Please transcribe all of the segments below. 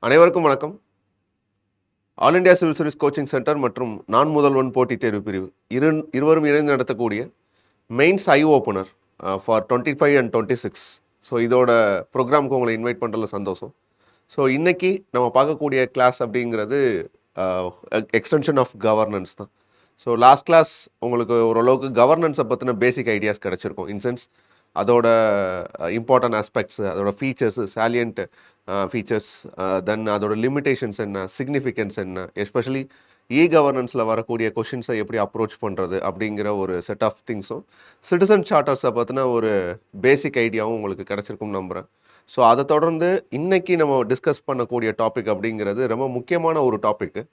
அனைவருக்கும் வணக்கம். All India civil service coaching centre மற்றும் நான் முதல்வன் போட்டித் தேர்வு பிரிவு இருவரும் இணைந்து நடத்தக்கூடிய mains I opener for 25 and 26. So இதோட ப்ரோக்ராமுக்கு உங்களை இன்வைட் பண்ணுறதுல சந்தோஷம். ஸோ இன்றைக்கி நம்ம பார்க்கக்கூடிய கிளாஸ் அப்படிங்கிறது எக்ஸ்டென்ஷன் ஆஃப் கவர்னன்ஸ் தான். ஸோ லாஸ்ட் கிளாஸ் உங்களுக்கு ஓரளவுக்கு கவர்னன்ஸை பற்றின பேசிக் ஐடியாஸ் கிடச்சிருக்கும். இன்சென்ஸ் அதோட இம்பார்ட்டன்ட் ஆஸ்பெக்ட்ஸு, அதோட ஃபீச்சர்ஸு, சாலியன்ட் ஃபீச்சர்ஸ், தென் அதோட லிமிடேஷன்ஸ் என்ன, சிக்னிஃபிகன்ஸ் என்ன, எஸ்பெஷலி கவர்னன்ஸில் வரக்கூடிய கொஷின்ஸை எப்படி அப்ரோச் பண்ணுறது அப்படிங்கிற ஒரு செட் ஆஃப் திங்ஸும், சிட்டிசன் சார்ட்டர்ஸை பற்றின ஒரு பேசிக் ஐடியாவும் உங்களுக்கு கிடச்சிருக்கும்னு நம்புகிறேன். ஸோ அதை தொடர்ந்து இன்றைக்கி நம்ம டிஸ்கஸ் பண்ணக்கூடிய டாபிக் அப்படிங்கிறது ரொம்ப முக்கியமான ஒரு டாப்பிக்கு.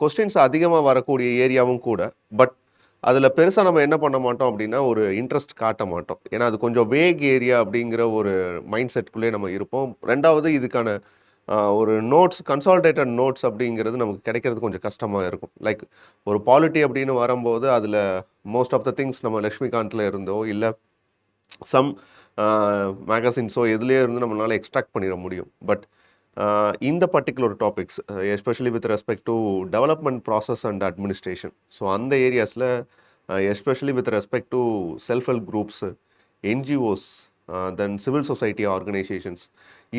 கொஸ்டின்ஸ் அதிகமாக வரக்கூடிய ஏரியாவும் கூட. பட் அதில் பெருசாக நம்ம என்ன பண்ண மாட்டோம் அப்படின்னா ஒரு இன்ட்ரெஸ்ட் காட்ட மாட்டோம். ஏன்னா அது கொஞ்சம் வேக் ஏரியா அப்படிங்கிற ஒரு மைண்ட் செட்குள்ளே நம்ம இருப்போம். ரெண்டாவது இதுக்கான ஒரு நோட்ஸ், கன்சாலிடேட்டட் நோட்ஸ் அப்படிங்கிறது நமக்கு கிடைக்கிறது கொஞ்சம் கஷ்டமாக இருக்கும். லைக் ஒரு பாலிட்டி அப்படின்னு வரும்போது அதில் மோஸ்ட் ஆஃப் த திங்ஸ் நம்ம லக்ஷ்மிகாந்தில் இருந்தோ இல்லை சம் மேகசின்ஸோ எதுலேயே இருந்து நம்மளால் எக்ஸ்ட்ராக்ட் பண்ணிட முடியும். பட் இந்த particular topics especially with respect to development process and administration, so அந்த ஏரியாஸில் especially with respect to self help groups, NGOs, then civil society organisations,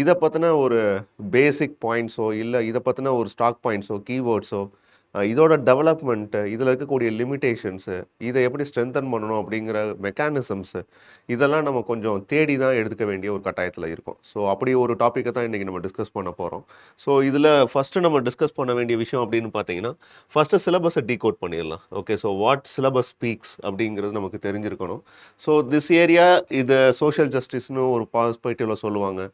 இதை பற்றின ஒரு பேசிக் பாயிண்ட்ஸோ இல்லை இதை பற்றின ஒரு ஸ்டாக் பாயிண்ட்ஸோ, கீவேர்ட்ஸோ, இதோட டெவலப்மெண்ட்டு, இதில் இருக்கக்கூடிய லிமிட்டேஷன்ஸு, இதை எப்படி ஸ்ட்ரென்தன் பண்ணணும் அப்படிங்கிற மெக்கானிசம்ஸு, இதெல்லாம் நம்ம கொஞ்சம் தேடி தான் எடுத்துக்க வேண்டிய ஒரு கட்டாயத்தில் இருக்கும். ஸோ அப்படி ஒரு டாப்பிக்கை தான் இன்றைக்கி நம்ம டிஸ்கஸ் பண்ண போகிறோம். ஸோ இதில் ஃபஸ்ட்டு நம்ம டிஸ்கஸ் பண்ண வேண்டிய விஷயம் அப்படின்னு பார்த்தீங்கன்னா, ஃபஸ்ட்டு சிலபஸை டீகோட் பண்ணிடலாம். Okay, so what syllabus speaks அப்படிங்கிறது நமக்கு தெரிஞ்சிருக்கணும். ஸோ திஸ் ஏரியா இது சோஷியல் ஜஸ்டிஸ்னு ஒரு பர்ஸ்பெக்டிவில் சொல்லுவாங்க,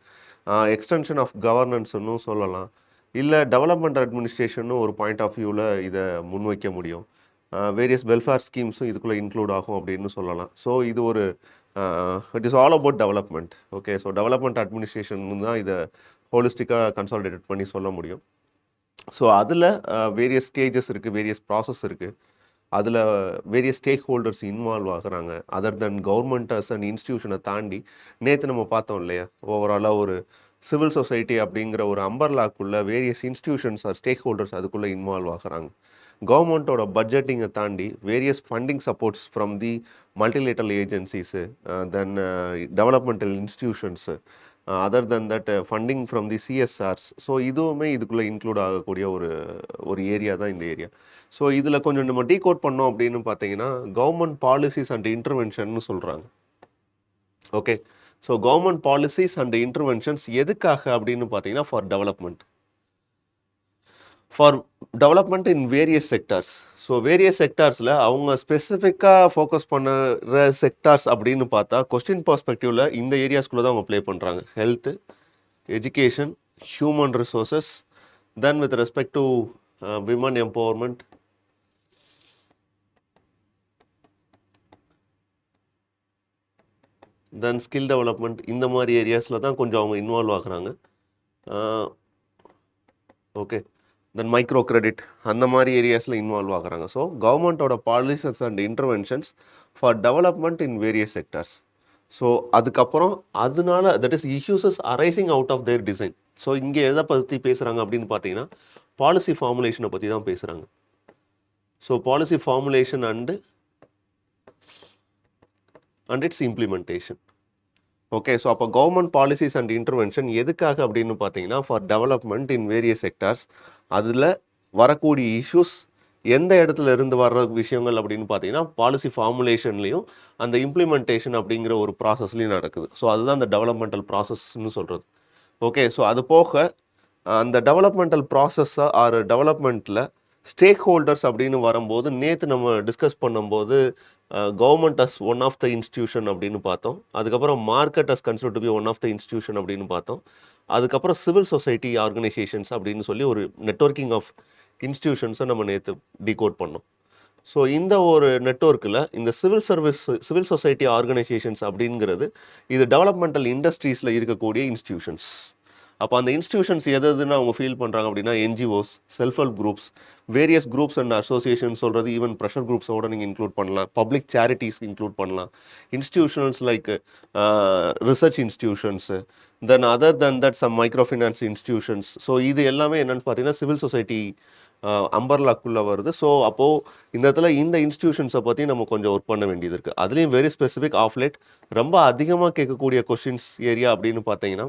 எக்ஸ்டென்ஷன் ஆஃப் கவர்னன்ஸ்னு சொல்லலாம், இல்லை டெவலப்மெண்ட் அட்மினிஸ்ட்ரேஷன் ஒரு பாயிண்ட் ஆஃப் வியூவில் இதை முன்வைக்க முடியும். வேரியஸ் வெல்ஃபேர் ஸ்கீம்ஸும் இதுக்குள்ளே இன்க்ளூட் ஆகும் அப்படின்னு சொல்லலாம். ஸோ இது ஒரு it is all about development. Okay, so development administration தான் இதை ஹோலிஸ்டிக்காக கன்சாலிடேட் பண்ணி சொல்ல முடியும். ஸோ அதில் வேரியஸ் ஸ்டேஜஸ் இருக்குது, வேரியஸ் ப்ராசஸ் இருக்குது, அதில் வேரியஸ் ஸ்டேக் ஹோல்டர்ஸ் இன்வால்வ் ஆகுறாங்க. அதர் தென் கவர்மெண்ட்டஸ் அண்ட் இன்ஸ்டியூஷனை தாண்டி நேற்று நம்ம பார்த்தோம் இல்லையா, ஓவராலாக ஒரு சிவில் சொசைட்டி அப்படிங்கிற ஒரு அம்பர்லாக்குள்ளே various institutions are stakeholders அதுக்குள்ளே இன்வால்வ் ஆகுறாங்க. கவர்மெண்ட்டோட பட்ஜெட்டிங்கை தாண்டி various funding supports from the multilateral agencies, then developmental institutions, other then that funding from the CSRs. So இதுவுமே இதுக்குள்ளே இன்க்ளூட் ஆகக்கூடிய ஒரு ஏரியா தான் இந்த ஏரியா. ஸோ இதில் கொஞ்சம் நம்ம டீகோட் பண்ணோம் அப்படின்னு பார்த்தீங்கன்னா, கவர்மெண்ட் பாலிசிஸ் அண்ட் இன்டர்வென்ஷன்னு சொல்கிறாங்க. Okay, so government policies and interventions எதுக்காக அப்படின்னு பார்த்தீங்கன்னா, for development in various sectors. So various செக்டார்ஸில் அவங்க ஸ்பெசிஃபிக்காக ஃபோக்கஸ் பண்ணுற செக்டார்ஸ் அப்படின்னு பார்த்தா கொஸ்டின் பர்ஸ்பெக்டிவில் இந்த ஏரியாஸ்குள்ளே தான் அவங்க ப்ளே பண்ணுறாங்க. Health, education, human resources, then with respect to women empowerment, then skill development, இந்த மாதிரி ஏரியாஸில் தான் கொஞ்சம் அவங்க இன்வால்வ் ஆகுறாங்க. ஓகே, தென் மைக்ரோ கிரெடிட், அந்த மாதிரி ஏரியாஸில் இன்வால்வ் ஆகுறாங்க. ஸோ கவர்மெண்ட்டோட policies and interventions for development in various sectors. So அதுக்கப்புறம் அதனால that is issues arising out of their design. So இங்கே எதை பற்றி பேசுகிறாங்க அப்படின்னு பார்த்தீங்கன்னா, பாலிசி ஃபார்முலேஷனை பற்றி தான் பேசுகிறாங்க. So policy formulation and it's implementation. Okay, so அப்போ கவர்மெண்ட் பாலிசிஸ் அண்ட் இன்டர்வென்ஷன் எதுக்காக அப்படின்னு பார்த்தீங்கன்னா, for development in various sectors. அதில் வரக்கூடிய இஷ்யூஸ் எந்த இடத்துல இருந்து வர்ற விஷயங்கள் அப்படின்னு பார்த்தீங்கன்னா, பாலிசி ஃபார்முலேஷன்லேயும் அந்த இம்ப்ளிமெண்டேஷன் அப்படிங்கிற ஒரு ப்ராசஸ்லையும் நடக்குது. ஸோ அதுதான் அந்த டெவலப்மெண்டல் ப்ராசஸ்ன்னு சொல்கிறது. ஓகே, ஸோ அது போக அந்த டெவலப்மெண்டல் ப்ராசஸ்ஸாக ஆர் டெவலப்மெண்ட்டில் ஸ்டேக் ஹோல்டர்ஸ் அப்படின்னு வரும்போது நேற்று நம்ம டிஸ்கஸ் பண்ணும்போது government as one of the institution அப்படின்னு பார்த்தோம். அதுக்கப்புறம் market as consider to be one of the institution அப்படின்னு பார்த்தோம். அதுக்கப்புறம் சிவில் சொசைட்டி ஆர்கனைசேஷன்ஸ் அப்படின்னு சொல்லி ஒரு நெட்வொர்க்கிங் ஆஃப் இன்ஸ்டியூஷன்ஸை நம்ம நேற்று டிகோட் பண்ணோம். ஸோ இந்த ஒரு நெட்வொர்க்கில் இந்த சிவில் சொசைட்டி ஆர்கனைசேஷன்ஸ் அப்படிங்கிறது இது டெவலப்மெண்டல் இண்டஸ்ட்ரீஸில் இருக்கக்கூடிய இன்ஸ்டியூஷன்ஸ். அப்போ அந்த இன்ஸ்டிடியூஷன்ஸ் எதுன்னு அவங்க ஃபீல் பண்ணுறாங்க அப்படின்னா NGOs, self help groups, various groups and association சொல்கிறது ஈவன் ப்ரெஷர் குரூப்ஸோட நீங்கள் இன்க்ளூட் பண்ணலாம், பப்ளிக் சேரிட்டிஸ் இன்க்ளூட் பண்ணலாம், institutions like research institutions, then other then that some micro finance institutions. So இது எல்லாமே என்னென்னு பார்த்தீங்கன்னா சிவில் சொசைட்டி அம்பர்லாக்குள்ளே வருது. ஸோ அப்போது இந்த இடத்துல இந்த இன்ஸ்டிடியூஷன்ஸை பற்றி நம்ம கொஞ்சம் ஒர்க் பண்ண வேண்டியது இருக்குது. அதுலேயும் வெரி ஸ்பெசிஃபிக் ஆஃப்லேட் ரொம்ப அதிகமாக கேட்கக்கூடிய கொஷின்ஸ் ஏரியா அப்படின்னு பார்த்தீங்கன்னா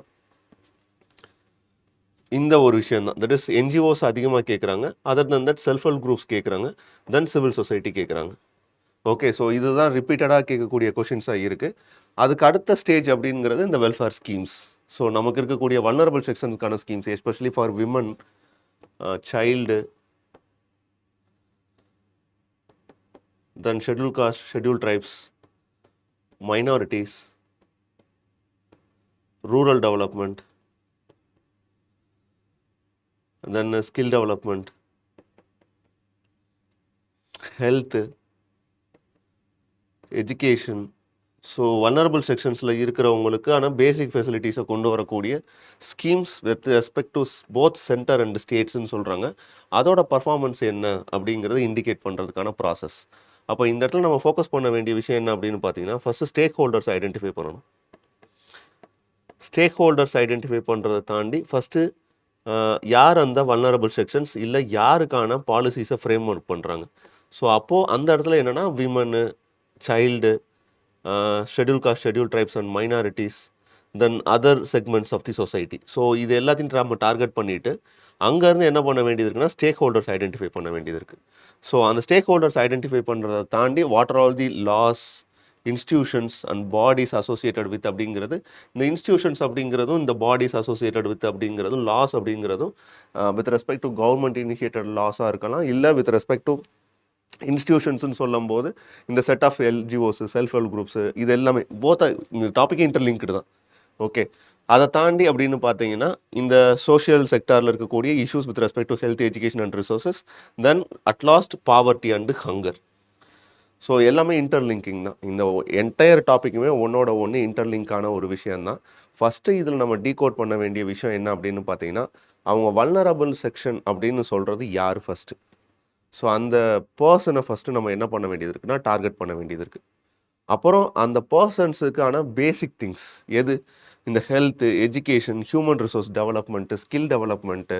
இந்த ஒரு விஷயம் தான். தட் இஸ் என்ஜிஓஸ் அதிகமாக கேட்குறாங்க, other than that self help groups கேட்குறாங்க, தென் சிவில் சொசைட்டி கேட்குறாங்க. ஓகே, ஸோ இதுதான் ரிப்பீட்டடாக கேட்கக்கூடிய கொஷின்ஸாக இருக்குது. அதுக்கு அடுத்த ஸ்டேஜ் அப்படிங்கிறது இந்த வெல்ஃபேர் ஸ்கீம்ஸ். ஸோ நமக்கு இருக்கக்கூடிய வல்னரபிள் செக்ஷன்ஸ்க்கான schemes especially for women, child, then schedule caste, schedule tribes, minorities, rural development, then skill development, health, education. So vulnerable செக்ஷன்ஸில் இருக்கிறவங்களுக்கு ஆனால் பேசிக் ஃபெசிலிட்டிஸை கொண்டு வரக்கூடிய schemes with respect to both centre and ஸ்டேட்ஸ்ன்னு சொல்கிறாங்க. அதோட பர்ஃபார்மன்ஸ் என்ன அப்படிங்கிறது இண்டிகேட் பண்ணுறதுக்கான ப்ராசஸ். அப்போ இந்த இடத்துல நம்ம ஃபோக்கஸ் பண்ண வேண்டிய விஷயம் என்ன அப்படின்னு பார்த்தீங்கன்னா ஃபஸ்ட்டு ஸ்டேக் ஹோல்டர்ஸ் ஐடென்டிஃபை பண்ணணும். ஸ்டேக் ஹோல்டர்ஸ் ஐடென்டிஃபை பண்ணுறதை தாண்டி ஃபஸ்ட்டு யார் அந்த வல்னரபிள் செக்ஷன்ஸ் இல்லை யாருக்கான பாலிசிஸை ஃப்ரேம் ஒர்க் பண்ணுறாங்க. ஸோ அப்போது அந்த இடத்துல என்னென்னா women, child, schedule caste, schedule tribes and minorities, then other segments of the society. So இது எல்லாத்தையும் நம்ம டார்கெட் பண்ணிவிட்டு அங்கேருந்து என்ன பண்ண வேண்டியது இருக்குன்னா ஸ்டேக் ஹோல்டர்ஸ் ஐடென்டிஃபை பண்ண வேண்டியது இருக்குது. ஸோ அந்த ஸ்டேக் ஹோல்டர்ஸ் ஐடென்டிஃபை பண்ணுறதை தாண்டி what are all the laws, institutions and bodies associated with அப்படிங்கிறது, இந்த இன்ஸ்டிடியூஷன்ஸ் அப்படிங்கிறதும் இந்த பாடிஸ் அசோசியேட்டட் வித் அப்படிங்கிறதும் லாஸ் அப்படிங்கிறதும் with respect to government initiated லாஸாக இருக்கலாம், இல்லை வித் ரெஸ்பெக்ட் டு இன்ஸ்டிடியூஷன்ஸ்னு சொல்லும்போது இந்த set of LGOs, self help groups, இது எல்லாமே போத் இந்த டாபிக் இன்டர்லிங்க்டு தான். ஓகே, அதை தாண்டி அப்படின்னு பார்த்தீங்கன்னா இந்த சோஷியல் செக்டாரில் இருக்கக்கூடிய issues with respect to health, education and resources, then at last poverty and hunger. So எல்லாமே இன்டர்லிங்கிங் தான். இந்த என்டையர் டாப்பிக்குமே ஒன்னோட ஒன்று இன்டர்லிங்கான ஒரு விஷயந்தான். ஃபஸ்ட்டு இதில் நம்ம டீகோட் பண்ண வேண்டிய விஷயம் என்ன அப்படின்னு பார்த்தீங்கன்னா அவங்க வல்னரபிள் செக்ஷன் அப்படின்னு சொல்கிறது யார் ஃபஸ்ட்டு. ஸோ அந்த பர்சனை ஃபஸ்ட்டு நம்ம என்ன பண்ண வேண்டியது இருக்குன்னா டார்கெட் பண்ண வேண்டியது இருக்குது. அப்புறம் அந்த பர்சன்ஸுக்கான பேசிக் திங்ஸ் எது, இந்த health, education, human resource development, skill development,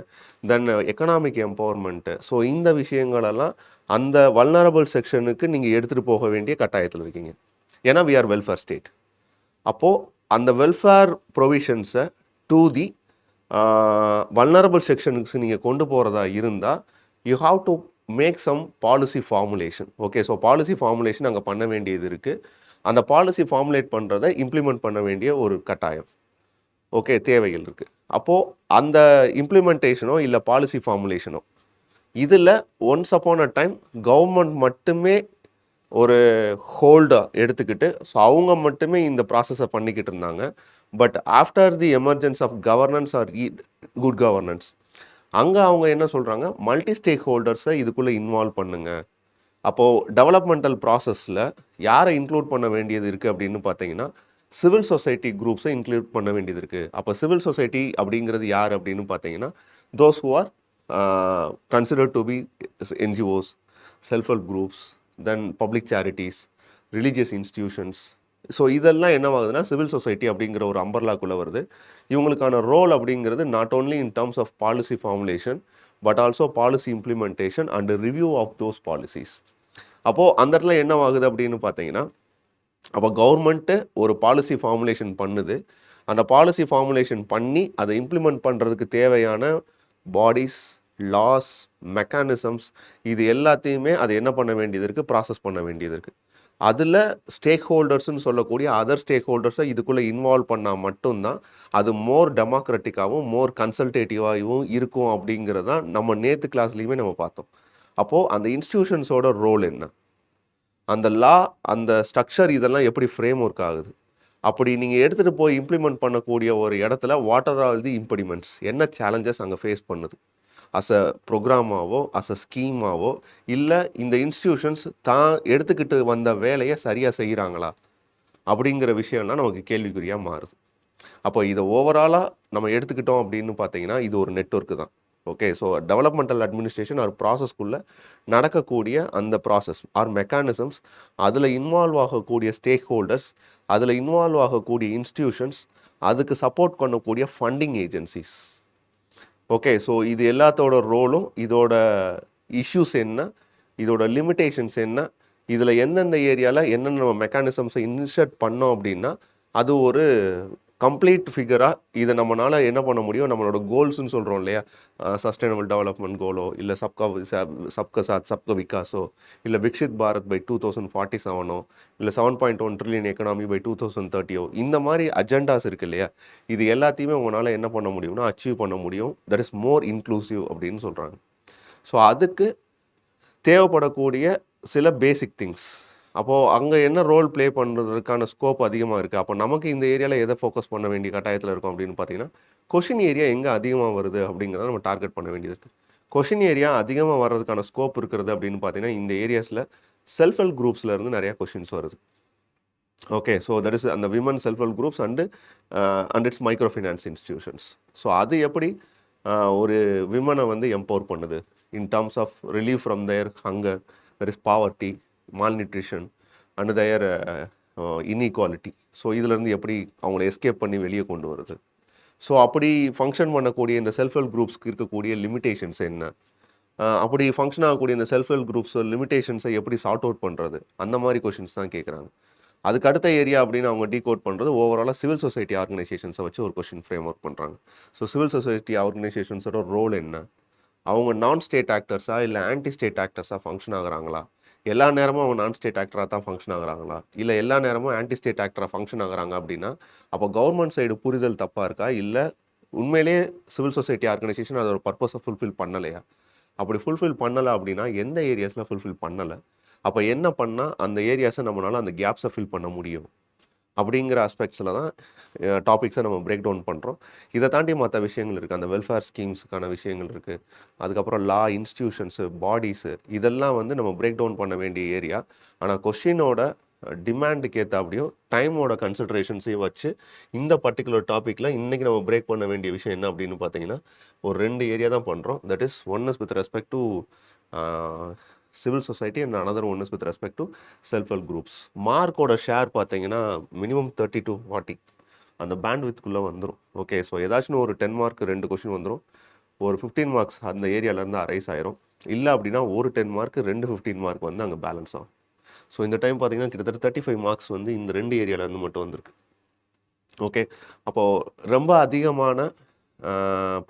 then economic empowerment. So இந்த விஷயங்களெல்லாம் அந்த வல்னரபிள் செக்ஷனுக்கு நீங்கள் எடுத்துகிட்டு போக வேண்டிய கட்டாயத்தில் இருக்கீங்க. ஏன்னா வி ஆர் வெல்ஃபேர் ஸ்டேட். அப்போது அந்த வெல்ஃபேர் ப்ரொவிஷன்ஸை டு தி வல்னரபிள் செக்ஷனுக்கு நீங்கள் கொண்டு போகிறதா இருந்தால் you have to make some policy formulation. Okay, so policy formulation அங்கே பண்ண வேண்டியது இருக்குது. அந்த பாலிசி ஃபார்முலேட் பண்ணுறதை இம்ப்ளிமெண்ட் பண்ண வேண்டிய ஒரு கட்டாயம், ஓகே, தேவைகள் இருக்குது. அப்போது அந்த இம்ப்ளிமெண்டேஷனோ இல்லை பாலிசி ஃபார்முலேஷனோ இதில் once upon a time government மட்டுமே ஒரு ஹோல்டாக எடுத்துக்கிட்டு ஸோ அவங்க மட்டுமே இந்த ப்ராசஸை பண்ணிக்கிட்டு இருந்தாங்க. But after the emergence of governance or good governance அங்கே அவங்க என்ன சொல்கிறாங்க, மல்டி ஸ்டேக் ஹோல்டர்ஸை இதுக்குள்ளே இன்வால்வ் பண்ணுங்க. அப்போது டெவலப்மெண்டல் ப்ராசஸில் யாரை இன்க்ளூட் பண்ண வேண்டியது இருக்குது அப்படின்னு பார்த்தீங்கன்னா சிவில் சொசைட்டி குரூப்ஸை இன்க்ளூட் பண்ண வேண்டியது இருக்குது. அப்போ சிவில் சொசைட்டி அப்படிங்கிறது யார் அப்படின்னு பார்த்தீங்கன்னா those who are considered to be NGOs, self help groups, then public charities, religious institutions. So இதெல்லாம் என்னவாகுதுன்னா சிவில் சொசைட்டி அப்படிங்கிற ஒரு அம்பர்லாக்குள்ளே வருது. இவங்களுக்கான ரோல் அப்படிங்கிறது not only in terms of policy formulation but also policy implementation and review of those policies. அப்போது அந்த இடத்துல என்னவாகுது அப்படின்னு பார்த்தீங்கன்னா அப்போ கவர்மெண்ட்டு ஒரு பாலிசி ஃபார்முலேஷன் பண்ணுது. அந்த பாலிசி ஃபார்முலேஷன் பண்ணி அதை இம்ப்ளிமெண்ட் பண்ணுறதுக்கு தேவையான பாடிஸ், லாஸ், மெக்கானிசம்ஸ் இது எல்லாத்தையுமே அது என்ன பண்ண வேண்டியது இருக்குது, ப்ராசஸ் பண்ண வேண்டியது இருக்குது. அதில் ஸ்டேக் ஹோல்டர்ஸ்னு சொல்லக்கூடிய அதர் ஸ்டேக் ஹோல்டர்ஸை இதுக்குள்ளே இன்வால்வ் பண்ணால் மட்டும்தான் அது மோர் டெமோக்ராட்டிக்காகவும் மோர் கன்சல்டேட்டிவாகவும் இருக்கும் அப்படிங்கிறது தான் நம்ம நேற்று கிளாஸ்லேயுமே நம்ம பார்த்தோம். அப்போது அந்த இன்ஸ்டிடியூஷன்ஸோட ரோல் என்ன, அந்த லா, அந்த ஸ்ட்ரக்சர் இதெல்லாம் எப்படி ஃப்ரேம் ஒர்க் ஆகுது, அப்படி நீங்கள் எடுத்துகிட்டு போய் இம்ப்ளிமெண்ட் பண்ணக்கூடிய ஒரு இடத்துல வாட் ஆர் ஆல் தி இம்படிமெண்ட்ஸ், என்ன சேலஞ்சஸ் அங்கே ஃபேஸ் பண்ணுது, அஸ் அ ப்ரோக்ராமாவோ அஸ் அ ஸ்கீமாவோ இல்லை இந்த இன்ஸ்டிடியூஷன்ஸ் தான் எடுத்துக்கிட்டு வந்த வேலையை சரியாக செய்கிறாங்களா அப்படிங்கிற விஷயம்லாம் நமக்கு கேள்விக்குறியாக மாறுது. அப்போ இதை ஓவராலாக நம்ம எடுத்துக்கிட்டோம் அப்படின்னு பார்த்தீங்கன்னா இது ஒரு நெட்வொர்க்கு தான். ஓகே, ஸோ டெவலப்மெண்டல் அட்மினிஸ்ட்ரேஷன் ஒரு ப்ராசஸ்க்குள்ளே நடக்கக்கூடிய அந்த ப்ராசஸ் ஆர் மெக்கானிசம்ஸ், அதில் இன்வால்வ் ஆகக்கூடிய ஸ்டேக் ஹோல்டர்ஸ், அதில் இன்வால்வ் ஆகக்கூடிய இன்ஸ்டிடியூஷன்ஸ், அதுக்கு சப்போர்ட் பண்ணக்கூடிய ஃபண்டிங் ஏஜென்சிஸ். ஓகே, ஸோ இது எல்லாத்தோட ரோலும், இதோட இஷ்யூஸ் என்ன, இதோட லிமிட்டேஷன்ஸ் என்ன, இதில் எந்தெந்த ஏரியாவில் என்னென்ன மெக்கானிசம்ஸை இன்சர்ட் பண்ணோம் அப்படின்னா அது ஒரு கம்ப்ளீட் ஃபிகராக இதை நம்மளால் என்ன பண்ண முடியும், நம்மளோட கோல்ஸ்ன்னு சொல்கிறோம் இல்லையா, சஸ்டைனபிள் டெவலப்மெண்ட் கோலோ, இல்லை சப்கா சாத் சப்கா விகாஸோ, இல்லை விக்ஷித் பாரத் பை 2047ஓ, இல்லை 7.1 ட்ரில்லியன் எக்கனாமி பை 2030ஓ, இந்த மாதிரி அஜெண்டாஸ் இருக்குது இல்லையா, இது எல்லாத்தையுமே உங்களால் என்ன பண்ண முடியும்னா அச்சீவ் பண்ண முடியும். தட் இஸ் மோர் இன்க்ளூசிவ் அப்படின்னு சொல்கிறாங்க. ஸோ அதுக்கு தேவைப்படக்கூடிய சில பேசிக் திங்ஸ். அப்போது அங்கே என்ன ரோல் ப்ளே பண்ணுறதுக்கான ஸ்கோப் அதிகமாக இருக்குது. அப்போ நமக்கு இந்த ஏரியாவில் எதை ஃபோக்கஸ் பண்ண வேண்டிய கட்டாயத்தில் இருக்கும் அப்படின்னு பார்த்தீங்கன்னா, கொஷின் ஏரியா எங்கே அதிகமாக வருது அப்படிங்கிறத நம்ம டார்கெட் பண்ண வேண்டியது இருக்குது. கொஷின் ஏரியா அதிகமாக வர்றதுக்கான ஸ்கோப் இருக்கிறது அப்படின்னு பார்த்தீங்கன்னா, இந்த ஏரியாஸில் செல்ஃப் ஹெல்ப் குரூப்ஸ்லேருந்து நிறையா கொஷின்ஸ் வருது. ஓகே, ஸோ தட் இஸ் அந்த women self help groups and its micro finance institutions. So அது எப்படி ஒரு விமனை வந்து எம்பவர் பண்ணுது in terms of relieve from their hunger, that is poverty, malnutrition and their inequality. So இதிலேருந்து எப்படி அவங்கள எஸ்கேப் பண்ணி வெளியே கொண்டு வருது. ஸோ அப்படி ஃபங்க்ஷன் பண்ணக்கூடிய இந்த செல்ஃப் ஹெல்ப் குரூப்ஸ்க்கு இருக்கக்கூடிய லிமிட்டேஷன்ஸ் என்ன, அப்படி ஃபங்க்ஷன் ஆகக்கூடிய இந்த செல்ஃப் ஹெல்ப் குரூப்ஸ் லிமிட்டேஷன்ஸை எப்படி சார்ட் அவுட் பண்ணுறது, அந்த மாதிரி கொஷின்ஸ் தான் கேட்குறாங்க. அதுக்கு அடுத்த ஏரியா அப்படின்னு அவங்க டீகோட் பண்ணுறது ஓவராலாக சிவில் சொசைட்டி ஆர்கனைசேஷன்ஸை வச்சு ஒரு கொஷின் ஃப்ரேம் ஒர்க் பண்ணுறாங்க. ஸோ சிவில் சொசைட்டி ஆர்கனைசேஷன்ஸோட ரோல் என்ன, அவங்க நான் ஸ்டேட் ஆக்டர்ஸாக இல்லை ஆன்டி ஸ்டேட் ஆக்டர்ஸாக ஃபங்க்ஷன் ஆகுறாங்களா, எல்லா நேரமும் அவங்க நான் ஸ்டேட் ஆக்டராக தான் ஃபங்க்ஷன் ஆகுறாங்களா, இல்லை எல்லா நேரமும் ஆன்டி ஸ்டேட் ஆக்டராக ஃபங்க்ஷன் ஆகுறாங்க அப்படின்னா அப்போ கவர்மெண்ட் சைடு புரிதல் தப்பாக இருக்கா, இல்லை உண்மையிலேயே சிவில் சொசைட்டி ஆர்கனைசேஷன் அதோட பர்பஸை ஃபுல்ஃபில் பண்ணலையா, அப்படி ஃபுல்ஃபில் பண்ணலை அப்படின்னா எந்த ஏரியாஸில் ஃபுல்ஃபில் பண்ணலை, அப்போ என்ன பண்ணால் அந்த ஏரியாஸை நம்மளால் அந்த கேப்ஸை ஃபில் பண்ண முடியும் அப்படிங்கிற ஆஸ்பெக்ட்ஸில் தான் டாபிக்ஸை நம்ம பிரேக் டவுன் பண்ணுறோம். இதை தாண்டி மற்ற விஷயங்கள் இருக்குது, அந்த வெல்ஃபேர் ஸ்கீம்ஸுக்கான விஷயங்கள் இருக்குது, அதுக்கப்புறம் லா, இன்ஸ்டிடியூஷன்ஸு, பாடிஸு, இதெல்லாம் வந்து நம்ம பிரேக் டவுன் பண்ண வேண்டிய ஏரியா. ஆனால் கொஷினோட டிமாண்டுக்கு ஏற்றாப்படியும் டைமோட கன்சிடரேஷன்ஸையும் வச்சு இந்த பர்டிகுலர் டாப்பிக்கில் இன்றைக்கி நம்ம பிரேக் பண்ண வேண்டிய விஷயம் என்ன அப்படின்னு பார்த்தீங்கன்னா ஒரு 2 ஏரியா தான் பண்ணுறோம். That is one is with respect to civil society and another one is with respect to self help groups. மார்க்கோட ஷேர் பார்த்தீங்கன்னா மினிமம் 30 to 40 அந்த பேண்ட் வித்குள்ளே வந்துடும். ஓகே, ஸோ ஏதாச்சும் ஒரு 10 மார்க் 2 கொஷின் வந்துடும், ஒரு 15 மார்க்ஸ் அந்த ஏரியாவிலேருந்து அரைஸ் ஆயிரும், இல்லை அப்படின்னா ஒரு 10 மார்க் 2 15 மார்க் வந்து அங்கே பேலன்ஸ் ஆகும். ஸோ இந்த டைம் பார்த்தீங்கன்னா கிட்டத்தட்ட 35 மார்க்ஸ் வந்து இந்த 2 ஏரியாவிலேருந்து மட்டும் வந்திருக்கு. ஓகே, அப்போது ரொம்ப அதிகமான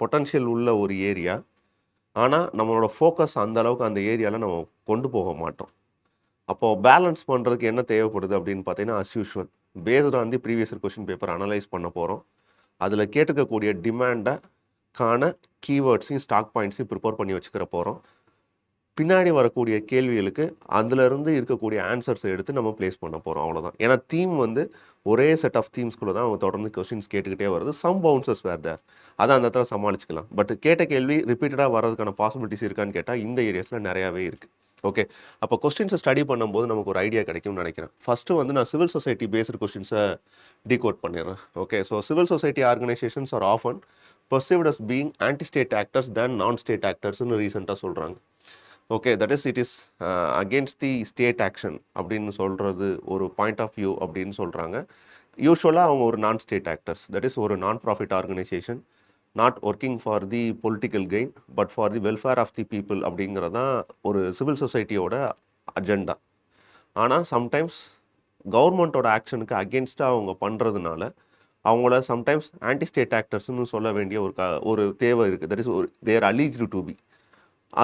பொட்டன்ஷியல் உள்ள ஒரு ஏரியா, ஆனால் நம்மளோட ஃபோக்கஸ் அந்த அளவுக்கு அந்த ஏரியாவில் நம்ம கொண்டு போக மாட்டோம். அப்போது பேலன்ஸ் பண்ணுறதுக்கு என்ன தேவைப்படுது அப்படின்னு பார்த்தீங்கன்னா as usual based on the previous question paper analyse பண்ண போகிறோம். அதில் கேட்டுக்கக்கூடிய டிமாண்டைக்கான கீவேர்ட்ஸையும் ஸ்டாக் பாயிண்ட்ஸையும் ப்ரிப்பேர் பண்ணி வச்சுக்கிற போகிறோம். பின்னாடி வரக்கூடிய கேள்விகளுக்கு அதிலிருந்து இருக்கக்கூடிய ஆன்சர்ஸை எடுத்து நம்ம பிளேஸ் பண்ண போகிறோம், அவ்வளோதான். ஏன்னா தீம் வந்து ஒரே செட் ஆஃப் தீம்ஸ்குள்ளே தான் அவங்க தொடர்ந்து கொஸ்டின்ஸ் கேட்டுக்கிட்டே வருது. சம் பவுன்சர்ஸ் வேர் தேர், அதை அந்த இடத்துல சமாளிச்சுக்கலாம். பட் கேட்ட கேள்வி ரிப்பீட்டடாக வர்றதுக்கான பாசிபிலிட்டிஸ் இருக்கான்னு கேட்டால் இந்த ஏரியாஸில் நிறையாவே இருக்குது. ஓகே, அப்போ கொஸ்டின்ஸை ஸ்டடி பண்ணும்போது நமக்கு ஒரு ஐடியா கிடைக்கும்னு நினைக்கிறேன். ஃபஸ்ட்டு வந்து நான் சிவில் சொசைட்டி பேஸ்டு கொஸ்டின்ஸை டீகோட் பண்ணிடுறேன். Okay, so civil society organisations are often perceived as being anti state actors then non state ஆக்டர்ஸ்னு ரீசெண்டாக சொல்கிறாங்க. Okay, that is it is against the state action அப்படின்னு சொல்கிறது ஒரு பாயிண்ட் ஆஃப் வியூ அப்படின்னு சொல்கிறாங்க. யூஸ்வலாக அவங்க ஒரு நான் ஸ்டேட் ஆக்டர்ஸ், தட் இஸ் ஒரு non profit organisation, not working for the political gain but for the welfare of the people அப்படிங்கிறது தான் ஒரு சிவில் சொசைட்டியோட அஜெண்டா. ஆனால் சம்டைம்ஸ் கவர்மெண்ட்டோட ஆக்ஷனுக்கு அகேன்ஸ்டாக அவங்க பண்ணுறதுனால அவங்கள சம்டைம்ஸ் ஆன்டி ஸ்டேட் ஆக்டர்ஸ்னு சொல்ல வேண்டிய ஒரு தேவை இருக்குது. தட் இஸ் ஒரு தேர் அலீஜ்டு டு பி.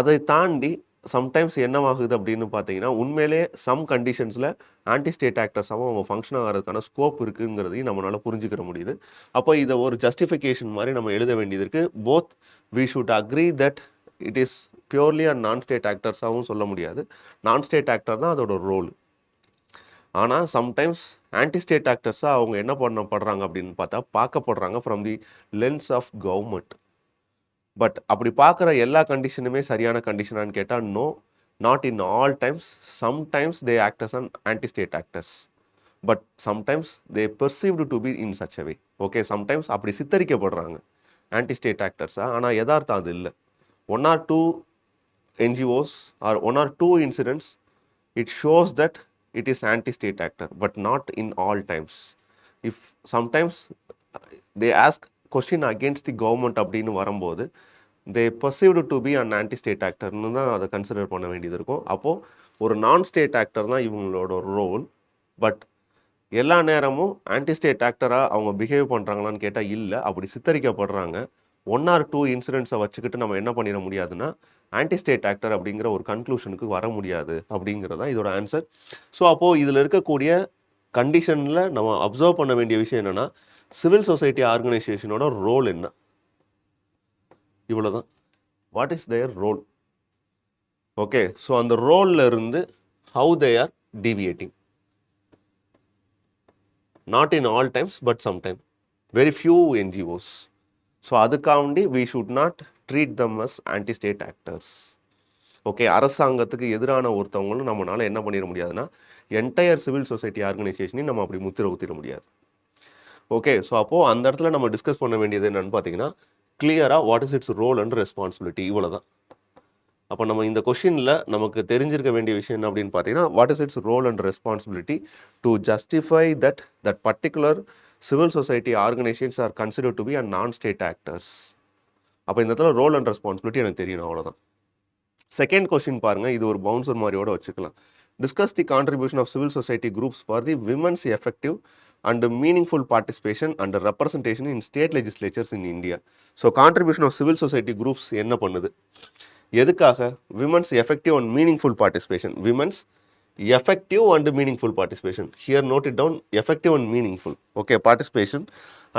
அதை தாண்டி சம்டைம்ஸ் என்னவாகுது அப்படின்னு பார்த்தீங்கன்னா உண்மையிலே சம் கண்டிஷன்ஸில் ஆன்டி ஸ்டேட் ஆக்டர்ஸாகவும் அவங்க ஃபங்க்ஷன் ஆகிறதுக்கான ஸ்கோப் இருக்குங்கிறதையும் நம்மளால் புரிஞ்சுக்கிற முடியுது. அப்போ இதை ஒரு ஜஸ்டிஃபிகேஷன் மாதிரி நம்ம எழுத வேண்டியது இருக்குது. Both we should agree that it is purely and non state ஆக்டர்ஸாகவும் சொல்ல முடியாது, நான் ஸ்டேட் ஆக்டர் தான் அதோட ரோல். ஆனால் சம்டைம்ஸ் ஆன்டி ஸ்டேட் ஆக்டர்ஸாக அவங்க என்ன பண்ணப்படுறாங்க அப்படின்னு பார்த்தா பார்க்கப்படுறாங்க from the lens of government. But அப்படி பார்க்குற எல்லா கண்டிஷனுமே சரியான கண்டிஷனான்னு கேட்டால் no, not in all times. Sometimes they actors and anti state actors, but sometimes they perceived to be in such a way. Okay, sometimes அப்படி சித்தரிக்கப்படுறாங்க ஆன்டி ஸ்டேட் ஆக்டர்ஸாக. ஆனால் யதார்த்தம் அது இல்லை. 1 or 2 NGOs or 1 or 2 incidents, it shows that it is anti-state actor, but not in all times. If sometimes they ask question against the government அப்படின்னு வரும்போது they perceived to be an anti-state actorன்னு தான் அதை consider பண்ண வேண்டியது இருக்கும். அப்போது ஒரு நான் ஸ்டேட் ஆக்டர் தான் இவங்களோட ரோல். பட் எல்லா நேரமும் ஆன்டி-ஸ்டேட் ஆக்டராக அவங்க பிஹேவ் பண்ணுறாங்களான்னு கேட்டால் இல்லை, அப்படி சித்தரிக்கப்படுறாங்க. 1 or 2 இன்சிடென்ட்ஸை வச்சுக்கிட்டு நம்ம என்ன பண்ணிட முடியாதுன்னா ஆன்டி-ஸ்டேட் ஆக்டர் அப்படிங்கிற ஒரு கன்க்ளூஷனுக்கு வர முடியாது அப்படிங்கிறது தான் இதோட ஆன்சர். ஸோ அப்போது இதில் இருக்கக்கூடிய கண்டிஷனில் நம்ம அப்சர்வ் பண்ண வேண்டிய விஷயம் என்னென்னா, சிவில் சொசைட்டி ஆர்கனைசேஷனோட ரோல் என்ன, இவ்வளோதான். What is their role? Okay, so அந்த ரோலில் இருந்து how they are deviating. Not in all times but sometime, very few NGOs. So அதுக்காண்டி we should not treat them as anti state actors. Okay, அரசாங்கத்துக்கு எதிரான ஒருத்தவங்களும் நம்மளால் என்ன பண்ணிட முடியாதுன்னா என்டையர் சிவில் சொசைட்டி ஆர்கனைசேஷனையும் நம்ம அப்படி முத்திர ஊத்திட முடியாது. ஓகே, ஸோ அப்போது அந்த இடத்துல நம்ம டிஸ்கஸ் பண்ண வேண்டியது என்னென்னு பார்த்தீங்கன்னா, கிளியராக what is its role and responsibility, இவ்வளோ தான். அப்போ நம்ம இந்த கொஷினில் நமக்கு தெரிஞ்சிருக்க வேண்டிய விஷயம் என்ன அப்படின்னு பார்த்தீங்கன்னா, what is its role and responsibility to justify that particular civil society organisations are considered to be a non state actors. அப்போ இந்த இடத்துல ரோல் அண்ட் ரெஸ்பான்சிபிலிட்டி எனக்கு தெரியணும், அவ்வளோதான். செகண்ட் கொஸ்டின் பாருங்கள், இது ஒரு பவுன்சர் மாதிரியோட வச்சுக்கலாம். Discuss the contribution of civil society groups for the women's effective and meaningful participation and representation in state legislatures in India. So contribution of civil society groups என்ன பண்ணுது, எதுக்காக? Women's effective and meaningful participation. Women's effective and meaningful participation. Here note it down, effective and meaningful. Okay, participation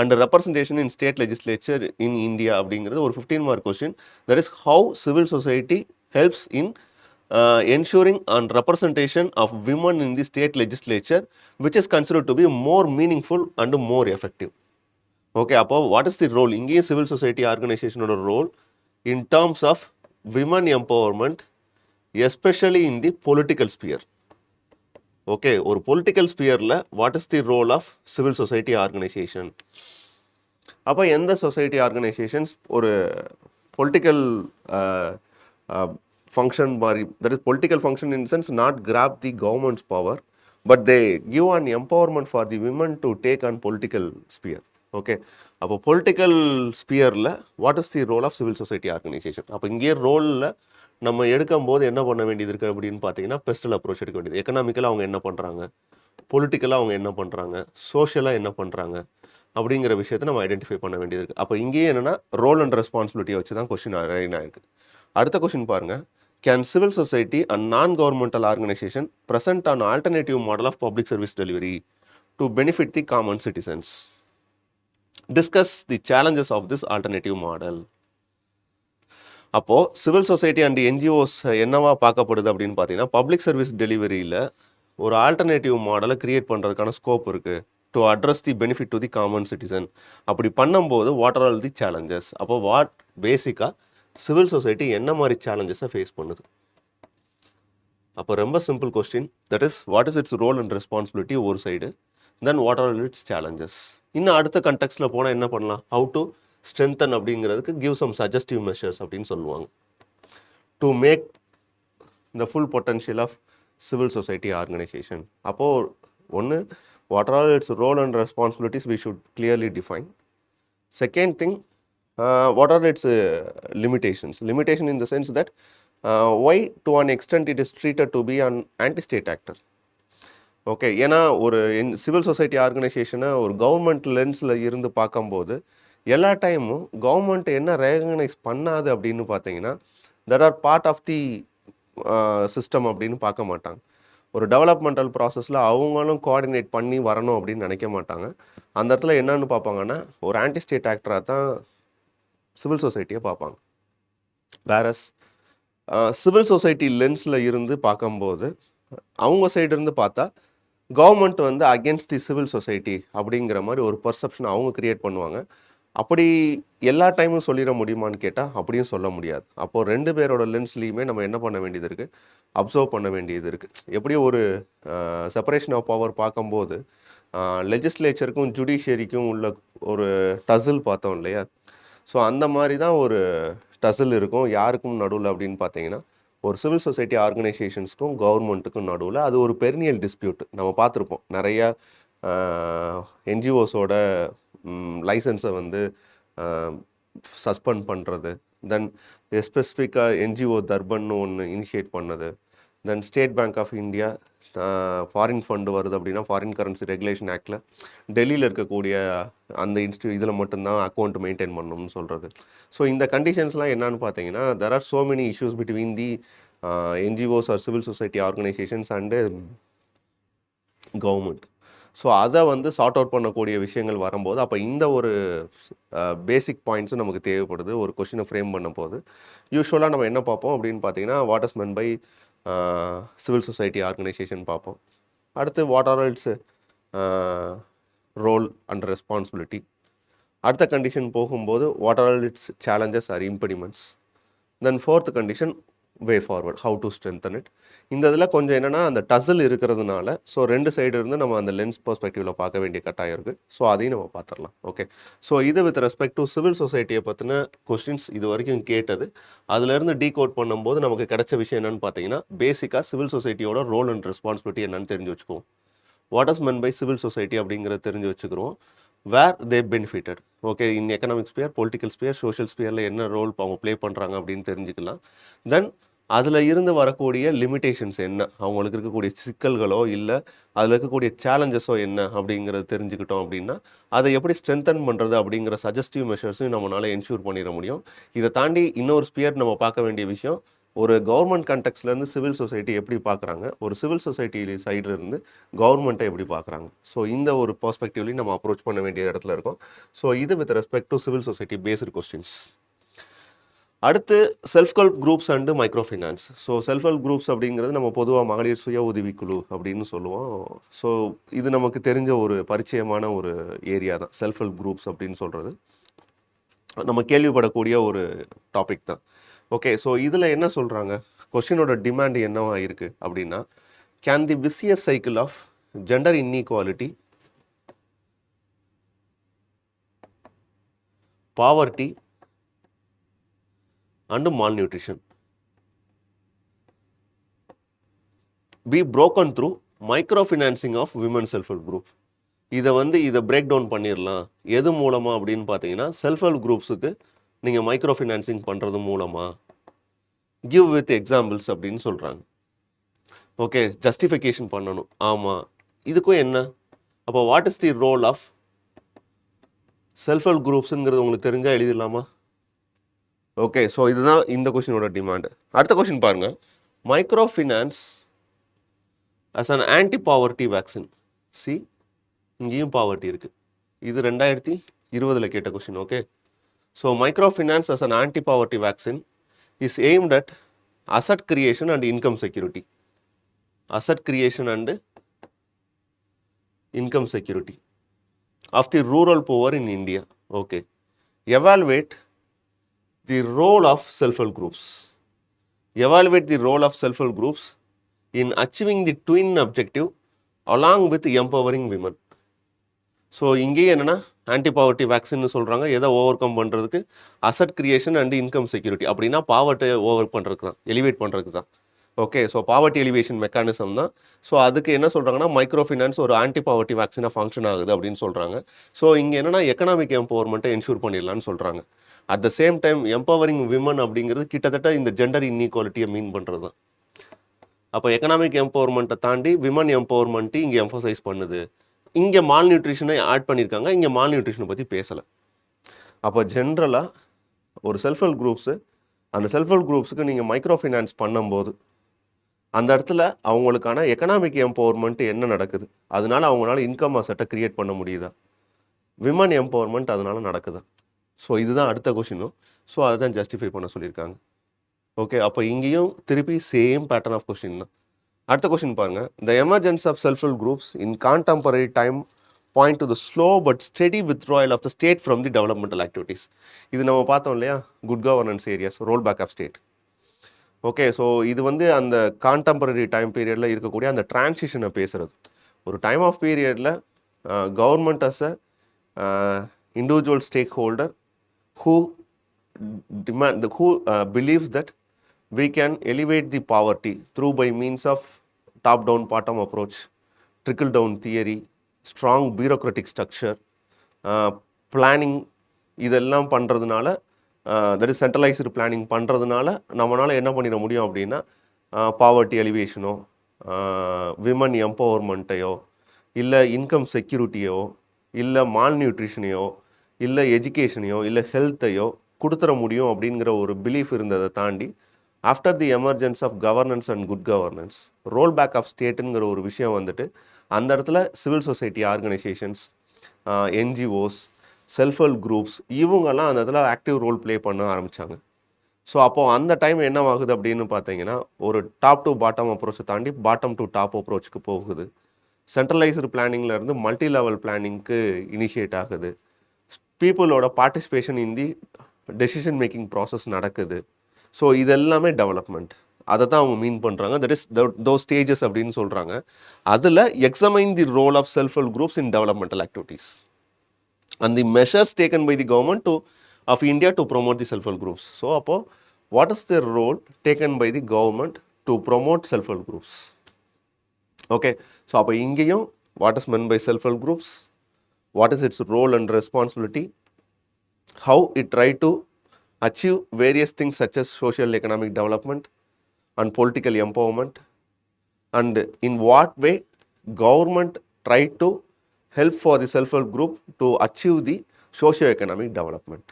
and representation in state legislature in India அப்படிங்கிறது ஒரு 15 mark question. That is how civil society helps in ensuring and representation of women in the state legislature, which is considered to be more meaningful and more effective. Okay, அப்போ what is the role? இங்கேயும் civil society organization ஓட role in terms of women empowerment, especially in the political sphere. Okay, ஒரு political sphereல what is the role of civil society organization? அப்போ எந்த society organisations ஒரு political function மாதிரி, that is political function in the sense not grab the government's power, but they give an empowerment for the women to take on political sphere. Okay, அப்போ political ஸ்பியரில் what is the role of civil society organisation. அப்போ இங்கே ரோலில் நம்ம எடுக்கும் போது என்ன பண்ண வேண்டியது இருக்குது அப்படின்னு பார்த்தீங்கன்னா, பெஸ்டல் அப்ரோச் எடுக்க வேண்டியது. எக்கனாமிக்கலாக அவங்க என்ன பண்ணுறாங்க, பொலிட்டிக்கலாக அவங்க என்ன பண்ணுறாங்க, சோஷியலாக என்ன பண்ணுறாங்க அப்படிங்கிற விஷயத்தை நம்ம ஐடென்டிஃபை பண்ண வேண்டியது இருக்குது. அப்போ இங்கேயே என்னென்னா ரோல் அண்ட் ரெஸ்பான்சிபிலிட்டியை வச்சு தான் கொஸ்டின் அரேஞ்ச் ஆயிருக்கு. அடுத்த கொஸ்டின் பாருங்கள், can civil society and non-governmental organization present an alternative model of public service delivery to benefit the common citizens? Discuss the challenges of this alternative model. அப்போது civil society and NGOs என்னவா பார்க்கப்படுது அப்படின்னு பார்த்தீங்கன்னா, public service டெலிவரியில் ஒரு alternative மாடலை create பண்ணுறதுக்கான scope இருக்குது to address the benefit to the common citizen. அப்படி பண்ணும்போது what are all the challenges? அப்போ வாட் பேசிக்காக சிவில் சொசைட்டி என்ன மாதிரி சேலஞ்சஸை ஃபேஸ் பண்ணுது? அப்போ ரொம்ப simple question, that is what is its role and responsibility ஒரு side, then what are its challenges. இன்னும் அடுத்த கண்டெக்ஸ்டில் போனால் என்ன பண்ணலாம், ஹவு டு ஸ்ட்ரென்தன் அப்படிங்கிறதுக்கு கிவ் சம் சஜஸ்டிவ் மெஷர்ஸ் அப்படின்னு சொல்லுவாங்க to make the full potential of civil society organisation. அப்போது ஒன்று, what are its role and responsibilities we should clearly define. Second thing, what are its limitations? Limitation in the sense that why to an extent it is treated to be an anti-state actor. Okay, ஏன்னா ஒரு civil society ஆர்கனைசேஷனை ஒரு government லென்ஸில் இருந்து பார்க்கும்போது எல்லா டைமும் government என்ன recognise பண்ணாது அப்படின்னு பார்த்தீங்கன்னா, that are part of the system அப்படின்னு பார்க்க மாட்டாங்க. ஒரு டெவலப்மெண்டல் ப்ராசஸில் அவங்களும் கோஆர்டினேட் பண்ணி வரணும் அப்படின்னு நினைக்க மாட்டாங்க. அந்த இடத்துல என்னன்னு பார்ப்பாங்கன்னா, ஒரு ஆன்டி ஸ்டேட் ஆக்டராக தான் சிவில் சொசைட்டியை பார்ப்பாங்க. வேறஸ் சிவில் சொசைட்டி லென்ஸில் இருந்து பார்க்கும்போது அவங்க சைடு இருந்து பார்த்தா கவர்மெண்ட் வந்து அகேன்ஸ்ட் தி சிவில் சொசைட்டி அப்படிங்கிற மாதிரி ஒரு பர்செப்ஷன் அவங்க கிரியேட் பண்ணுவாங்க. அப்படி எல்லா டைமும் சொல்லிட முடியுமான்னு கேட்டால் அப்படியும் சொல்ல முடியாது. அப்போது ரெண்டு பேரோட லென்ஸ்லேயுமே நம்ம என்ன பண்ண வேண்டியது இருக்குது, அப்சர்வ் பண்ண வேண்டியது இருக்குது. எப்படியும் ஒரு செப்பரேஷன் ஆஃப் பவர் பார்க்கும்போது லெஜிஸ்லேச்சருக்கும் ஜுடிஷியரிக்கும் உள்ள ஒரு டசில் பார்த்தோம் இல்லையா? ஸோ அந்த மாதிரி தான் ஒரு டசில் இருக்கும் யாருக்கும் நடுவில் அப்படின்னு பார்த்தீங்கன்னா, ஒரு சிவில் சொசைட்டி ஆர்கனைசேஷன்ஸ்க்கும் கவர்மெண்ட்டுக்கும் நடுவில் அது ஒரு பெர்னியல் டிஸ்பியூட். நம்ம பார்த்துருப்போம் நிறையா என்ஜிஓஸோட லைசன்ஸை வந்து சஸ்பெண்ட் பண்ணுறது, தென் ஸ்பெசிஃபிக்காக என்ஜிஓ தர்பன்னு ஒன்று இனிஷியேட் பண்ணது, then state bank of India foreign fund வருது அப்படின்னா ஃபாரின் கரன்சி ரெகுலேஷன் ஆக்டில் டெல்லியில் இருக்கக்கூடிய அந்த இதில் மட்டும்தான் அக்கௌண்ட் மெயின்டைன் பண்ணணும்னு சொல்கிறது. ஸோ இந்த கண்டிஷன்ஸ்லாம் என்னன்னு பார்த்தீங்கன்னா, there are so many issues between the NGOs R civil society organisations and government. So அதை வந்து சார்ட் அவுட் பண்ணக்கூடிய விஷயங்கள் வரும்போது அப்போ இந்த ஒரு பேசிக் பாயிண்ட்ஸும் நமக்கு தேவைப்படுது ஒரு கொஷினை ஃப்ரேம் பண்ணும் போது. யூஸ்வலாக நம்ம என்ன பார்ப்போம் அப்படின்னு பார்த்தீங்கன்னா, what is meant by civil society organisation பார்ப்போம். அடுத்து what are its role and responsibility. அடுத்த கண்டிஷன் போகும்போது what are its challenges or impediments. Then fourth condition way forward, how to strengthen it. இந்த இதில் கொஞ்சம் என்னென்னா அந்த டசில் இருக்கிறதுனால ஸோ ரெண்டு சைடு இருந்து நம்ம அந்த லென்ஸ் பெர்ஸ்பெக்டிவில் பார்க்க வேண்டிய கட்டாயம் இருக்குது. ஸோ அதையும் நம்ம பார்த்துடலாம். ஓகே, ஸோ இது வித் ரெஸ்பெக்ட் டு சிவில் சொசைட்டியை பற்றின கொஸ்டின்ஸ் இது வரைக்கும் கேட்டது. அதுலேருந்து டீகோட் பண்ணும்போது நமக்கு கிடைச்ச விஷயம் என்னென்னு பார்த்தீங்கன்னா, பேசிக்காக சிவில் சொசைட்டியோட ரோல் அண்ட் ரெஸ்பான்சிபிலிட்டி என்னென்னு தெரிஞ்சு வச்சுக்குவோம். What is meant by civil society அப்படிங்கிறத தெரிஞ்சு வச்சுக்கிறோம். Where they benefited, okay, in economic sphere, political sphere, social ஸ்பியரில் என்ன ரோல் அவங்க ப்ளே பண்ணுறாங்க அப்படின்னு தெரிஞ்சுக்கலாம். தென் அதில் இருந்து வரக்கூடிய லிமிட்டேஷன்ஸ் என்ன, அவங்களுக்கு இருக்கக்கூடிய சிக்கல்களோ இல்லை அதில் இருக்கக்கூடிய சேலஞ்சஸோ என்ன அப்படிங்கிறத தெரிஞ்சுக்கிட்டோம் அப்படின்னா அதை எப்படி ஸ்ட்ரென்தன் பண்ணுறது அப்படிங்கிற சஜஸ்டிவ் மெஷர்ஸையும் நம்மளால் என்ஷூர் பண்ணிட முடியும். இதை தாண்டி இன்னொரு ஸ்பியர் நம்ம பார்க்க வேண்டிய விஷயம், ஒரு கவர்மெண்ட் கண்டெக்ஸ்லேருந்து சிவில் சொசைட்டி எப்படி பார்க்குறாங்க, ஒரு சிவில் சொசைட்டி சைட்லேருந்து கவர்மெண்ட்டை எப்படி பார்க்குறாங்க. ஸோ இந்த ஒரு பர்ஸ்பெக்டிவ்லையும் நம்ம அப்ரோச் பண்ண வேண்டிய இடத்துல இருக்கோம். ஸோ இது with respect to civil society based questions. அடுத்து self help groups and micro finance. So self help groups அப்படிங்கிறது நம்ம பொதுவாக மகளிர் சுய உதவிக்குழு அப்படின்னு சொல்லுவோம். ஸோ இது நமக்கு தெரிஞ்ச ஒரு பரிச்சயமான ஒரு ஏரியா தான் செல்ஃப் ஹெல்ப் குரூப்ஸ் அப்படின்னு சொல்கிறது. நம்ம கேள்விப்படக்கூடிய ஒரு டாபிக் தான். ஓகே, ஸோ இதில் என்ன சொல்கிறாங்க, கொஷினோட டிமாண்ட் என்னவா இருக்குது அப்படின்னா, can the vicious cycle of gender inequality, poverty and malnutrition be broken through microfinancing of women self-help group. இதை பிரேக் டவுன் பண்ணிடலாம் எது மூலமாக அப்படின்னு பார்த்தீங்கன்னா, செல்ஃப் ஹெல்ப் குரூப்ஸுக்கு நீங்கள் மைக்ரோ ஃபினான்சிங் பண்ணுறது மூலமாக கிவ் வித் எக்ஸாம்பிள்ஸ் அப்படின்னு சொல்கிறாங்க. ஓகே, ஜஸ்டிஃபிகேஷன் பண்ணணும். ஆமாம், இதுக்கும் என்ன, அப்போ what is the role of self help குரூப்ஸுங்கிறது உங்களுக்கு தெரிஞ்சால் எழுதிடலாமா? ஓகே, ஸோ இதுதான் இந்த கொஷினோட டிமாண்டு. அடுத்த கொஷின் பாருங்கள், micro finance as an anti poverty vaccine. See, இங்கேயும் பாவர்ட்டி இருக்குது. இது 2020 கேட்ட question. Okay, so micro finance as an anti poverty vaccine is aimed at asset creation and income security. Asset creation and income security of the rural poor in India. Okay, evaluate the role of self-help groups. Evaluate the role of self-help groups in achieving the twin objective along with empowering women. So இங்கேயே என்னென்னா anti poverty வேக்சின்னு சொல்கிறாங்க. எதை over come பண்ணுறதுக்கு, asset creation and income security. அப்படின்னா பாவர்ட்டியை over பண்ணுறதுக்கு தான், elevate பண்ணுறதுக்கு தான். Okay, so poverty elevation mechanism தான். ஸோ அதுக்கு என்ன சொல்கிறாங்கன்னா, மைக்ரோ ஃபினான்ஸ் ஒரு ஆன்டி பாவர்ட்டி வேக்சினாக ஃபங்க்ஷன் ஆகுது அப்படின்னு சொல்கிறாங்க. ஸோ இங்கே என்னென்னா எக்கனாமிக் எம்பவர்மெண்ட்டை என்ஷூர் பண்ணிடலான்னு சொல்கிறாங்க. At the same time empowering women அப்படிங்கிறது கிட்டத்தட்ட இந்த ஜெண்டர் இன்இக்வாலிட்டியை மீன் பண்ணுறது தான். அப்போ எக்கனாமிக் எம்பவர்மெண்ட்டை தாண்டி விமன் எம்பவர்மெண்ட்டு இங்கே எம்ஃபசைஸ் பண்ணுது. இங்கே மால் நியூட்ரிஷனை ஆட் பண்ணியிருக்காங்க, இங்கே மால் நியூட்ரிஷனை பற்றி பேசலை. அப்போ ஜென்ரலாக ஒரு செல்ஃப் ஹெல்ப் குரூப்ஸு, அந்த செல்ஃப் ஹெல்ப் குரூப்ஸுக்கு நீங்கள் மைக்ரோ ஃபைனான்ஸ் பண்ணும்போது அந்த இடத்துல அவங்களுக்கான எக்கனாமிக் எம்பவர்மெண்ட் என்ன நடக்குது, அதனால அவங்களால இன்கம் அசட்டை க்ரியேட் பண்ண முடியுதா, விமன் எம்பவர்மெண்ட் அதனால நடக்குதா. ஸோ இதுதான் அடுத்த கொஷினும். ஸோ அதை தான் ஜஸ்டிஃபை பண்ண சொல்லியிருக்காங்க. ஓகே, அப்போ இங்கேயும் திருப்பி சேம் பேட்டர்ன் ஆஃப் கொஷின் தான். அடுத்த கொஷின் பாருங்கள், the emergence of self help groups in contemporary time point to the slow but steady withdrawal of the state from the developmental activities. இது நம்ம பார்த்தோம் இல்லையா, good governance areas, roll back of state. Okay, so இது அந்த contemporary time பீரியடில் இருக்கக்கூடிய அந்த டிரான்சிஷனை பேசுகிறது. ஒரு டைம் ஆஃப் பீரியடில் government as a individual stakeholder who believes that we can elevate the poverty through by means of top down bottom approach, trickle down theory, strong bureaucratic structure, planning இதெல்லாம் பண்ணுறதுனால, that is centralised planning பண்ணுறதுனால நம்மளால் என்ன பண்ணிட முடியும் அப்படின்னா, poverty எலிவேஷனோ, women எம்பவர்மெண்ட்டையோ, இல்லை income செக்யூரிட்டியோ, இல்லை மால் நியூட்ரிஷனையோ, இல்லை எஜுகேஷனையோ, இல்லை ஹெல்த்தையோ கொடுத்துட முடியும் அப்படிங்கிற ஒரு பிலீஃப் இருந்ததை தாண்டி, after the emergence of governance and good governance, roll back of ஸ்டேட்டுங்கிற ஒரு விஷயம் வந்துட்டு அந்த இடத்துல civil society organisations, NGOs, self help groups இவங்கெல்லாம் அந்த இடத்துல ஆக்டிவ் ரோல் ப்ளே பண்ண ஆரம்பித்தாங்க. ஸோ அப்போது அந்த டைம் என்ன ஆகுது அப்படின்னு பார்த்தீங்கன்னா, ஒரு டாப் டு பாட்டம் அப்ரோச்சை தாண்டி பாட்டம் டு டாப் அப்ரோச்சுக்கு போகுது. சென்ட்ரலைஸ்டு பிளானிங்லேருந்து மல்டி லெவல் பிளானிங்க்கு இனிஷியேட் ஆகுது. பீப்புளோட participation in the decision making process நடக்குது. ஸோ இது எல்லாமே டெவலப்மெண்ட். அதை தான் அவங்க மீன் பண்ணுறாங்க. தட் இஸ் தோ ஸ்டேஜஸ் அப்படின்னு சொல்கிறாங்க. அதில் examine the role of self help groups in developmental activities and the measures taken by the government of India to promote the self help groups. So அப்போது what is the role taken by the government to promote self help groups? Okay, so அப்போ இங்கேயும் what is meant by self help groups, what is its role and responsibility, how it try to achieve various things such as social economic development and political empowerment, and in what way government try to help for the self-help group to achieve the socio-economic development.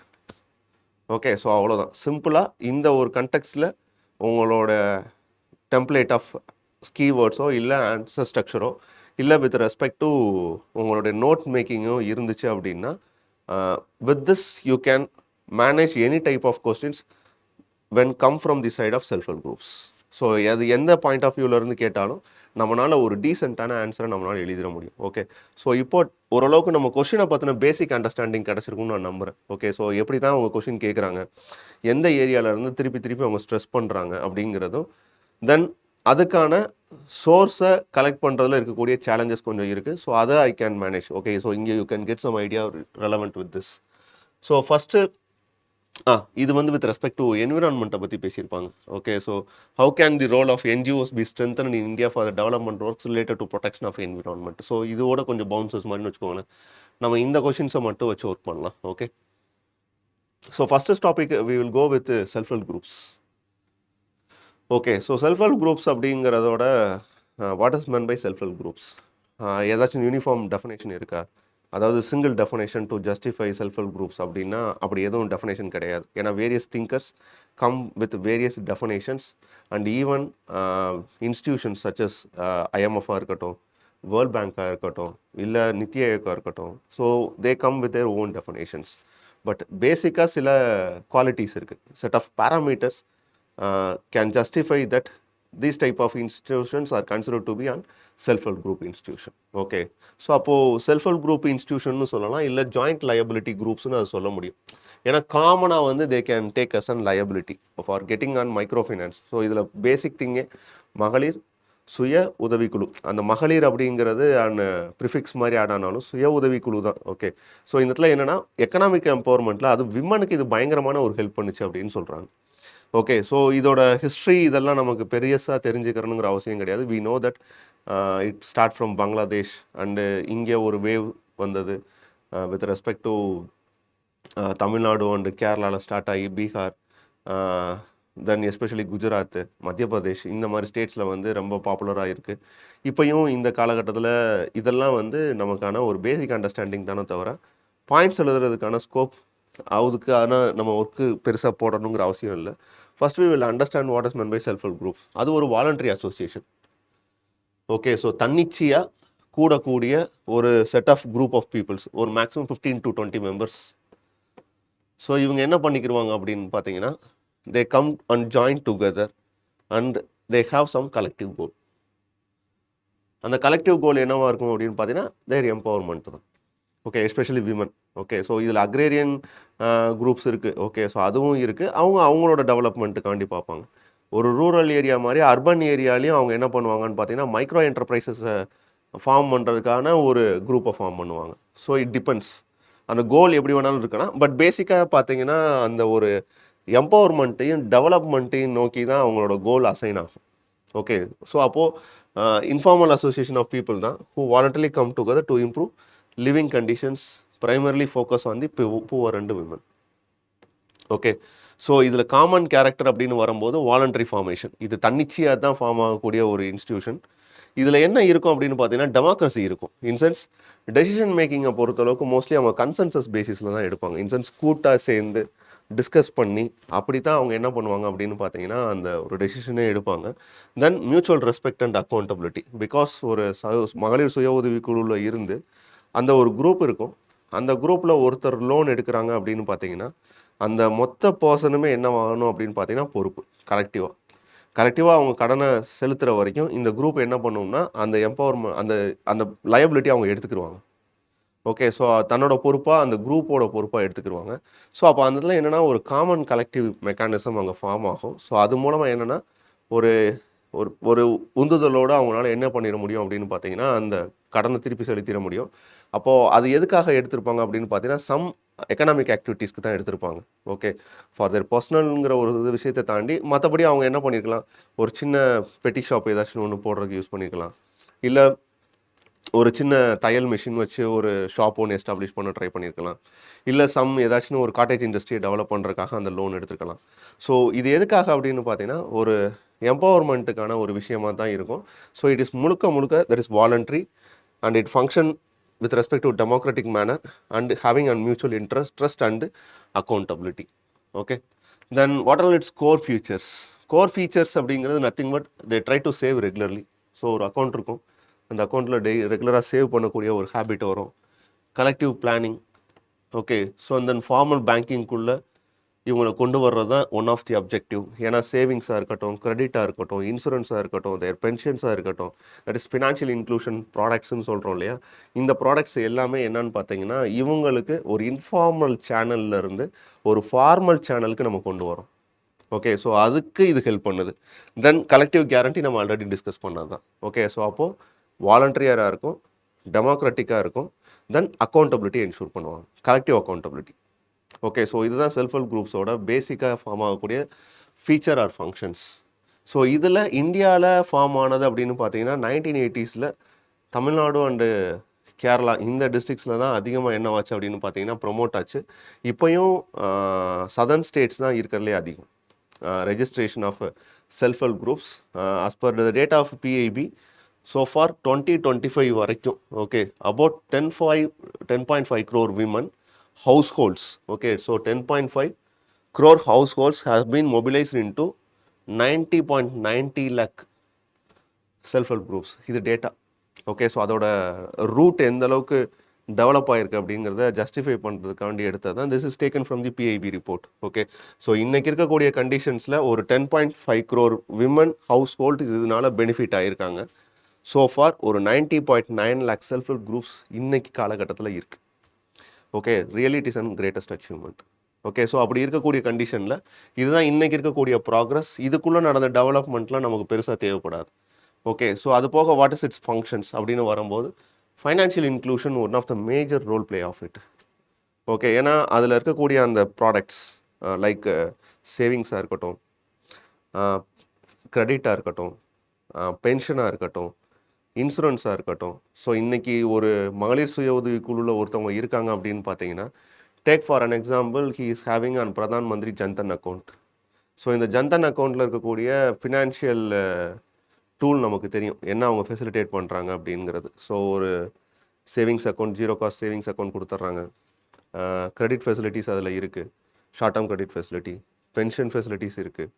Okay, so அவ்வளோதான் சிம்பிளாக இந்த ஒரு கண்டெக்ஸ்டில் உங்களோட template of கீவேர்ட்ஸோ இல்லை answer ஸ்ட்ரக்சரோ இல்லை with respect to உங்களுடைய note மேக்கிங்கோ இருந்துச்சு அப்படின்னா, with this you can manage any type of questions when come from the side of self help groups. So அது எந்த பாயிண்ட் ஆஃப் வியூவிலேருந்து கேட்டாலும் நம்மளால் ஒரு டீசெண்டான ஆன்சரை நம்மளால் எழுதிட முடியும். ஓகே, ஸோ இப்போ ஓரளவுக்கு நம்ம கொஷினை பற்றின பேசிக் அண்டர்ஸ்டாண்டிங் கிடச்சிருக்குன்னு நான் நம்புகிறேன். ஓகே, ஸோ எப்படி தான் அவங்க கொஷின் கேட்குறாங்க, எந்த ஏரியாவிலேருந்து திருப்பி அவங்க ஸ்ட்ரெஸ் பண்ணுறாங்க அப்படிங்கிறதும், தென் அதுக்கான சோர்ஸை கலெக்ட் பண்ணுறதுல இருக்கக்கூடிய சேலஞ்சஸ் கொஞ்சம் இருக்குது. ஸோ அதை I can manage. Okay, so இங்கே you can get some idea relevant with this. So first இது வந்து வித் ரெஸ்பெக்ட் டு என்விரான்மெண்ட்டை பற்றி பேசியிருப்பாங்க. Okay, so how can the role of NGOs be strengthen in India for the development works related to protection of environment. So இதோட கொஞ்சம் bounces மாதிரின்னு வச்சுக்கோங்களேன். நம்ம இந்த கொஷின்ஸை மட்டும் வச்சு ஒர்க் பண்ணலாம். Okay, so first topic we will go with self help groups. Okay, so self help groups அப்படிங்கிறதோட what is meant by self help groups, ஏதாச்சும் யூனிஃபார்ம் டெஃபினேஷன் இருக்கா? அதாவது single definition to justify self help groups அப்படின்னா அப்படி எதுவும் definition கிடையாது. ஏன்னா various thinkers come with various definitions and even institutions such as ஐஎம்எஃபாக இருக்கட்டும், வேர்ல்ட் பேங்காக இருக்கட்டும், இல்லை நித்தி ஆயோக்காக இருக்கட்டும், so they come with their own definitions. But பேசிக்காக சில குவாலிட்டிஸ் இருக்குது, set of parameters can justify that these type of institutions are considered to be an self-help group institution. Okay, so அப்போது செல்ஃப் ஹெல்ப் குரூப் இன்ஸ்டியூஷன்னு சொல்லலாம், இல்லை joint liability குரூப்ஸ்னு அது சொல்ல முடியும். ஏன்னா காமனாக வந்து they can take as an liability for getting on micro finance. So இதில் பேசிக் திங்கே மகளிர் சுய உதவிக்குழு, அந்த மகளிர் அப்படிங்கிறது அண்ட் ப்ரிஃபிக்ஸ் மாதிரி ஆட் ஆனாலும் சுய உதவிக்குழு தான். ஓகே, ஸோ இந்த இடத்துல என்னென்னா எக்கனாமிக் எம்பவர்மெண்ட்டில் அது விமனுக்கு இது பயங்கரமான ஒரு ஹெல்ப் பண்ணுச்சு அப்படின்னு சொல்கிறாங்க. ஓகே, ஸோ இதோட ஹிஸ்ட்ரி இதெல்லாம் நமக்கு பெரியஸாக தெரிஞ்சுக்கிறணுங்கிற அவசியம் கிடையாது. We know that it start from Bangladesh and இங்கே ஒரு வேவ் வந்தது with respect to Tamil Nadu and கேரளாவில் ஸ்டார்ட் ஆகி பீகார், தென் எஸ்பெஷலி குஜராத், மத்திய பிரதேஷ், இந்த மாதிரி ஸ்டேட்ஸில் வந்து ரொம்ப பாப்புலராக இருக்குது. இப்போயும் இந்த காலகட்டத்தில் இதெல்லாம் வந்து நமக்கான ஒரு பேசிக் அண்டர்ஸ்டாண்டிங் தானே தவிர பாயிண்ட்ஸ் எழுதுறதுக்கான ஸ்கோப் அதுக்கான நம்ம ஒர்க்கு பெருசாக போடணுங்கிற அவசியம் இல்லை. First we will understand what is meant by self help groups. அது ஒரு வாலண்டரி அசோசியேஷன். ஓகே, ஸோ தன்னிச்சையாக கூடக்கூடிய ஒரு set of group of peoples, ஒரு மேக்ஸிமம் 15 to 20 மெம்பர்ஸ். ஸோ இவங்க என்ன பண்ணிக்கிடுவாங்க அப்படின்னு பார்த்தீங்கன்னா, they come and join together and they have some collective goal. அந்த கலெக்டிவ் கோல் என்னவாக இருக்கும் அப்படின்னு பார்த்தீங்கன்னா தேர் எம்பவர்மெண்ட் தான். Okay, especially women. Okay, so இதில் அக்ரேரியன் குரூப்ஸ் இருக்குது. ஓகே, ஸோ அதுவும் இருக்குது. அவங்களோட டெவலப்மெண்ட்டுக்காண்டி பார்ப்பாங்க. ஒரு ரூரல் ஏரியா மாதிரி அர்பன் ஏரியாலையும் அவங்க என்ன பண்ணுவாங்கன்னு பார்த்தீங்கன்னா மைக்ரோ என்டர்பிரைசஸை ஃபார்ம் பண்ணுறதுக்கான ஒரு குரூப்பை ஃபார்ம் பண்ணுவாங்க. ஸோ இட் டிபெண்ட்ஸ், அந்த கோல் எப்படி வேணாலும் இருக்கலாம். பட் பேசிக்காக பார்த்தீங்கன்னா அந்த ஒரு எம்பவர்மெண்ட்டையும் டெவலப்மெண்ட்டையும் நோக்கி தான் அவங்களோட கோல் அசைன் ஆகும். ஓகே, ஸோ அப்போது இன்ஃபார்மல் அசோசியேஷன் ஆஃப் பீப்புள் தான் who voluntarily come together to improve living conditions, primarily focus on the poor and women. Okay, so இதில் காமன் கேரக்டர் அப்படின்னு வரும்போது வாலண்டரி ஃபார்மேஷன், இது தன்னிச்சையாக தான் ஃபார்ம் ஆகக்கூடிய ஒரு இன்ஸ்டியூஷன். இதில் என்ன இருக்கும் அப்படின்னு பார்த்தீங்கன்னா டெமோக்ரஸி இருக்கும். இன்சென்ஸ் டெசிஷன் மேக்கிங்கை பொறுத்தளவுக்கு மோஸ்ட்லி அவங்க கன்சென்சஸ் பேசிஸில் தான் எடுப்பாங்க. இன்சென்ஸ் கூட்டாக சேர்ந்து டிஸ்கஸ் பண்ணி அப்படி தான் அவங்க என்ன பண்ணுவாங்க அப்படின்னு பார்த்தீங்கன்னா அந்த ஒரு டெசிஷனே எடுப்பாங்க. தென் mutual respect and accountability, because ஒரு மகளிர் சுய உதவி குழுவில் இருந்து அந்த ஒரு குரூப் இருக்கும். அந்த குரூப்பில் ஒருத்தர் லோன் எடுக்கிறாங்க அப்படின்னு பார்த்தீங்கன்னா அந்த மொத்த பர்சனுமே என்ன ஆகணும் அப்படின்னு பார்த்தீங்கன்னா பொறுப்பு. கலெக்டிவாக அவங்க கடனை செலுத்துகிற வரைக்கும் இந்த குரூப் என்ன பண்ணுவோம்னா அந்த எம்பவர்மெண்ட் அந்த அந்த லயபிலிட்டி அவங்க எடுத்துக்கிடுவாங்க. ஓகே, ஸோ தன்னோட பொறுப்பாக அந்த குரூப்போட பொறுப்பாக எடுத்துக்கிடுவாங்க. ஸோ அப்போ அந்த இதில் என்னென்னா ஒரு காமன் கலெக்டிவ் மெக்கானிசம் அங்கே ஃபார்ம் ஆகும். ஸோ அது மூலமாக என்னென்னா ஒரு ஒரு ஒரு உந்துதலோடு அவங்களால என்ன பண்ணிட முடியும் அப்படின்னு பார்த்தீங்கன்னா அந்த கடனை திருப்பி செலுத்திட முடியும். அப்போது அது எதுக்காக எடுத்திருப்பாங்க அப்படின்னு பார்த்தீங்கன்னா சம் எக்கனாமிக் ஆக்டிவிட்டீஸ்க்கு தான் எடுத்திருப்பாங்க. ஓகே, ஃபார் தேர் பர்சனல்ங்கிற ஒரு விஷயத்தை தாண்டி மற்றபடி அவங்க என்ன பண்ணியிருக்கலாம், ஒரு சின்ன பெட்டி ஷாப் ஏதாச்சும் ஒன்று போடுறதுக்கு யூஸ் பண்ணியிருக்கலாம், இல்லை ஒரு சின்ன தையல் மிஷின் வச்சு ஒரு ஷாப் ஒன்று எஸ்டாப்ளிஷ் பண்ண ட்ரை பண்ணியிருக்கலாம், இல்லை ஏதாச்சும் ஒரு காட்டேஜ் இண்டஸ்ட்ரியை டெவலப் பண்ணுறதுக்காக அந்த லோன் எடுத்துருக்கலாம். ஸோ இது எதுக்காக அப்படின்னு பார்த்தீங்கன்னா ஒரு எம்பவர்மெண்ட்டுக்கான ஒரு விஷயமா தான் இருக்கும். ஸோ இட் இஸ் முழுக்க that is voluntary and it function with respect to democratic manner and having a mutual interest, trust and accountability. Okay, then what are its core features? Core features அப்படிங்கிறது nothing but they try to save regularly. So ஒரு account இருக்கும், அந்த அக்கௌண்ட்டில் ரெகுலராக save பண்ணக்கூடிய ஒரு habit வரும். Collective planning. Okay, so அந்த ஃபார்மல் பேங்கிங்குள்ளே இவங்களை கொண்டு வர்றது தான் ஒன் ஆஃப் தி அப்ஜெக்டிவ். ஏன்னா சேவிங்ஸாக இருக்கட்டும், கிரெடிட்டாக இருக்கட்டும், இன்சூரன்ஸாக இருக்கட்டும், தேர் பென்ஷன்ஸாக இருக்கட்டும், தட் இஸ் ஃபினான்ஷியல் இன்க்ளூஷன் ப்ராடக்ட்ஸ்ன்னு சொல்கிறோம் இல்லையா, இந்த ப்ராடக்ட்ஸ் எல்லாமே என்னன்னு பார்த்தீங்கன்னா இவங்களுக்கு ஒரு இன்ஃபார்மல் சேனல்லேருந்து ஒரு ஃபார்மல் சேனலுக்கு நம்ம கொண்டு வரோம். ஓகே, ஸோ அதுக்கு இது ஹெல்ப் பண்ணுது. தென் கலெக்டிவ் கேரண்டி நம்ம ஆல்ரெடி டிஸ்கஸ் பண்ணது தான். ஓகே, ஸோ அப்போது வாலண்டரியாக இருக்கும், டெமோக்ராட்டிக்காக இருக்கும், தென் அக்கௌண்டபிலிட்டி என்ஷூர் பண்ணுவாங்க, கலெக்டிவ் அக்கௌண்டபிலிட்டி. ஓகே, ஸோ இதுதான் செல்ஃப் ஹெல்ப் குரூப்ஸோட பேசிக்காக ஃபார்ம் ஆகக்கூடிய ஃபீச்சர் ஆர் ஃபங்க்ஷன்ஸ். ஸோ இதில் இந்தியாவில் ஃபார்ம் ஆனது அப்படின்னு பார்த்தீங்கன்னா 1980s தமிழ்நாடு அண்டு கேரளா இந்த டிஸ்ட்ரிக்ஸில் தான் அதிகமாக என்ன ஆச்சு அப்படின்னு பார்த்தீங்கன்னா ப்ரொமோட் ஆச்சு. இப்போயும் சதர்ன் ஸ்டேட்ஸ் தான் இருக்கிறதுலே அதிகம் registration of self help groups. As per the date of PIB so for 2025 வரைக்கும் okay about 10.5 crore women households. Okay, so 10.5 crore households have been mobilized into 90.90 lakh self-help groups. இது data. Okay, so அதோட root எந்த அளவுக்கு develop ஆகிருக்கு அப்படிங்கிறத justify பண்ணுறதுக்காண்டி எடுத்தது தான். This is taken from the PIB report. Okay, so இன்றைக்கி இருக்கக்கூடிய கண்டிஷன்ஸில் ஒரு 10.5 crore விமன் ஹவுஸ் ஹோல்ட் இதனால பெனிஃபிட் ஆகியிருக்காங்க. ஸோ ஃபார் ஒரு 90.9 lakh செல்ஃப் ஹெல்ப் குரூப்ஸ் இன்றைக்கி காலகட்டத்தில் இருக்குது. Okay, really it is an greatest achievement. Okay, so அப்படி இருக்கக்கூடிய கண்டிஷனில் இதுதான் இன்றைக்கி இருக்கக்கூடிய ப்ராக்ரஸ். இதுக்குள்ளே நடந்த டெவலப்மெண்ட்லாம் நமக்கு பெருசாக தேவைப்படாது. ஓகே, ஸோ அது போக வாட் இஸ் இட்ஸ் ஃபங்க்ஷன்ஸ் அப்படின்னு வரும்போது financial inclusion one of the major role play of it. Okay, ஏன்னா அதில் இருக்கக்கூடிய அந்த ப்ராடக்ட்ஸ் லைக் சேவிங்ஸாக இருக்கட்டும், க்ரெடிட்டாக இருக்கட்டும், பென்ஷனாக இருக்கட்டும், இன்சூரன்ஸாக இருக்கட்டும். ஸோ இன்றைக்கி ஒரு மகளிர் சுய உதவி குழுவில் ஒருத்தவங்க இருக்காங்க அப்படின்னு பார்த்தீங்கன்னா take for an example he is having an Pradhan Mantri Jan Dhan account. So இந்த ஜன்தன் அக்கௌண்ட்டில் இருக்கக்கூடிய ஃபினான்ஷியல் டூல் நமக்கு தெரியும் என்ன அவங்க ஃபெசிலிட்டேட் பண்ணுறாங்க அப்படிங்கிறது. ஸோ ஒரு savings account, zero cost savings account கொடுத்துட்றாங்க, க்ரெடிட் ஃபெசிலிட்டிஸ் அதில் இருக்குது, short term credit facility, pension facilities இருக்குது,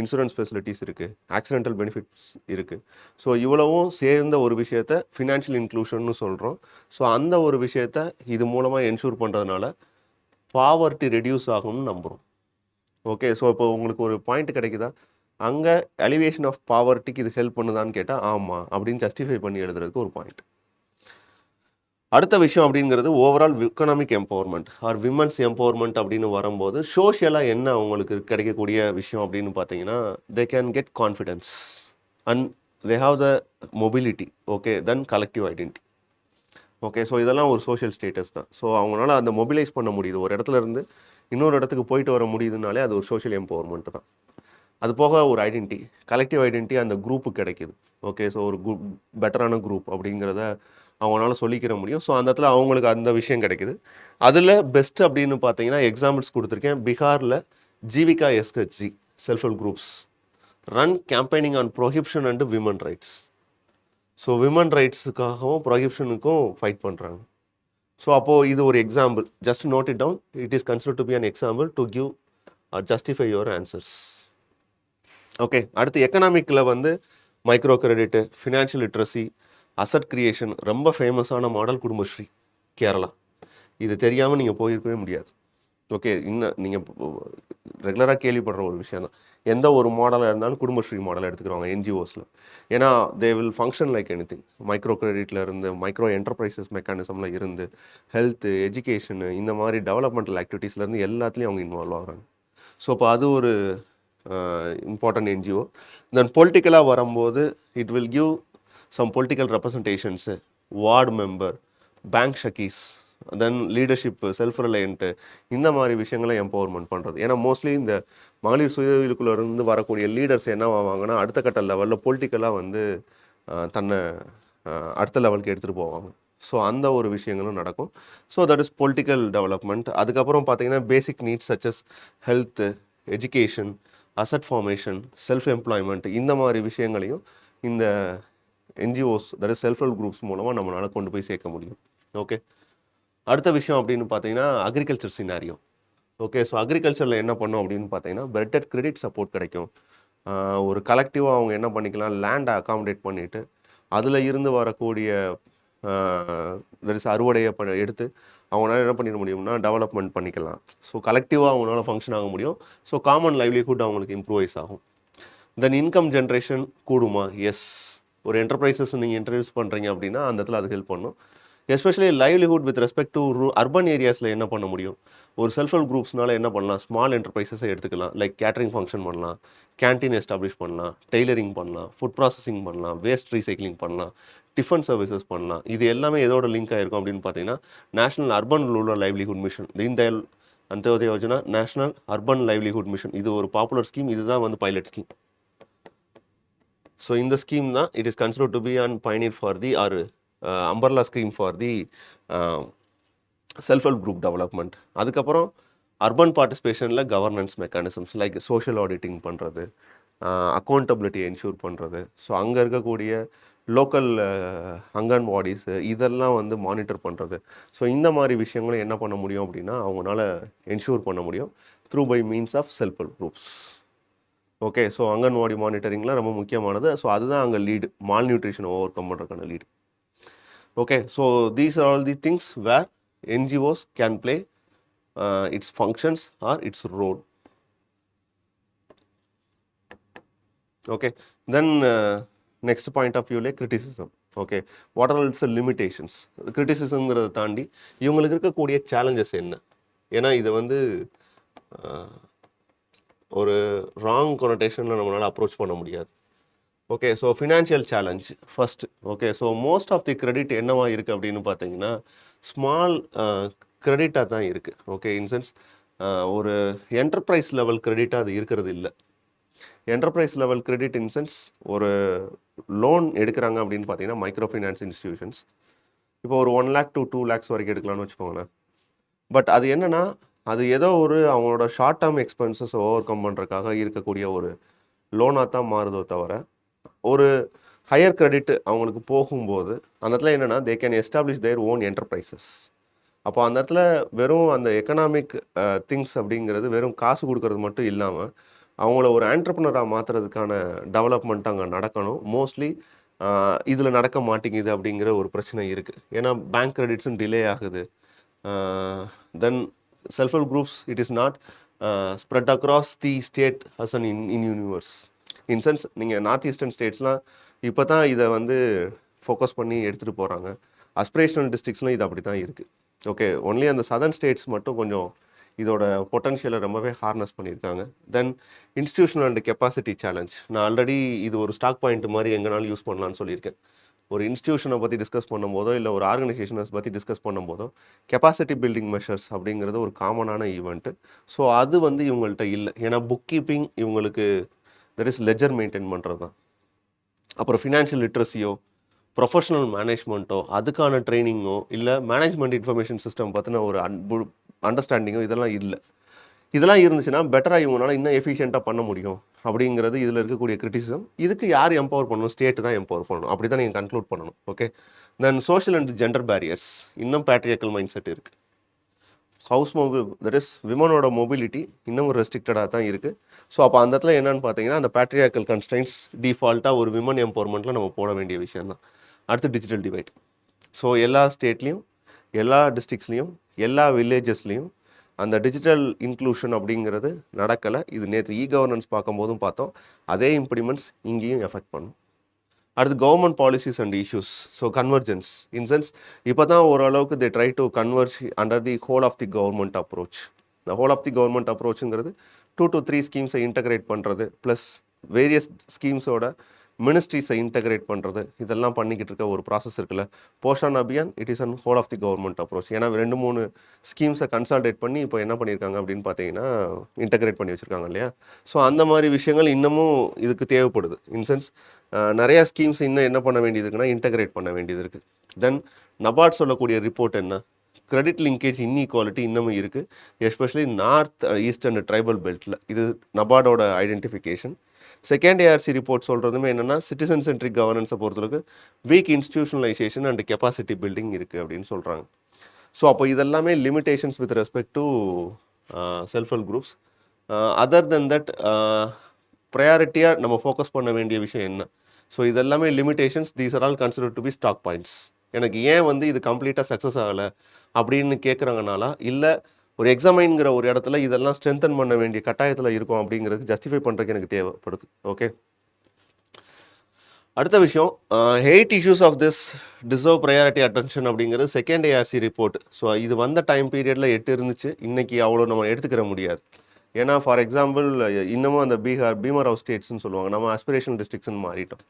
இன்சூரன்ஸ் ஃபெசிலிட்டிஸ் இருக்குது, ஆக்சிடென்டல் பெனிஃபிட்ஸ் இருக்குது. ஸோ இவ்வளவும் சேர்ந்த ஒரு விஷயத்தை ஃபினான்ஷியல் இன்க்ளூஷன்னு சொல்கிறோம். ஸோ அந்த ஒரு விஷயத்தை இது மூலமாக என்ஷூர் பண்ணுறதுனால பாவர்ட்டி ரெடியூஸ் ஆகும்னு நம்புகிறோம். ஓகே, ஸோ இப்போ உங்களுக்கு ஒரு பாயிண்ட் கிடைக்குதா, அங்கே எலிவேஷன் ஆஃப் பாவர்ட்டிக்கு இது ஹெல்ப் பண்ணுதான்னு கேட்டால் ஆமாம் அப்படின்னு ஜஸ்டிஃபை பண்ணி எழுதுறதுக்கு ஒரு பாயிண்ட். அடுத்த விஷயம் அப்படிங்கிறது overall economic empowerment or women's empowerment அப்படின்னு வரும்போது சோஷியலாக என்ன அவங்களுக்கு கிடைக்கக்கூடிய விஷயம் அப்படின்னு பார்த்தீங்கன்னா they can get confidence and they have the mobility, okay, then collective identity. Okay, so இதெல்லாம் ஒரு சோஷியல் ஸ்டேட்டஸ் தான். ஸோ அவங்களால அந்த மொபிலைஸ் பண்ண முடியுது, ஒரு இடத்துல இருந்து இன்னொரு இடத்துக்கு போயிட்டு வர முடியுதுனாலே அது ஒரு சோஷியல் எம்பவர்மெண்ட் தான். அது போக ஒரு ஐடென்டிட்டி, கலெக்டிவ் ஐடென்டிட்டி அந்த குரூப்புக்கு கிடைக்கிது. ஓகே, ஸோ ஒரு குரூப் பெட்டரான குரூப் அப்படிங்கிறத அவங்களால சொல்லிக்கிற முடியும். ஸோ அந்த இடத்துல அவங்களுக்கு அந்த விஷயம் கிடைக்குது. அதில் பெஸ்ட் அப்படின்னு பார்த்தீங்கன்னா எக்ஸாம்பிள்ஸ் கொடுத்துருக்கேன். பீகாரில் Jeevika SHG self help groups run campaigning on prohibition and women rights. So women ரைட்ஸுக்காகவும் ப்ரொஹிபிஷனுக்கும் ஃபைட் பண்ணுறாங்க. ஸோ அப்போது இது ஒரு example, just note it down. It is consider to be an example to give justify your answers. Okay, அடுத்து எக்கனாமிக்கில் வந்து micro credit, financial literacy, asset creation, ரொம்ப ஃபேமஸான மாடல் குடும்பஸ்ரீ கேரளா. இது தெரியாமல் நீங்கள் போயிருக்கவே முடியாது. ஓகே, இன்னும் நீங்கள் ரெகுலராக கேள்விப்படுற ஒரு விஷயம் தான். எந்த ஒரு மாடலாக இருந்தாலும் குடும்பஸ்ரீ மாடலை எடுத்துக்கிறாங்க என்ஜிஓஸில். ஏன்னா they will function like anything. Micro கிரெடிட்டில் இருந்து, மைக்ரோ என்டர்பிரைசஸ் மெக்கானிசமில் இருந்து, ஹெல்த்து, எஜுகேஷனு, இந்த மாதிரி டெவலப்மெண்டல் ஆக்டிவிட்டீஸ்லேருந்து எல்லாத்துலேயும் அவங்க இன்வால்வ் ஆகிறாங்க. ஸோ இப்போ அது ஒரு இம்பார்ட்டன்ட் என்ஜிஓ. தென் பொலிட்டிக்கலாக வரும்போது it will give some political representations, ward member, bank sakhis, then leadership, self reliant, இந்த மாதிரி விஷயங்களை எம்பவர்மெண்ட் பண்ணுறது. ஏன்னா மோஸ்ட்லி இந்த மகளிர் சுயதொழிலுக்குள்ளே இருந்து வரக்கூடிய லீடர்ஸ் என்ன ஆவாங்கன்னா அடுத்த கட்ட லெவலில் பொலிட்டிக்கலாக வந்து தன்னை அடுத்த லெவலுக்கு எடுத்துகிட்டு போவாங்க. ஸோ அந்த ஒரு விஷயங்களும் நடக்கும். So that is political development. அதுக்கப்புறம் பார்த்தீங்கன்னா basic needs such as health, education, asset formation, self employment, இந்த மாதிரி விஷயங்களையும் இந்த NGOs, that is self help groups மூலமாக நம்மளால் கொண்டு போய் சேர்க்க முடியும். ஓகே, அடுத்த விஷயம் அப்படின்னு பார்த்தீங்கன்னா அக்ரிகல்ச்சர் சினாரியோ. ஓகே, ஸோ அக்ரிகல்ச்சரில் என்ன பண்ணோம் அப்படின்னு பார்த்தீங்கன்னா பெட்டர் கிரெடிட் சப்போர்ட் கிடைக்கும். ஒரு கலெக்டிவாக அவங்க என்ன பண்ணிக்கலாம், லேண்டை அகாமடேட் பண்ணிவிட்டு அதில் இருந்து வரக்கூடிய அறுவடையை எடுத்து அவங்களால என்ன பண்ணிட முடியும்னா டெவலப்மெண்ட் பண்ணிக்கலாம். ஸோ கலெக்டிவாக அவங்களால ஃபங்க்ஷன் ஆக முடியும். ஸோ காமன் லைவ்லிஹுட் அவங்களுக்கு இம்ப்ரூவைஸ் ஆகும். தென் இன்கம் ஜென்ரேஷன் கூடுமா? எஸ். ஒரு என்டர்பிரைசஸ் நீங்கள் இன்ட்ரடியூஸ் பண்ணுறீங்க அப்படின்னா அந்த இடத்துல அது ஹெல்ப் பண்ணும். Especially livelihood with respect to urban ஏரியாஸில் என்ன பண்ண முடியும், ஒரு செல்ஃப் ஹெல்ப் குரூப்ஸ்னால என்ன பண்ணலாம், ஸ்மால் என்டர்பிரைசஸை எடுத்துக்கலாம். லைக் கேட்டரிங் ஃபங்க்ஷன் பண்ணலாம், கேன்டீன் எஸ்டாப்ளிஷ் பண்ணலாம், டெய்லரிங் பண்ணலாம், ஃபுட் ப்ராசஸிங் பண்ணலாம், வேஸ்ட் ரீசைக்ளிங் பண்ணலாம், டிஃபன் சர்வீசஸ் பண்ணலாம். இது எல்லாமே எதோட லிங்க் ஆகிருக்கும் அப்படின்னு பார்த்தீங்கன்னா national urban rural livelihood mission, Deen Dayal Antyodaya Yojana, national urban livelihood mission. இது ஒரு பாப்புலர் ஸ்கீம். இதுதான் வந்து பைலட் ஸ்கீம். ஸோ இந்த ஸ்கீம் தான் it is consider to be an pioneer for the are umbrella scheme for the self help group development. அதுக்கப்புறம் urban பார்ட்டிசிபேஷனில் governance mechanisms like social auditing பண்ணுறது, accountability ensure பண்ணுறது. So அங்கே இருக்கக்கூடிய local அங்கன்வாடிஸு இதெல்லாம் வந்து மானிட்டர் பண்ணுறது. ஸோ இந்த மாதிரி விஷயங்களும் என்ன பண்ண முடியும் அப்படின்னா அவங்களால என்ஷூர் பண்ண முடியும் through by means of self help groups. Okay, so anganwadi மானிட்டரிங்லாம் ரொம்ப முக்கியமானது. ஸோ அதுதான் அங்கே லீடு, மால் நியூட்ரிஷனை ஓவர் கம் பண்ணுறதுக்கான lead. Okay, so these are all the things where NGOs can play its functions or its role. Okay, then next point of view like criticism. Okay, what are its limitations? Criticismங்கிறத தாண்டி இவங்களுக்கு இருக்கக்கூடிய challenges என்ன? ஏன்னா இதை வந்து ஒரு wrong கொனோட்டேஷனில் நம்மளால் approach பண்ண முடியாது. Okay, so financial challenge first. Okay, so most of the credit என்னவா இருக்குது அப்படின்னு பார்த்தீங்கன்னா ஸ்மால் கிரெடிட்டாக தான் இருக்குது. ஓகே, இன்சென்ஸ் ஒரு என்டர்பிரைஸ் லெவல் கிரெடிட்டாக அது இருக்கிறது இல்லை. என்டர்பிரைஸ் லெவல் கிரெடிட் இன்சென்ஸ் ஒரு லோன் எடுக்கிறாங்க அப்படின்னு பார்த்தீங்கன்னா மைக்ரோ ஃபைனான்ஸ் இன்ஸ்டிடியூஷன்ஸ் இப்போ ஒரு 1 lakh to 2 lakhs வரைக்கும் எடுக்கலாம்னு வச்சுக்கோங்களேன். பட் அது என்னென்னா அது ஏதோ ஒரு அவங்களோட short term expenses over come பண்ணுறதுக்காக இருக்கக்கூடிய ஒரு லோனாக தான் மாறுதோ தவிர ஒரு ஹையர் கிரெடிட் அவங்களுக்கு போகும்போது அந்த இடத்துல என்னென்னா they can establish their own enterprises. அப்போ அந்த இடத்துல வெறும் அந்த எக்கனாமிக் திங்ஸ் அப்படிங்கிறது வெறும் காசு கொடுக்கறது மட்டும் இல்லாமல் அவங்கள ஒரு ஆண்டர்ப்ரனராக மாற்றுறதுக்கான டெவலப்மெண்ட் அங்கே நடக்கணும். மோஸ்ட்லி இதில் நடக்க மாட்டேங்குது அப்படிங்கிற ஒரு பிரச்சனை இருக்குது. ஏன்னா பேங்க் கிரெடிட்ஸும் டிலே ஆகுது. Then self help groups it is not spread across the state as an in universe. In sense நீங்கள் நார்த் ஈஸ்டர்ன் ஸ்டேட்ஸ்லாம் இப்போ தான் இதை வந்து ஃபோக்கஸ் பண்ணி எடுத்துகிட்டு போகிறாங்க. அஸ்பிரேஷனல் டிஸ்ட்ரிக்ஸ்லாம் இது அப்படி தான் இருக்குது. ஓகே, ஒன்லி அந்த சதர்ன் ஸ்டேட்ஸ் மட்டும் கொஞ்சம் இதோட பொட்டன்ஷியலை ரொம்பவே ஹார்னஸ் பண்ணியிருக்காங்க. தென் இன்ஸ்டிடியூஷனல் அண்ட் கெப்பாசிட்டி சேலஞ்ச். நான் ஆல்ரெடி இது ஒரு ஸ்டாக் பாயிண்ட் மாதிரி எங்கனாலும் யூஸ் பண்ணலான்னு சொல்லியிருக்கேன். ஒரு இன்ஸ்டிடியூஷனை பற்றி டிஸ்கஸ் பண்ணும்போதோ இல்லை ஒரு ஆர்கனைசேஷனை பற்றி டிஸ்கஸ் பண்ணும்போதோ கெப்பாசிட்டி பில்டிங் மெஷர்ஸ் அப்படிங்கிறது ஒரு காமனான ஈவெண்ட்டு. ஸோ அது வந்து இவங்கள்ட்ட இல்லை. ஏன்னா புக் கீப்பிங் இவங்களுக்கு தட் இஸ் லெஜர் மெயின்டைன் பண்ணுறது தான். அப்புறம் ஃபினான்ஷியல் லிட்ரஸியோ ப்ரொஃபஷனல் மேனேஜ்மெண்ட்டோ அதுக்கான ட்ரைனிங்கோ இல்லை மேனேஜ்மெண்ட் இன்ஃபர்மேஷன் சிஸ்டம் பற்றின ஒரு அண்டர்ஸ்டாண்டிங்கோ இதெல்லாம் இல்லை. இதெல்லாம் இருந்துச்சுன்னா பெட்டராக இவங்களால இன்னும் எஃபிஷியண்ட்டாக பண்ண முடியும் அப்படிங்கிறது இதில் இருக்கக்கூடிய கிரிட்டிசிசம். இதுக்கு யார் எம்பவர் பண்ணணும்? ஸ்டேட்டு தான் எம்பவர் பண்ணணும். அப்படி தான் நீங்கள் கன்க்ளூட் பண்ணணும். Okay. Then social and gender barriers. இன்னும் பேட்ரியாக்கல் மைண்ட் செட் இருக்குது. ஹவுஸ் தட் இஸ் விமனோட மொபிலிட்டி இன்னும் ரெஸ்ட்ரிக்டடாக தான் இருக்குது. ஸோ அப்போ அந்த இடத்துல என்னென்னு பார்த்தீங்கன்னா அந்த பேட்ரியாக்கல் கன்ஸ்ட்ரைன்ஸ் டிஃபால்ட்டாக ஒரு விமன் எம்பவர்மெண்ட்டில் நம்ம போட வேண்டிய விஷயம் தான். அடுத்து டிஜிட்டல் டிவைட். ஸோ எல்லா ஸ்டேட்லேயும் எல்லா டிஸ்ட்ரிக்ஸ்லேயும் எல்லா வில்லேஜஸ்லேயும் அந்த டிஜிட்டல் இன்க்ளூஷன் அப்படிங்கிறது நடக்கலை. இது நேற்று கவர்னன்ஸ் பார்க்கும்போதும் பார்த்தோம். அதே இம்ப்ளிமெண்ட்ஸ் இங்கேயும் எஃபெக்ட் பண்ணும். அடுத்து government policies and issues. So convergence in sense இப்போ தான் ஓரளவுக்கு they try to converge under the whole of the government approach. இந்த ஹோல் ஆஃப் தி கவர்மெண்ட் அப்ரோச்சுங்கிறது 2 to 3 ஸ்கீம்ஸை இன்டகிரேட் பண்ணுறது ப்ளஸ் வேரியஸ் ஸ்கீம்ஸோட மினிஸ்ட்ரிஸை இன்டகிரேட் பண்ணுறது இதெல்லாம் பண்ணிக்கிட்டு இருக்க ஒரு ப்ராசஸ் இருக்குல்ல. Poshan Abhiyan it is an whole of the government approach. ஏன்னா 2-3 ஸ்கீம்ஸை கன்சால்டேட் பண்ணி இப்போ என்ன பண்ணியிருக்காங்க அப்படின்னு பார்த்தீங்கன்னா இன்டகிரேட் பண்ணி வச்சுருக்காங்க இல்லையா. ஸோ அந்த மாதிரி விஷயங்கள் இன்னமும் இதுக்கு தேவைப்படுது. இன்சென்ஸ் நிறையா ஸ்கீம்ஸ் இன்னும் என்ன பண்ண வேண்டியது இருக்குன்னா இன்டகிரேட் பண்ண வேண்டியது இருக்குது. தென் நபார்ட் சொல்லக்கூடிய ரிப்போர்ட் என்ன? கிரெடிட் லிங்கேஜ் இன்இக்வாலிட்டி இன்னமும் இருக்குது, especially north east and tribal பெல்ட்டில். இது நபார்டோட ஐடென்டிஃபிகேஷன். செகண்ட் ஏஆர்சி ரிப்போர்ட் சொல்கிறதுமே என்னென்னா சிட்டிசன் சென்ட்ரிக் கவர்னன்ஸை பொறுத்தளவுக்கு weak institutionalisation and capacity building இருக்குது அப்படின்னு சொல்கிறாங்க. ஸோ அப்போ இதெல்லாமே limitations with respect to self help groups. Other then that ப்ரையாரிட்டியாக நம்ம ஃபோக்கஸ் பண்ண வேண்டிய விஷயம் என்ன? ஸோ இதெல்லாமே limitations. These are all consider to be stock points. எனக்கு ஏன் வந்து இது கம்ப்ளீட்டாக சக்ஸஸ் ஆகலை அப்படின்னு கேட்குறாங்கனால, இல்லை ஒரு எக்ஸாமைன்கிற ஒரு இடத்துல இதெல்லாம் ஸ்ட்ரென்தன் பண்ண வேண்டிய கட்டாயத்தில் இருக்கும் அப்படிங்கிறது ஜஸ்டிஃபை பண்ணுறதுக்கு எனக்கு தேவைப்படுது. ஓகே. அடுத்த விஷயம் 8 issues of this deserve priority attention அப்படிங்கிறது செகண்ட் ஏஆர்சி ரிப்போர்ட். ஸோ இது வந்த டைம் பீரியடில் 8 இருந்துச்சு. இன்றைக்கி அவ்வளோ நம்ம எடுத்துக்கிற முடியாது. ஏன்னா ஃபார் எக்ஸாம்பிள் இன்னமும் அந்த பீமராவ் ஸ்டேட்ஸ்ன்னு சொல்லுவாங்க, நம்ம ஆஸ்பிரேஷனல் டிஸ்ட்ரிக்ட்ஸ்ன்னு மாறிட்டோம்.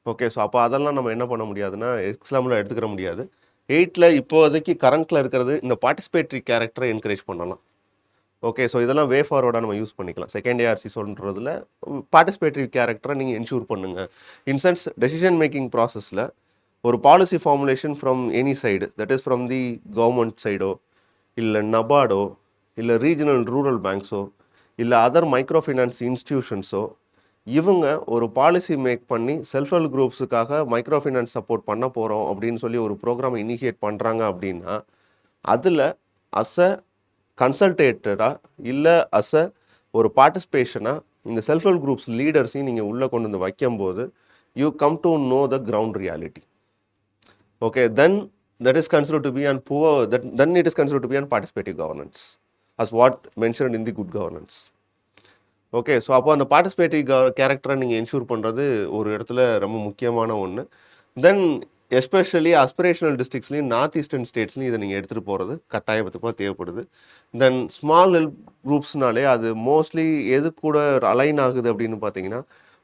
ஓகே. ஸோ அப்போ அதெல்லாம் நம்ம என்ன பண்ண முடியாதுன்னா எக்ஸாம்பிள் எடுத்துக்கிற முடியாது. 8ல் இப்போதைக்கு கரண்ட்டில் இருக்கிறது இந்த பார்ட்டிசிபேட்டரி கேரக்டரை என்கரேஜ் பண்ணலாம். ஓகே. ஸோ இதெல்லாம் வே ஃபார்வர்டாக நம்ம யூஸ் பண்ணிக்கலாம். செகண்ட் ஏஆர்சி சொல்கிறதுல பார்ட்டிசிபேட்டரி கேரக்டரை நீங்கள் என்ஷூர் பண்ணுங்கள். இன்சென்ஸ் டெசிஷன் மேக்கிங் ப்ராசஸில் ஒரு policy formulation from any side, that is from the government சைடோ இல்லை நபார்டோ இல்லை ரீஜனல் ரூரல் பேங்க்ஸோ இல்லை அதர் மைக்ரோ ஃபைனான்ஸ் இன்ஸ்டிடியூஷன்ஸோ இவங்க ஒரு பாலிசி மேக் பண்ணி செல்ஃப் ஹெல்ப் குரூப்ஸுக்காக மைக்ரோ ஃபைனான்ஸ் சப்போர்ட் பண்ண போகிறோம் அப்படின்னு சொல்லி ஒரு ப்ரோக்ராம் இனிஷியேட் பண்ணுறாங்க அப்படின்னா அதில் அஸ் அ கன்சல்டேட்டடாக இல்லை அஸ் அ ஒரு பார்ட்டிசிபேஷனாக இந்த செல்ஃப் ஹெல்ப் குரூப்ஸ் லீடர்ஸையும் நீங்கள் உள்ளே கொண்டு வந்து வைக்கும்போது you come to know the ground reality. Okay. Then that is considered to be an poor, then it is considered to be an participative governance as what mentioned in the good governance. Okay. So அப்போ அந்த participative கேரக்டரை நீங்கள் ensure பண்ணுறது ஒரு இடத்துல ரொம்ப முக்கியமான ஒன்று. தென் எஸ்பெஷலி அஸ்பிரேஷனல் டிஸ்ட்ரிக்ஸ்லையும் நார்த் ஈஸ்டர்ன் ஸ்டேட்ஸ்லையும் இதை நீங்கள் எடுத்துகிட்டு போகிறது கட்டாயத்துக்குள்ள தேவைப்படுது. தென் ஸ்மால் ஹெல்ப் குரூப்ஸ்னாலே அது மோஸ்ட்லி எது கூட அலைன் ஆகுது அப்படின்னு பார்த்தீங்கன்னா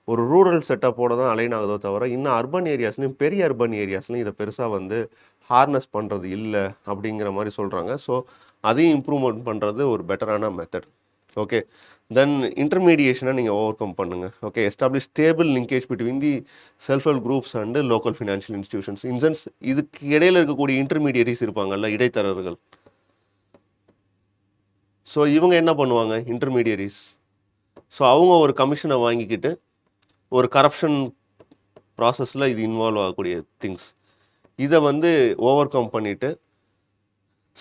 ஒரு ரூரல் செட்டப்போடு தான் அலைன் ஆகுதோ தவிர இன்னும் அர்பன் ஏரியாஸ்லையும் பெரிய அர்பன் ஏரியாஸ்லையும் இதை பெருசாக வந்து ஹார்னஸ் பண்ணுறது இல்லை அப்படிங்கிற மாதிரி சொல்கிறாங்க. ஸோ அதையும் இம்ப்ரூவ்மெண்ட் பண்ணுறது ஒரு பெட்டரான மெத்தட். ஓகே. தென் இன்டர்மீடியேஷனை நீங்கள் ஓவர் கம் பண்ணுங்கள். Okay. Establish stable linkage between the self help groups and local financial institutions. Incense இதுக்கு இடையில் இருக்கக்கூடிய இன்டர்மீடியரிஸ் இருப்பாங்கல்ல, இடைத்தரகர்கள். ஸோ இவங்க என்ன பண்ணுவாங்க? இன்டர்மீடியரிஸ். ஸோ அவங்க ஒரு கமிஷனை வாங்கிக்கிட்டு ஒரு கரப்ஷன் ப்ராசஸில் இது இன்வால்வ் ஆகக்கூடிய திங்ஸ். இதை வந்து ஓவர் கம் பண்ணிவிட்டு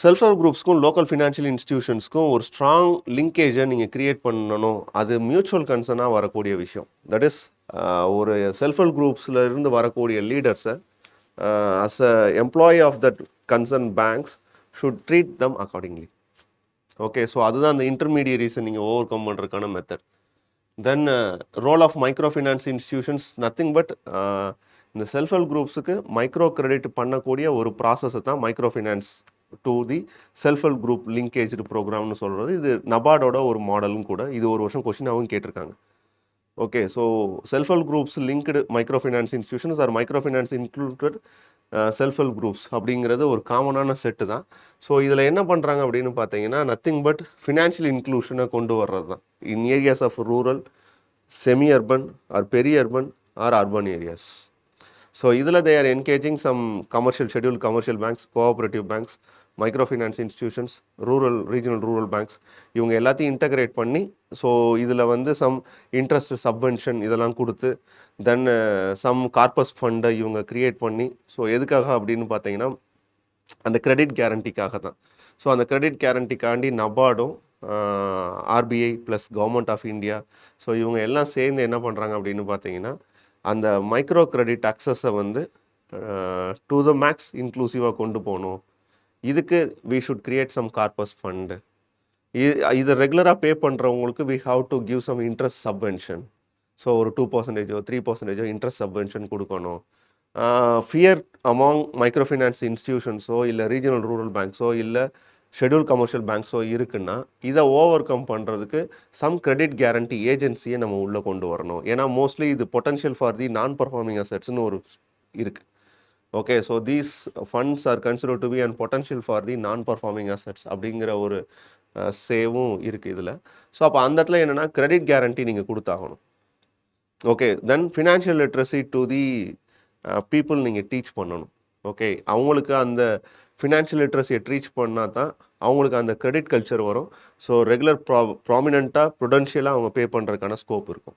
செல்ஃப் ஹெல்ப் குரூப்ஸ்க்கும் லோக்கல் ஃபினான்ஷியல் இன்ஸ்டிடியூஷன்ஸ்க்கும் ஒரு ஸ்ட்ராங் லிங்கேஜை நீங்கள் க்ரியேட் பண்ணணும். அது மியூச்சுவல் கன்சர்னாக வரக்கூடிய விஷயம். தட் இஸ் ஒரு செல்ஃப் ஹெல்ப் குரூப்ஸில் இருந்து வரக்கூடிய லீடர்ஸை as a employee of that concern banks should treat them accordingly. Okay. So அதுதான் அந்த இன்டர்மீடியரிஸை நீங்கள் ஓவர் கம் பண்ணுறதுக்கான method. Then role of micro finance institutions nothing but இந்த செல்ஃப் ஹெல்ப் குரூப்ஸுக்கு மைக்ரோ கிரெடிட் பண்ணக்கூடிய ஒரு ப்ராசஸை தான் micro finance to the self help group linkage ப்ரோக்ராம்னு சொல்கிறது இது நபார்டோட ஒரு மாடலும் கூட. இது ஒரு வருஷம் கொஷினாகவும் கேட்டிருக்காங்க. Okay, so self help groups linked micro finance institutions or micro finance included self help groups அப்படிங்கிறது ஒரு காமனான செட்டு தான். ஸோ இதில் என்ன பண்ணுறாங்க அப்படின்னு பார்த்தீங்கன்னா நத்திங் பட் ஃபினான்ஷியல் இன்க்ளூஷனை கொண்டு வர்றது தான் in areas of rural, semi urban or peri urban or urban areas. So இதில் they are engaging some commercial schedule commercial banks, cooperative banks, micro finance institutions, regional rural banks இவங்க எல்லாத்தையும் integrate பண்ணி so இதில் வந்து some interest subvention இதெல்லாம் கொடுத்து then some corpus ஃபண்டை இவங்க க்ரியேட் பண்ணி ஸோ எதுக்காக அப்படின்னு பார்த்தீங்கன்னா அந்த கிரெடிட் கேரண்டிக்காக தான். ஸோ அந்த கிரெடிட் கேரண்டிக்காண்டி நபார்டும் RBI plus government of India so இவங்க எல்லாம் சேர்ந்து என்ன பண்ணுறாங்க அப்படின்னு பார்த்தீங்கன்னா அந்த மைக்ரோ கிரெடிட் அக்சஸை வந்து டு த மேக்ஸ் இன்க்ளூசிவாக கொண்டு போகணும். இதுக்கு we should create some corpus fund. இது ரெகுலராக பே பண்ணுறவங்களுக்கு we have to give some interest subvention. So ஒரு 2% 3% இன்ட்ரெஸ்ட் சப்வென்ஷன் கொடுக்கணும். ஃபியர் அமாங் மைக்ரோ ஃபைனான்ஸ் இன்ஸ்டியூஷன்ஸோ இல்லை ரீஜனல் ரூரல் பேங்க்ஸோ இல்லை ஷெட்யூல் கமர்ஷியல் பேங்க்ஸோ இருக்குன்னா இதை ஓவர் கம் பண்ணுறதுக்கு சம் கிரெடிட் கேரண்டி ஏஜென்சியை நம்ம உள்ளே கொண்டு வரணும். ஏன்னா மோஸ்ட்லி இது potential for the non performing அசெட்ஸ்னு ஒரு இருக்குது. Okay, so these funds are consider to be and potential for the non performing assets அப்படிங்கிற ஒரு சேவும் இருக்குது இதில். ஸோ அப்போ அந்த இடத்துல என்னென்னா கிரெடிட் கேரண்டி நீங்கள் கொடுத்தாகணும். Okay, then financial literacy to the people நீங்கள் டீச் பண்ணணும். ஓகே, அவங்களுக்கு அந்த ஃபினான்ஷியல் லிட்ரஸியை டீச் பண்ணால் தான் அவங்களுக்கு அந்த கிரெடிட் கல்ச்சர் வரும். ஸோ ரெகுலர் ப்ராமினெண்ட்டாக ப்ருடென்ஷியலாக அவங்க பே பண்ணுறதுக்கான ஸ்கோப் இருக்கும்.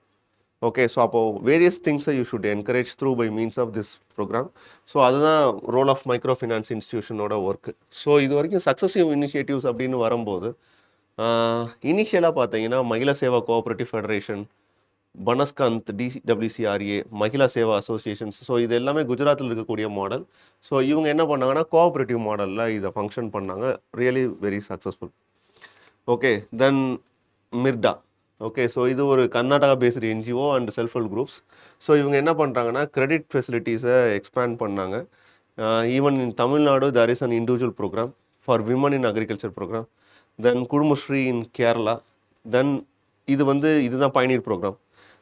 ஓகே, ஸோ அப்போது வேரியஸ் திங்ஸை you should encourage through by means of this programme. So அதுதான் ரோல் ஆஃப் மைக்ரோ ஃபைனான்ஸ் இன்ஸ்டியூஷனோட ஒர்க்கு. ஸோ இது வரைக்கும் சக்ஸஸிவ் இனிஷியேட்டிவ்ஸ் அப்படின்னு வரும்போது இனிஷியலாக பார்த்தீங்கன்னா Mahila Seva cooperative federation, Banaskantha DWCRA, Mahila Seva associations so இது எல்லாமே குஜராத்தில் இருக்கக்கூடிய மாடல். ஸோ இவங்க என்ன பண்ணாங்கன்னா கோஆப்ரேட்டிவ் மாடலில் இதை ஃபங்க்ஷன் பண்ணாங்க. Really very successful. Okay, then MYRADA. Okay, so இது ஒரு Karnataka based NGO and self help groups. So இவங்க என்ன பண்ணுறாங்கன்னா கிரெடிட் ஃபெசிலிட்டிஸை எக்ஸ்பேண்ட் பண்ணாங்க. Even in Tamil Nadu there is an individual programme for women in agriculture programme. Then Kudumbashree in Kerala. Then இதுதான் pioneer programme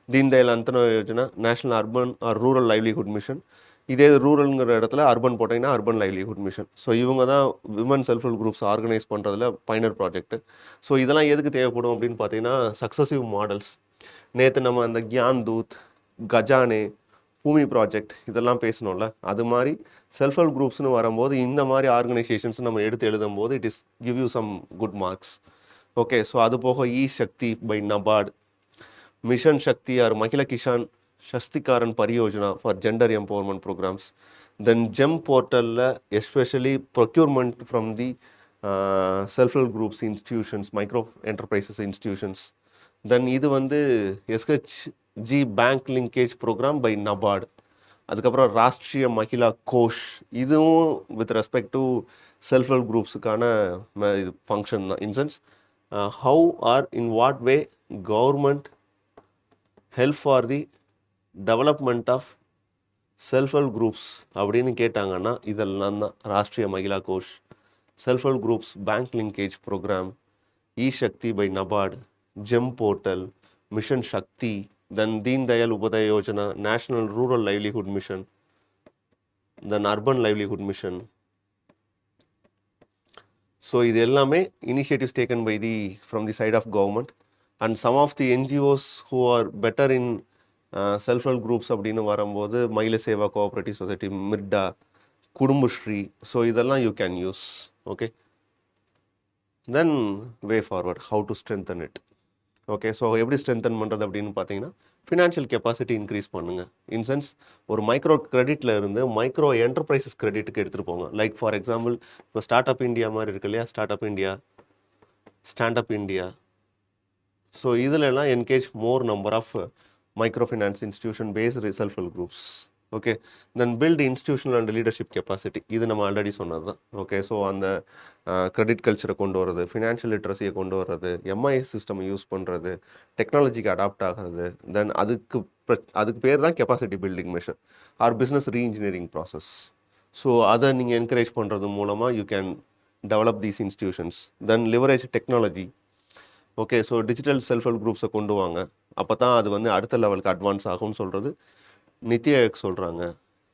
Deen Dayal Antyodaya Yojana, national urban or rural livelihood mission. இதே ரூரல்ங்கிற இடத்துல urban போட்டிங்கன்னா அர்பன் லைவ்லிஹுட் மிஷன். ஸோ இவங்க தான் women self help groups organise பண்ணுறதுல பயனர் project. So இதெல்லாம் எதுக்கு தேவைப்படும் அப்படின்னு பார்த்தீங்கன்னா சக்ஸஸிவ் மாடல்ஸ். நேற்று நம்ம அந்த கியான் தூத், கஜானே, பூமி ப்ராஜெக்ட் இதெல்லாம் பேசணும்ல, அது மாதிரி செல்ஃப் ஹெல்ப் குரூப்ஸ்னு வரும்போது இந்த மாதிரி ஆர்கனைசேஷன்ஸ் நம்ம எடுத்து எழுதும்போது it is give you some good marks. Okay, so அது போக e Shakti by NABARD, mission Shakti or Mahila Kisan Sashaktikaran Pariyojana for gender empowerment programmes. Then GeM போர்ட்டலில் especially procurement from the self help groups institutions, micro enterprises institutions. Then இது SHG bank linkage programme by NABARD. அதுக்கப்புறம் ராஷ்ட்ரிய மகிழா கோஷ், இதுவும் with respect to self help குரூப்ஸுக்கான இது function தான். In sense how R in what way government help for the development of self help groups அப்படின்னு கேட்டாங்கன்னா இதெல்லாம் தான். Rashtriya Mahila Kosh, self help groups bank linkage programme, e Shakti by NABARD, GeM portal, mission Shakti, then Deen Dayal Upadhyaya Yojana, national rural livelihood mission, then urban livelihood mission. So இது எல்லாமே initiatives taken by from the side of government and some of the NGOs who are better in self help groups அப்படின்னு வரும்போது Mahila Seva cooperative society, MYRADA, Kudumbashree. So இதெல்லாம் you can use. Okay, then way forward how to strengthen it. Okay, so எப்படி strengthen பண்ணுறது அப்படின்னு பார்த்தீங்கன்னா financial capacity increase பண்ணுங்கள். இன் sense ஒரு micro கிரெடிட்டில் இருந்து மைக்ரோ என்டர்பிரைசஸ் கிரெடிட்டுக்கு எடுத்துகிட்டு போங்க. லைக் ஃபார் எக்ஸாம்பிள் இப்போ ஸ்டார்ட் அப் இந்தியா மாதிரி இருக்கு இல்லையா, start up India, stand up India. So இதிலெல்லாம் engage more number of micro finance institution based self help groups. Okay, then build institutional and leadership capacity. இது நம்ம already சொன்னது தான். Okay, so அந்த credit கல்ச்சரை கொண்டு வர்றது, ஃபினான்ஷியல் லிட்ரஸியை கொண்டு வர்றது, எம்ஐ சிஸ்டம் யூஸ் பண்ணுறது, டெக்னாலஜிக்கு அடாப்ட் ஆகிறது. தென் அதுக்கு பேர் தான் capacity building measure or business reengineering process. So அதை நீங்கள் என்கரேஜ் பண்ணுறது மூலமாக you can develop these institutions. Then leverage technology. Okay, so digital self help குரூப்ஸை கொண்டு வாங்க, அப்போ தான் அது வந்து அடுத்த லெவலுக்கு அட்வான்ஸ் ஆகும்னு சொல்கிறது நித்தி ஆயோக் சொல்கிறாங்க.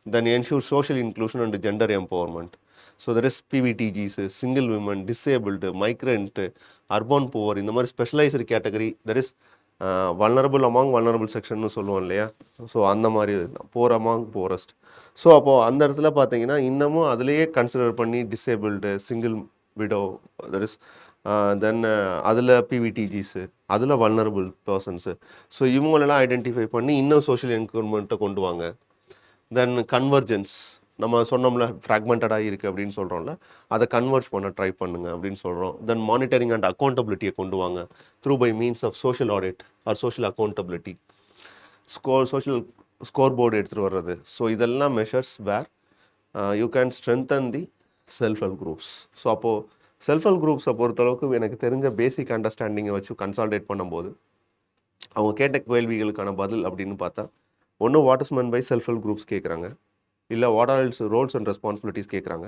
Then ensure social inclusion and gender empowerment. So that is PVTGs, single women, disabled, migrant, urban poor, இந்த மாதிரி specialised category, that is vulnerable among vulnerable செக்ஷன்னு சொல்லுவோம் இல்லையா. ஸோ அந்த மாதிரி போர் அமாங் போரஸ்ட். ஸோ அப்போது அந்த இடத்துல பார்த்தீங்கன்னா இன்னமும் அதுலேயே கன்சிடர் பண்ணி disabled, single widow, that is then அதில் பிவிடிஜிஸு, அதில் வல்னரபிள் பர்சன்ஸு. ஸோ இவங்களெல்லாம் ஐடென்டிஃபை பண்ணி இன்னும் சோஷியல் என்கரேஜ்மெண்ட்டை கொண்டு வாங்க. தென் கன்வர்ஜென்ஸ், நம்ம சொன்னோம்ல ஃப்ராக்மெண்டடாக இருக்குது அப்படின்னு சொல்கிறோம்ல, அதை கன்வெர்ஜ் பண்ண ட்ரை பண்ணுங்க அப்படின்னு சொல்கிறோம். தென் மானிட்டரிங் அண்ட் அக்கௌண்டபிலிட்டியை கொண்டு வாங்க through by means of social audit or social accountability. Social scoreboard எடுத்துகிட்டு வர்றது. ஸோ இதெல்லாம் measures where you can strengthen the self help groups. So அப்போது செல்ஃப் ஹெல்ப் குரூப்ஸை பொறுத்தளவுக்கு எனக்கு தெரிஞ்ச பேசிக் அண்டர்ஸ்டாண்டிங்கை வச்சு கன்சால்டேட் பண்ணும்போது அவங்க கேட்ட கேள்விகளுக்கான பதில் அப்படின்னு பார்த்தா, ஒன்று what is meant by self help groups கேட்குறாங்க, இல்லை what are its roles and responsibilities கேட்குறாங்க,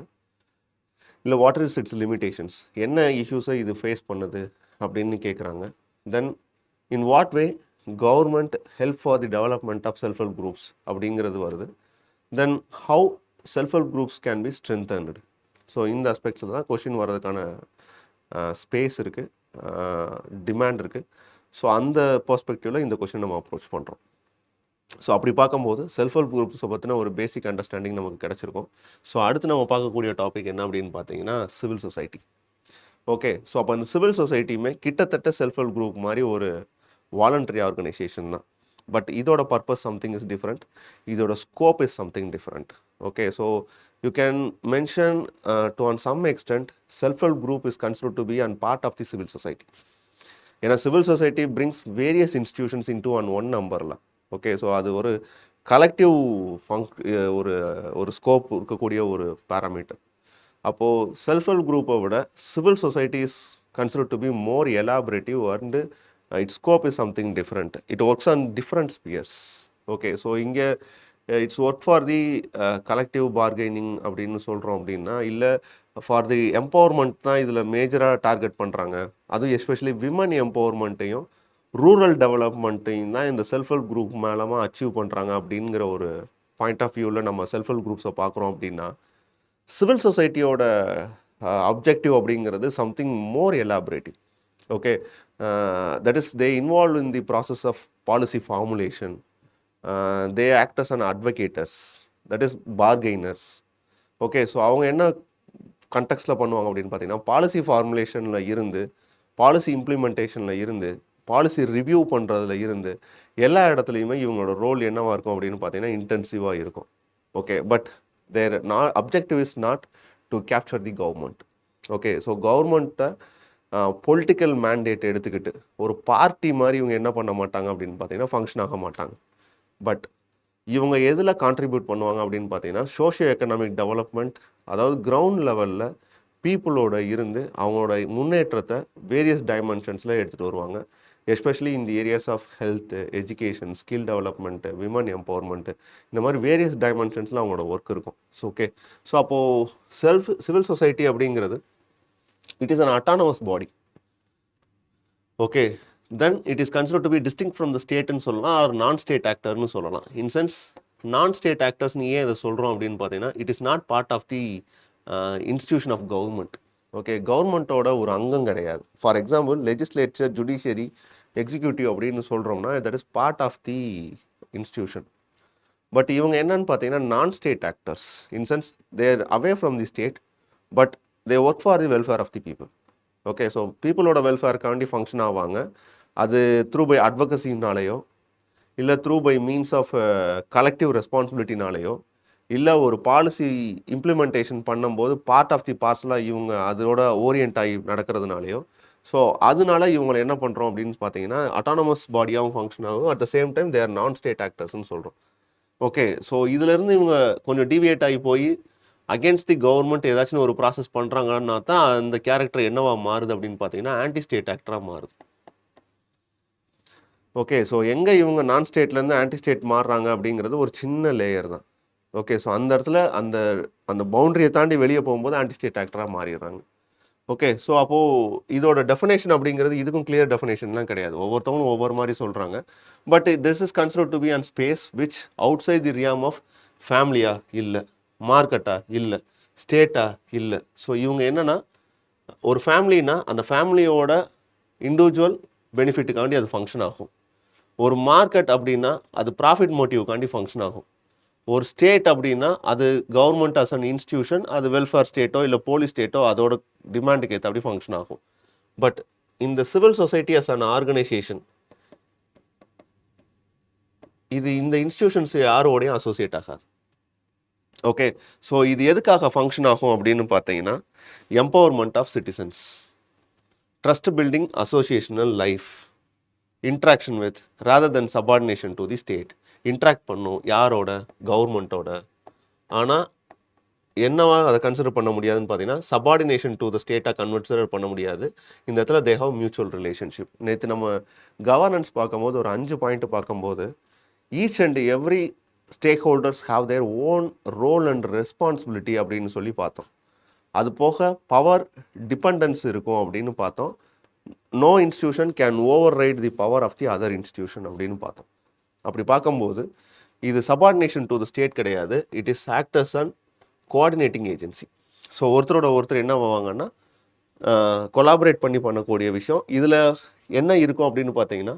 இல்லை வாட் இஸ் இட்ஸ் லிமிடேஷன்ஸ், என்ன இஷ்யூஸை இது ஃபேஸ் பண்ணுது அப்படின்னு கேட்குறாங்க. Then in what way government help for the development of self help groups அப்படிங்கிறது வருது. Then how self help groups can be strengthened. So இந்த அஸ்பெக்ட்ஸில் தான் கொஷின் வர்றதுக்கான ஸ்பேஸ் இருக்குது, டிமாண்ட் இருக்குது. ஸோ அந்த பர்ஸ்பெக்டிவில் இந்த கொஷின் நம்ம அப்ரோச் பண்ணுறோம். ஸோ அப்படி பார்க்கும்போது செல்ஃப் ஹெல்ப் குரூப்ஸை பற்றின ஒரு பேசிக் அண்டர்ஸ்டாண்டிங் நமக்கு கிடச்சிருக்கும். ஸோ அடுத்து நம்ம பார்க்கக்கூடிய டாபிக் என்ன அப்படின்னு பார்த்தீங்கன்னா சிவில் சொசைட்டி. ஓகே, ஸோ அப்போ அந்த சிவில் சொசைட்டியுமே கிட்டத்தட்ட செல்ஃப் ஹெல்ப் குரூப் மாதிரி ஒரு வாலண்டரி ஆர்கனைசேஷன் தான். பட் இதோட பர்பஸ் சம்திங் இஸ் டிஃப்ரெண்ட், இதோட scope is something different. Okay, so you can mention to on some extent self help group is considered to be and part of the civil society. ஏன்னா civil society brings various institutions into an one நம்பரில். Okay, so அது ஒரு collective ஒரு scope இருக்கக்கூடிய ஒரு parameter. அப்போது self help குரூப்பை விட civil society is considered to be more elaborative and its scope is something different. It works on different spheres. Okay, so இங்கே its work for the collective bargaining அப்படின்னு சொல்கிறோம் அப்படின்னா, இல்லை ஃபார் தி எம்பவர்மெண்ட் தான் இதில் மேஜராக டார்கெட் பண்ணுறாங்க. அதுவும் எஸ்பெஷலி விமன் எம்பவர்மெண்ட்டையும் ரூரல் டெவலப்மெண்ட்டையும் தான் இந்த செல்ஃப் ஹெல்ப் குரூப் மேலமா அச்சீவ் பண்ணுறாங்க அப்படிங்கிற ஒரு பாயிண்ட் ஆஃப் வியூவில் நம்ம செல்ஃப் ஹெல்ப் குரூப்ஸை பார்க்குறோம் அப்படின்னா, சிவில் சொசைட்டியோட அப்ஜெக்டிவ் அப்படிங்கிறது something more elaborative. Okay, that is they involve in the process of policy formulation, they act as an advocators, that is bargainers. Okay, so அவங்க என்ன கண்டெக்ஸ்டில் பண்ணுவாங்க அப்படின்னு பார்த்தீங்கன்னா, பாலிசி ஃபார்முலேஷனில் இருந்து, பாலிசி இம்ப்ளிமெண்டேஷனில் இருந்து, பாலிசி ரிவ்யூ பண்ணுறதுல இருந்து எல்லா இடத்துலையுமே இவங்களோட ரோல் என்னவாக இருக்கும் அப்படின்னு பார்த்தீங்கன்னா இன்டென்சிவாக இருக்கும். Okay, but their objective is not to capture the government. Okay, so கவர்மெண்ட்டை பொலிட்டிக்கல் மேண்டேட் எடுத்துக்கிட்டு ஒரு பார்ட்டி மாதிரி இவங்க என்ன பண்ண மாட்டாங்க அப்படின்னு பார்த்தீங்கன்னா ஃபங்க்ஷன் ஆக மாட்டாங்க. பட் இவங்க எதில் கான்ட்ரிபியூட் பண்ணுவாங்க அப்படின்னு பார்த்தீங்கன்னா சோஷியோ எக்கனாமிக் டெவலப்மெண்ட், அதாவது கிரவுண்ட் லெவலில் பீப்புளோட இருந்து அவங்களோட முன்னேற்றத்தை வேரியஸ் டைமென்ஷன்ஸில் எடுத்துகிட்டு வருவாங்க. எஸ்பெஷலி இந்த areas of health, education, skill development, women empowerment, இந்த மாதிரி வேரியஸ் டைமென்ஷன்ஸில் அவங்களோட ஒர்க் இருக்கும். ஸோ ஓகே, ஸோ அப்போது சிவில் சொசைட்டி அப்படிங்கிறது it is an autonomous body. Okay, then it is considered to be distinct from the ஸ்டேட்னு சொல்லலாம், ஆர் நான் ஸ்டேட் ஆக்டர்னு சொல்லலாம். இன் சென்ஸ் நான் ஸ்டேட் ஆக்டர்ஸ்னு ஏன் இதை சொல்கிறோம் அப்படின்னு பார்த்தீங்கன்னா, it is not part of the institution of government. Okay, கவர்மெண்ட்டோட ஒரு அங்கம் கிடையாது. For example legislature, judiciary, executive அப்படின்னு சொல்கிறோம்னா that is part of the institution. But இவங்க என்னன்னு பார்த்தீங்கன்னா non state actors. In sense they're away from the state, but they work for the welfare of the people. Okay, so பீப்புளோட வெல்ஃபேருக்காண்டி function ஆவாங்க. அது through by அட்வொகசினாலேயோ, இல்லை through by means of collective ரெஸ்பான்சிபிலிட்டினாலேயோ, இல்லை ஒரு பாலிசி இம்ப்ளிமெண்டேஷன் பண்ணும்போது part of தி பார்சலாக இவங்க அதோட ஓரியன்ட் ஆகி நடக்கிறதுனாலையோ, ஸோ அதனால இவங்களை என்ன பண்ணுறோம் அப்படின்னு பார்த்தீங்கன்னா அட்டானமஸ் பாடியாகவும் ஃபங்க்ஷன் ஆகும். அட் த சேம் டைம் தேர் நான் ஸ்டேட் ஆக்டர்ஸ்னு சொல்கிறோம். ஓகே, ஸோ இதிலேருந்து இவங்க கொஞ்சம் டிவியேட் ஆகி போய் அகேன்ஸ்ட் தி கவர்மெண்ட் ஏதாச்சும் ஒரு ப்ராசஸ் பண்ணுறாங்கன்னா தான் அந்த கேரக்டர் என்னவா மாறுது அப்படின்னு பார்த்தீங்கன்னா ஆன்டி ஸ்டேட் ஆக்டராக மாறுது. ஓகே, ஸோ எங்கே இவங்க நான் ஸ்டேட்லேருந்து ஆன்டி ஸ்டேட் மாறுறாங்க அப்படிங்கிறது ஒரு சின்ன லேயர் தான். ஓகே, ஸோ அந்த இடத்துல அந்த பவுண்டரியை தாண்டி வெளியே போகும்போது ஆன்டி ஸ்டேட் ஆக்டராக மாறிடுறாங்க. ஓகே. ஸோ அப்போது இதோட டெஃபினேஷன் அப்படிங்கிறது இதுக்கும் கிளியர் டெஃபினேஷன்லாம் கிடையாது. ஒவ்வொருத்தவங்களும் ஒவ்வொரு மாரி சொல்றாங்க. But this is considered to be an space which outside the realm of ஃபேமிலியா? இல்ல. மார்க்கெட்டா? இல்ல. ஸ்டேட்டா? இல்ல. ஸோ இவங்க என்னன்னா, ஒரு ஃபேமிலினா அந்த ஃபேமிலியோட இண்டிவிஜுவல் பெனிஃபிட்டுக்காண்டி அது ஃபங்க்ஷன் ஆகும். ஒரு மார்க்கெட் அப்படின்னா அது ப்ராஃபிட் மோட்டிவ்க்காண்டி ஃபங்க்ஷன் ஆகும். ஒரு ஸ்டேட் அப்படின்னா அது கவர்மெண்ட் அஸ் அன் இன்ஸ்டிடியூஷன், அது வெல்ஃபேர் ஸ்டேட்டோ இல்லை போலீஸ் ஸ்டேட்டோ அதோட டிமாண்டுக்கு ஏற்றபடி ஃபங்க்ஷன் ஆகும். பட் இந்த civil society as an organisation, இது இந்த இன்ஸ்டிடியூஷன்ஸ் யாரோடையும் அசோசியேட் ஆகாது. ஓகே. ஸோ இது எதுக்காக ஃபங்க்ஷன் ஆகும் அப்படின்னு பார்த்தீங்கன்னா, empowerment of citizens, trust building associational life, interaction with rather than subordination to the state. Interact பண்ணும் யாரோட? கவர்மெண்ட்டோட. ஆனால் என்னவா அதை கன்சிடர் பண்ண முடியாதுன்னு பார்த்தீங்கன்னா, சபார்டினேஷன் டு த ஸ்டேட்டாக கன்சிடர் பண்ண முடியாது. இந்த இடத்துல தே ஹவ் மியூச்சுவல் ரிலேஷன்ஷிப். நேற்று நம்ம கவர்னன்ஸ் பார்க்கும்போது ஒரு 5 பாயிண்ட் பார்க்கும்போது, each and every stakeholders have their own role and responsibility அப்படின்னு சொல்லி பார்த்தோம். அது போக பவர் டிபெண்டன்ஸ் இருக்கும் அப்படின்னு பார்த்தோம். No institution can override the power of the other institution அப்படின்னு பார்த்தோம். அப்படி பார்க்கும்போது இது சபார்டினேஷன் டு த ஸ்டேட் கிடையாது. It is actors and coordinating agency. So ஒருத்தரோட ஒருத்தர் என்ன ஆவாங்கன்னா, கொலாபரேட் பண்ணி பண்ணக்கூடிய விஷயம். இதில் என்ன இருக்கும் அப்படின்னு பார்த்தீங்கன்னா,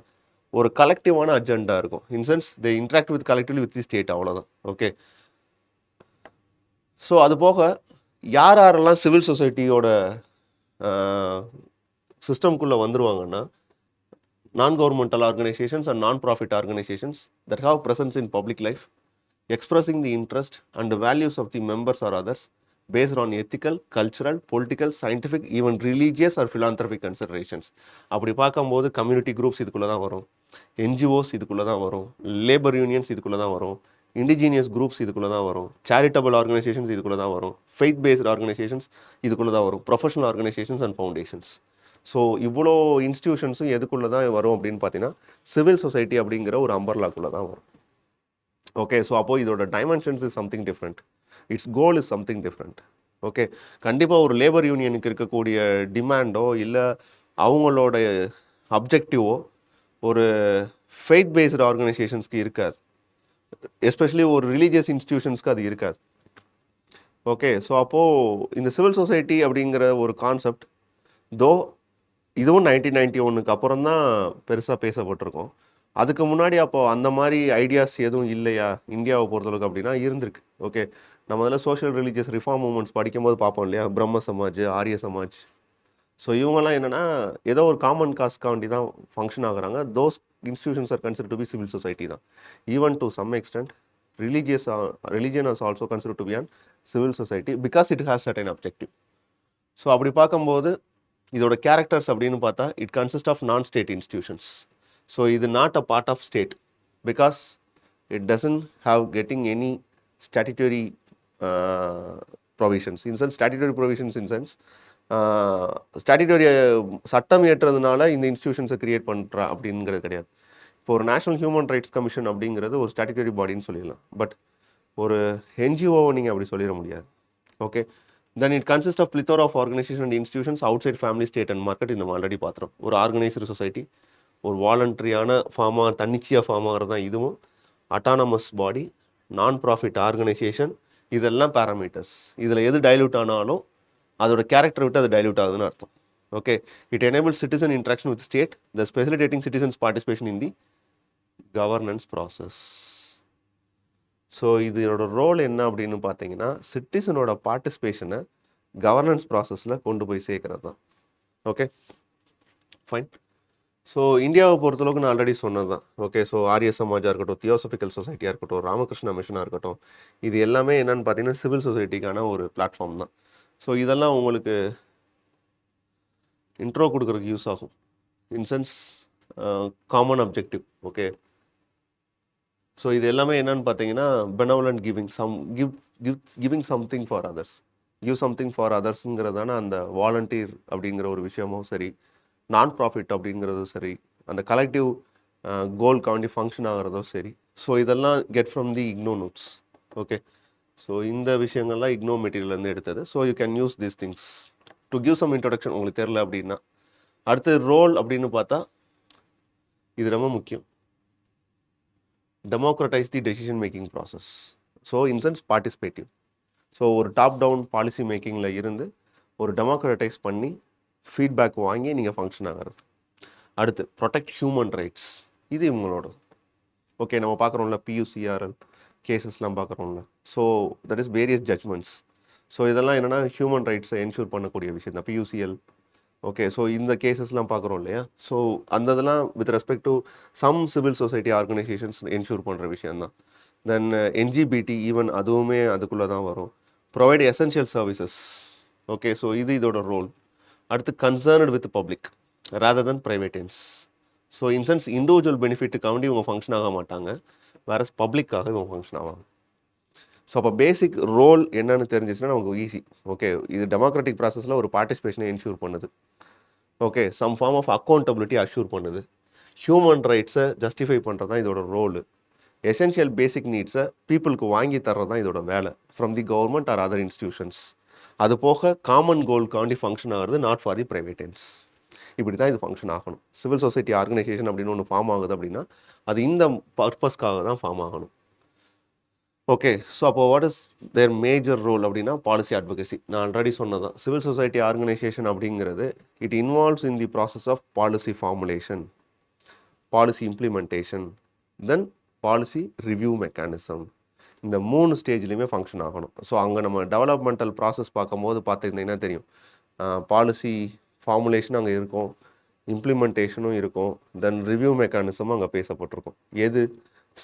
ஒரு கலெக்டிவான அஜெண்டா இருக்கும். In sense they interact with collectively with the state, அவ்வளோதான். ஓகே. ஸோ அது போக யார் யாரெல்லாம் civil சொசைட்டியோட சிஸ்டம்குள்ளே வந்துருவாங்கன்னா, non-governmental organizations and non-profit organizations that have presence in public life, expressing the interest and the values of the members or others based on ethical, cultural, political, scientific, even religious or philanthropic considerations. அப்படி பார்க்கும்போது community groups இதுக்குள்ளே தான் வரும், NGOs இதுக்குள்ளே தான் வரும், labour unions இதுக்குள்ளே தான் வரும், இண்டிஜினியஸ் குரூப்ஸ் இதுக்குள்ளே தான் வரும், சேரிட்டபிள் ஆர்கனைசேஷன்ஸ் இதுக்குள்ளே தான் வரும், ஃபெய்த் பேஸ்ட் ஆர்கனைசேஷன்ஸ் இதுக்குள்ளே தான் வரும், professional organisations and foundations. So இவ்வளோ இன்ஸ்டிடியூஷன்ஸும் எதுக்குள்ளே தான் வரும் அப்படின்னு பார்த்தீங்கன்னா, சிவில் சொசைட்டி அப்படிங்கிற ஒரு அம்பர்லாக்குள்ளே தான் வரும். ஓகே. ஸோ அப்போது இதோட dimensions is something different, it's goal is something different. Okay. கண்டிப்பாக ஒரு லேபர் யூனியனுக்கு இருக்கக்கூடிய டிமாண்டோ இல்லை அவங்களோட அப்ஜெக்டிவோ ஒரு ஃபெய்த் பேஸ்டு ஆர்கனைசேஷன்ஸ்க்கு இருக்காது. எஸ்பெஷலி ஒரு ரிலீஜியஸ் இன்ஸ்டிடியூஷன்ஸ்க்கு அது இருக்காது. ஓகே. ஸோ அப்போது இந்த சிவில் சொசைட்டி அப்படிங்கிற ஒரு கான்செப்ட் தோ இதுவும் 1991 அப்புறம் தான் பெருசாக பேசப்பட்டிருக்கோம். அதுக்கு முன்னாடி அப்போது அந்த மாதிரி ஐடியாஸ் எதுவும் இல்லையா இந்தியாவை பொறுத்தளவுக்கு அப்படின்னா இருந்திருக்கு. ஓகே. நம்ம அதில் சோஷியல் ரிலீஜியஸ் ரிஃபார்ம் மூவ்மெண்ட்ஸ் படிக்கும்போது பார்ப்போம் இல்லையா, பிரம்ம சமாஜ், ஆரிய சமாஜ். ஸோ இவங்கெல்லாம் என்னென்னா ஏதோ ஒரு காமன் காஸ்ட்காண்டி தான் ஃபங்க்ஷன் ஆகுறாங்க. Those institutions are consider to be civil society தான். Even to some extent religion as also consider to be an civil society because it has certain objective. So அப்படி பார்க்கும்போது இதோட கேரக்டர்ஸ் அப்படின்னு பார்த்தா it consist of non state institutions. So இது not a part of state because it doesn't have getting any statutory provisions. In sense statutory provisions in sense statutory சட்டம் ஏற்றதுனால இந்த இன்ஸ்டிடியூஷன்ஸை create பண்ணுறா அப்படிங்கிறது கிடையாது. இப்போ ஒரு நேஷனல் ஹியூமன் ரைட்ஸ் கமிஷன் அப்படிங்கிறது ஒரு ஸ்டாட்யூட்டரி பாடின்னு சொல்லிடலாம். பட் ஒரு என்ஜிஓவை நீங்கள் அப்படி சொல்லிட முடியாது. Okay. Then it consists of plethora of organizations and institutions outside family, state and market. இந்த ஆல்ரெடி பார்த்துறோம். ஒரு ஆர்கனைஸ்டு சொசைட்டி, ஒரு வாலண்டரியான ஃபார்மாக தன்னிச்சையாக ஃபார்ம் ஆகிறது தான் இதுவும், அட்டானமஸ் பாடி, நான் ப்ராஃபிட் ஆர்கனைசேஷன், இதெல்லாம் பேராமீட்டர்ஸ். இதில் எது டைல்யூட் ஆனாலும் அதோட கேரக்டர் விட்டு அது டைல்யூட் ஆகுதுன்னு அர்த்தம். Okay. It enable citizen interaction with state, the facilitating citizens participation in the governance process. So இதோட ரோல் என்ன அப்படின்னு பார்த்தீங்கன்னா, சிட்டிசனோட பார்ட்டிசிபேஷனை கவர்னன்ஸ் ப்ராசஸில் கொண்டு போய் சேர்க்கறது தான். Okay, fine. ஸோ இந்தியாவை பொறுத்தளவுக்கு நான் ஆல்ரெடி சொன்னது தான். ஓகே. ஸோ ஆரிய சமாஜாக இருக்கட்டும், தியோசபிக்கல் சொசைட்டியாக இருக்கட்டும், ராமகிருஷ்ணா மிஷனாக இருக்கட்டும், இது எல்லாமே என்னென்னு பார்த்தீங்கன்னா சிவில் சொசைட்டிக்கான ஒரு பிளாட்ஃபார்ம் தான். ஸோ இதெல்லாம் உங்களுக்கு இன்ட்ரோ கொடுக்குறதுக்கு யூஸ் ஆகும். In sense common objective. Okay. So இது எல்லாமே என்னன்னு பார்த்தீங்கன்னா benevolent giving something for others, give something for அதர்ஸுங்கிறதான அந்த வாலண்டியர் அப்படிங்கிற ஒரு விஷயமும் சரி, நான் ப்ராஃபிட் அப்படிங்கிறதும் சரி, அந்த கலெக்டிவ் கோல்காண்டி ஃபங்க்ஷன் ஆகிறதும் சரி. ஸோ இதெல்லாம் get from the IGNOU notes. Okay. So இந்த விஷயங்கள்லாம் இக்னோ மெட்டீரியல்லேருந்து எடுத்தது. So you can use these things to give some introduction உங்களுக்கு தெரில அப்படின்னா. அடுத்து ரோல் அப்படின்னு பார்த்தா இது ரொம்ப முக்கியம். டெமோக்ரட்டைஸ் தி decision making process. So incense participative. So ஒரு டாப் டவுன் பாலிசி மேக்கிங்கில் இருந்து ஒரு டெமோக்ரட்டைஸ் பண்ணி ஃபீட்பேக் வாங்கி நீங்கள் ஃபங்க்ஷன் ஆகிறது. அடுத்து ப்ரொடெக்ட் ஹியூமன் ரைட்ஸ். இது இவங்களோட ஓகே நம்ம பார்க்குறோம்ல பியூசிஆர்எல் கேசஸ்லாம் பார்க்குறோம்ல. So that is various judgments. So இதெல்லாம் என்னென்னா ஹியூமன் ரைட்ஸை என்ஷூர் பண்ணக்கூடிய விஷயம் தான் பியூசிஎல். ஓகே ஸோ இந்த கேசஸ்லாம் பார்க்குறோம் இல்லையா. ஸோ அந்த இதெல்லாம் with respect to some civil society organisations ensure பண்ணுற விஷயந்தான். தென் என்ஜிபிடி ஈவன் அதுவுமே அதுக்குள்ளே தான் வரும். Provide essential services. Okay so இது இதோட ரோல். அடுத்து concerned with public rather than private ends. So in sense individual பெனிஃபிட்டுக்காண்டி இவங்க ஃபங்க்ஷன் ஆக மாட்டாங்க, வேறு பப்ளிக்காக இவங்க ஃபங்க்ஷன் ஆவாங்க. ஸோ அப்போ பேசிக் ரோல் என்னன்னு தெரிஞ்சிச்சுன்னா நமக்கு ஈஸி. ஓகே இது டெமோக்ராட்டிக் ப்ராசஸில் ஒரு பார்ட்டிசிபேஷனை என்ஷூர் பண்ணுது. ஓகே சம் ஃபார்ம் ஆஃப் அக்கௌண்டபிலிட்டி அஷ்யூர் பண்ணுது. ஹியூமன் ரைட்ஸை ஜஸ்டிஃபை பண்ணுறது தான் இதோட ரோலு. எசென்ஷியல் பேசிக் நீட்ஸை பீப்புளுக்கு வாங்கி தர்றது தான் இதோட வேலை from the government or other institutions. அது போக காமன் கோல்காண்டி ஃபங்க்ஷன் ஆகிறது, not for the private ends. இப்படி தான் இது ஃபங்க்ஷன் ஆகணும். சிவில் சொசைட்டி ஆர்கனைசேஷன் அப்படின்னு ஒன்று ஃபார்ம் ஆகுது அப்படின்னா அது இந்த பர்பஸ்க்காக தான் ஃபார்ம் ஆகணும். ஓகே ஸோ அப்போ what is their major role அப்படின்னா பாலிசி அட்வொகசி. நான் ஆல்ரெடி சொன்னதான் சிவில் சொசைட்டி ஆர்கனைசேஷன் அப்படிங்கிறது it involves in the process of policy formulation, policy implementation, then policy review mechanism. இந்த 3 ஸ்டேஜ்லையுமே ஃபங்க்ஷன் ஆகணும். ஸோ அங்கே நம்ம டெவலப்மெண்டல் ப்ராசஸ் பார்க்கும்போது பார்த்துருந்தீங்கன்னா தெரியும், பாலிசி ஃபார்முலேஷன் அங்கே இருக்கும், இம்ப்ளிமெண்டேஷனும் இருக்கும், தென் ரிவ்யூ மெக்கானிசமும் அங்கே பேசப்பட்டிருக்கும். எது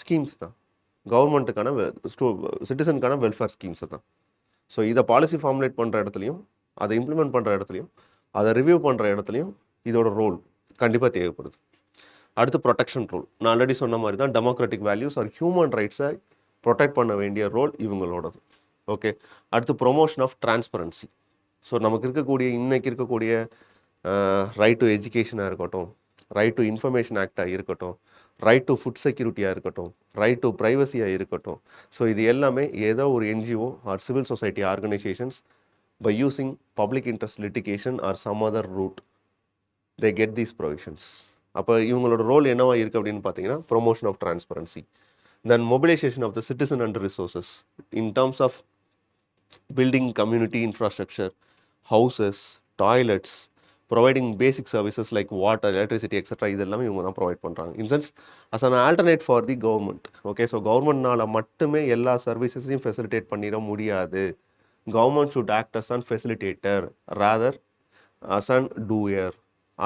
ஸ்கீம்ஸ் தான், கவர்மெண்ட்டுக்கான சிட்டிசனுக்கான வெல்ஃபேர் ஸ்கீம்ஸை தான். ஸோ இதை பாலிசி ஃபார்முலேட் பண்ணுற இடத்துலையும், அதை இம்ப்ளிமெண்ட் பண்ணுற இடத்துலையும், அதை ரிவ்யூ பண்ணுற இடத்துலையும் இதோட ரோல் கண்டிப்பாக தேவைப்படுது. அடுத்து ப்ரொடெக்ஷன் ரோல். நான் ஆல்ரெடி சொன்ன மாதிரி தான் டெமோக்ராட்டிக் வேல்யூஸ் ஆர் ஹியூமன் ரைட்ஸை ப்ரொடெக்ட் பண்ண வேண்டிய ரோல் இவங்களோடது. ஓகே அடுத்து ப்ரொமோஷன் ஆஃப் டிரான்ஸ்பரன்சி. ஸோ நமக்கு இருக்கக்கூடிய இன்றைக்கி இருக்கக்கூடிய ரைட் டு எஜுகேஷனாக இருக்கட்டும், ரைட் டு இன்ஃபர்மேஷன் ஆக்டாக இருக்கட்டும், ரைட் டு ஃபுட் செக்யூரிட்டியாக இருக்கட்டும், ரைட் டு ப்ரைவசியாக இருக்கட்டும். ஸோ இது எல்லாமே ஏதோ ஒரு NGO or civil society organisations by using public interest litigation or some other route they get these provisions. அப்போ இவங்களோட ரோல் என்னவா இருக்குது அப்படின்னு பார்த்தீங்கன்னா promotion of transparency, then mobilisation of the citizen and resources in terms of building community infrastructure, houses, toilets, providing basic services like water, electricity etcetera. இது எல்லாமே இவங்க தான் ப்ரொவைட் பண்ணுறாங்க. In sense as an alternate for the government. Okay so கவர்மெண்ட்னால் மட்டுமே எல்லா சர்வீசஸையும் facilitate பண்ணிட முடியாது. Government should act as an facilitator rather as an doer.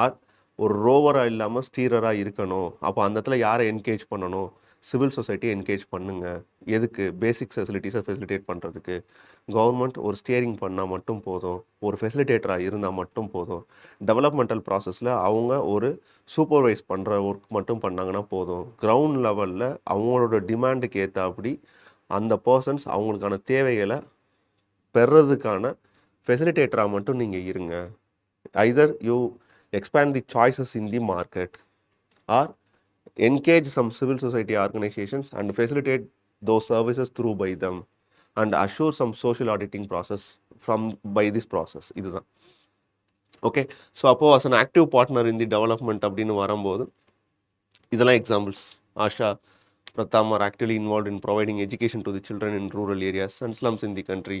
Or ஒரு ரோவராக இல்லாமல் ஸ்டீரராக இருக்கணும். அப்போ அந்த இடத்துல யாரை என்கேஜ் பண்ணணும், சிவில் சொசைட்டியை என்கேஜ் பண்ணுங்க. எதுக்கு, பேசிக் ஃபெசிலிட்டிஸை ஃபெசிலிட்டேட் பண்ணுறதுக்கு. கவர்மெண்ட் ஒரு ஸ்டியரிங் பண்ணால் மட்டும் போதும், ஒரு ஃபெசிலிட்டேட்டராக இருந்தால் மட்டும் போதும். டெவலப்மெண்டல் ப்ராசஸில் அவங்க ஒரு சூப்பர்வைஸ் பண்ணுற ஒர்க் மட்டும் பண்ணாங்கன்னா போதும். கிரவுண்ட் லெவலில் அவங்களோட டிமாண்டுக்கு ஏற்றாப்படி அந்த பர்சன்ஸ் அவங்களுக்கான தேவைகளை பெறதுக்கான ஃபெசிலிட்டேட்டராக மட்டும் நீங்கள் இருங்க. Hyder you expand the choices in the market or engage some civil society organizations and facilitate those services through by them and assure some social auditing process from by this process. இதுதான் okay. So அப்போ as an active partner in the development அப்படின்னு வரும்போது இதெல்லாம் examples. Asha, Pratham are actively involved in providing education to the children in rural areas and slums in the country.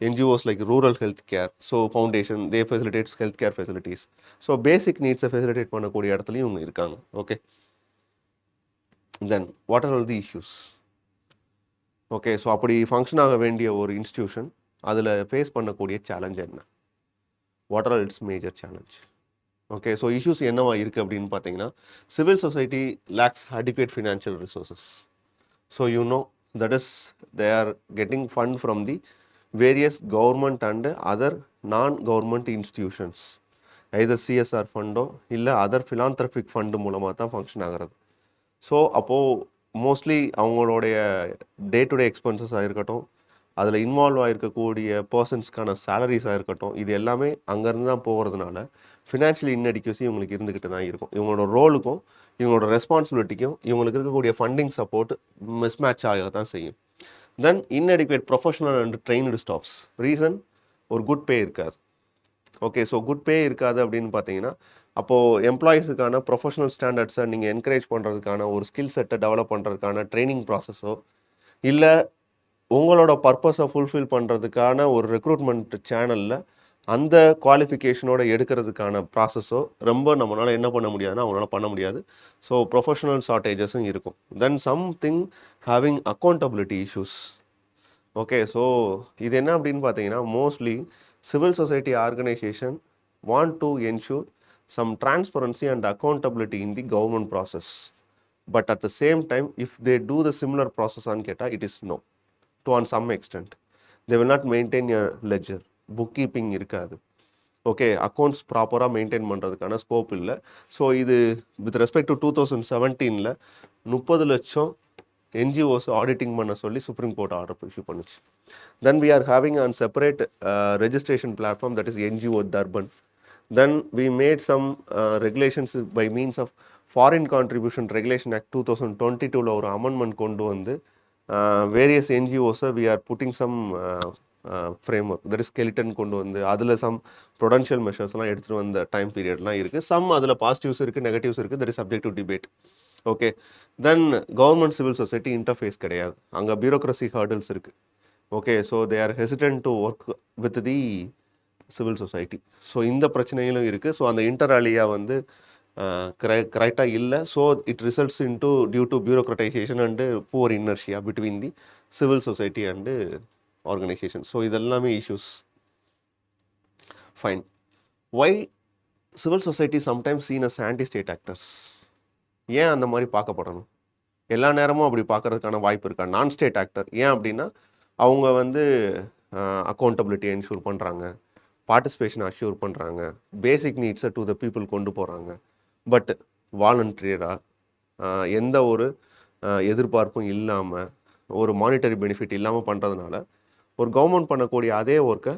NGOs like Rural Health Care, so foundation, they facilitate healthcare facilities. So basic needs facilitate பண்ணக்கூடிய இடத்துலையும் இவங்க இருக்காங்க. Okay then what are all the issues? Okay so அப்படி function ஆக வேண்டிய ஒரு institution அதில் face பண்ணக்கூடிய சேலஞ்ச் என்ன? What are it's major challenge? Okay so issues என்னவா இருக்குது அப்படின்னு பார்த்தீங்கன்னா civil society lakhs adequate financial resources. So you know that is they are getting fund from the various government and other நான் government institutions. Hyder CSR ஃபண்டோ இல்லை other ஃபிலாந்த்ரபிக் fund மூலமாக தான் function ஆகிறது. So அப்போது மோஸ்ட்லி அவங்களுடைய டே டு டே எக்ஸ்பென்சஸாக இருக்கட்டும், அதில் involve ஆகிருக்கக்கூடிய பர்சன்ஸ்க்கான சேலரிஸாக இருக்கட்டும், இது எல்லாமே அங்கேருந்து தான் போகிறதுனால ஃபினான்ஷியல் இன்அடிக்யூசி இவங்களுக்கு இருந்துக்கிட்டு தான் இருக்கும். இவங்களோட ரோலுக்கும் இவங்களோட ரெஸ்பான்சிபிலிட்டிக்கும் இவங்களுக்கு இருக்கக்கூடிய ஃபண்டிங் சப்போர்ட் மிஸ்மேட்ச் ஆக தான் செய்யும். Then inadequate professional and trained staffs. Reason, ஒரு குட் பே இருக்காது. ஓகே, ஸோ குட் பே இருக்காது அப்படின்னு பார்த்தீங்கன்னா, அப்போது எம்ப்ளாயீஸுக்கான ப்ரொஃபஷனல் ஸ்டாண்டர்ட்ஸை நீங்கள் என்கரேஜ் பண்ணுறதுக்கான ஒரு ஸ்கில் செட்டை டெவலப் பண்ணுறதுக்கான ட்ரைனிங் ப்ராசஸோ, இல்லை உங்களோட பர்பஸை ஃபுல்ஃபில் பண்ணுறதுக்கான ஒரு ரெக்ரூட்மெண்ட் சேனலில் அந்த குவாலிஃபிகேஷனோட எடுக்கிறதுக்கான ப்ராசஸோ ரொம்ப நம்மளால் என்ன பண்ண முடியாதுன்னா அவங்களால பண்ண முடியாது. ஸோ ப்ரொஃபஷனல் ஷார்ட்டேஜஸும் இருக்கும். Then something having accountability issues. Okay, so இது என்ன அப்படின்னு பார்த்தீங்கன்னா, mostly civil society organisation want to ensure some transparency and accountability in the government process. But at the same time if they do the similar ப்ராசஸான்னு கேட்டால் it is no to on some extent. They will not maintain your ledger, book keeping இருக்காது. Okay, accounts ப்ராப்பராக maintain பண்ணுறதுக்கான scope இல்லை. So இது with respect to 2017 30 லட்சம் NGOs auditing பண்ண சொல்லி சுப்ரீம் கோர்ட் ஆர்டர் இஷ்யூ பண்ணுச்சு. Then we are having an separate registration platform that is NGO Durban. Then we made some regulations by means of Foreign Contribution Regulation Act 2022 ஒரு amendment கொண்டு வந்து various NGOஸை we are putting some framework that is skeleton கொண்டு வந்து அதில் some Prudential மெஷர்ஸ்லாம் எடுத்துகிட்டு வந்த time பீரியட்லாம் இருக்குது. Some அதில் பாசிட்டிவ்ஸ் இருக்குது, நெகட்டிவ்ஸ் இருக்குது. That is subject to debate. Okay, then government civil society interface கிடையாது, அங்கே பியூரோக்ரஸி ஹர்டில்ஸ் இருக்குது. Okay, so they are hesitant to work with the civil society. So இந்த பிரச்சனைகளும் இருக்குது. ஸோ அந்த இன்டர் அலியா வந்து கரெக்டாக இல்லை. So it results in to due to bureaucratisation and poor inertia between the civil society and organisation. So இதெல்லாமே issues. Fine. Why civil society sometimes seen as anti state actors? ஏன் அந்த மாதிரி பார்க்கப்படணும்? எல்லா நேரமும் அப்படி பார்க்கறதுக்கான வாய்ப்பு இருக்கா? நான் ஸ்டேட் ஆக்டர் ஏன் அப்படின்னா, அவங்க வந்து அக்கௌண்டபிலிட்டி என்ஷூர் பண்ணுறாங்க, பார்ட்டிசிபேஷன் அஷ்யூர் பண்ணுறாங்க, பேசிக் நீட்ஸை டு த பீப்புள் கொண்டு போகிறாங்க. பட் வாலண்டியராக எந்த ஒரு எதிர்பார்ப்பும் இல்லாமல், ஒரு மானிட்டரி பெனிஃபிட் இல்லாமல் பண்ணுறதுனால ஒரு கவர்மெண்ட் பண்ணக்கூடிய அதே ஒர்க்கை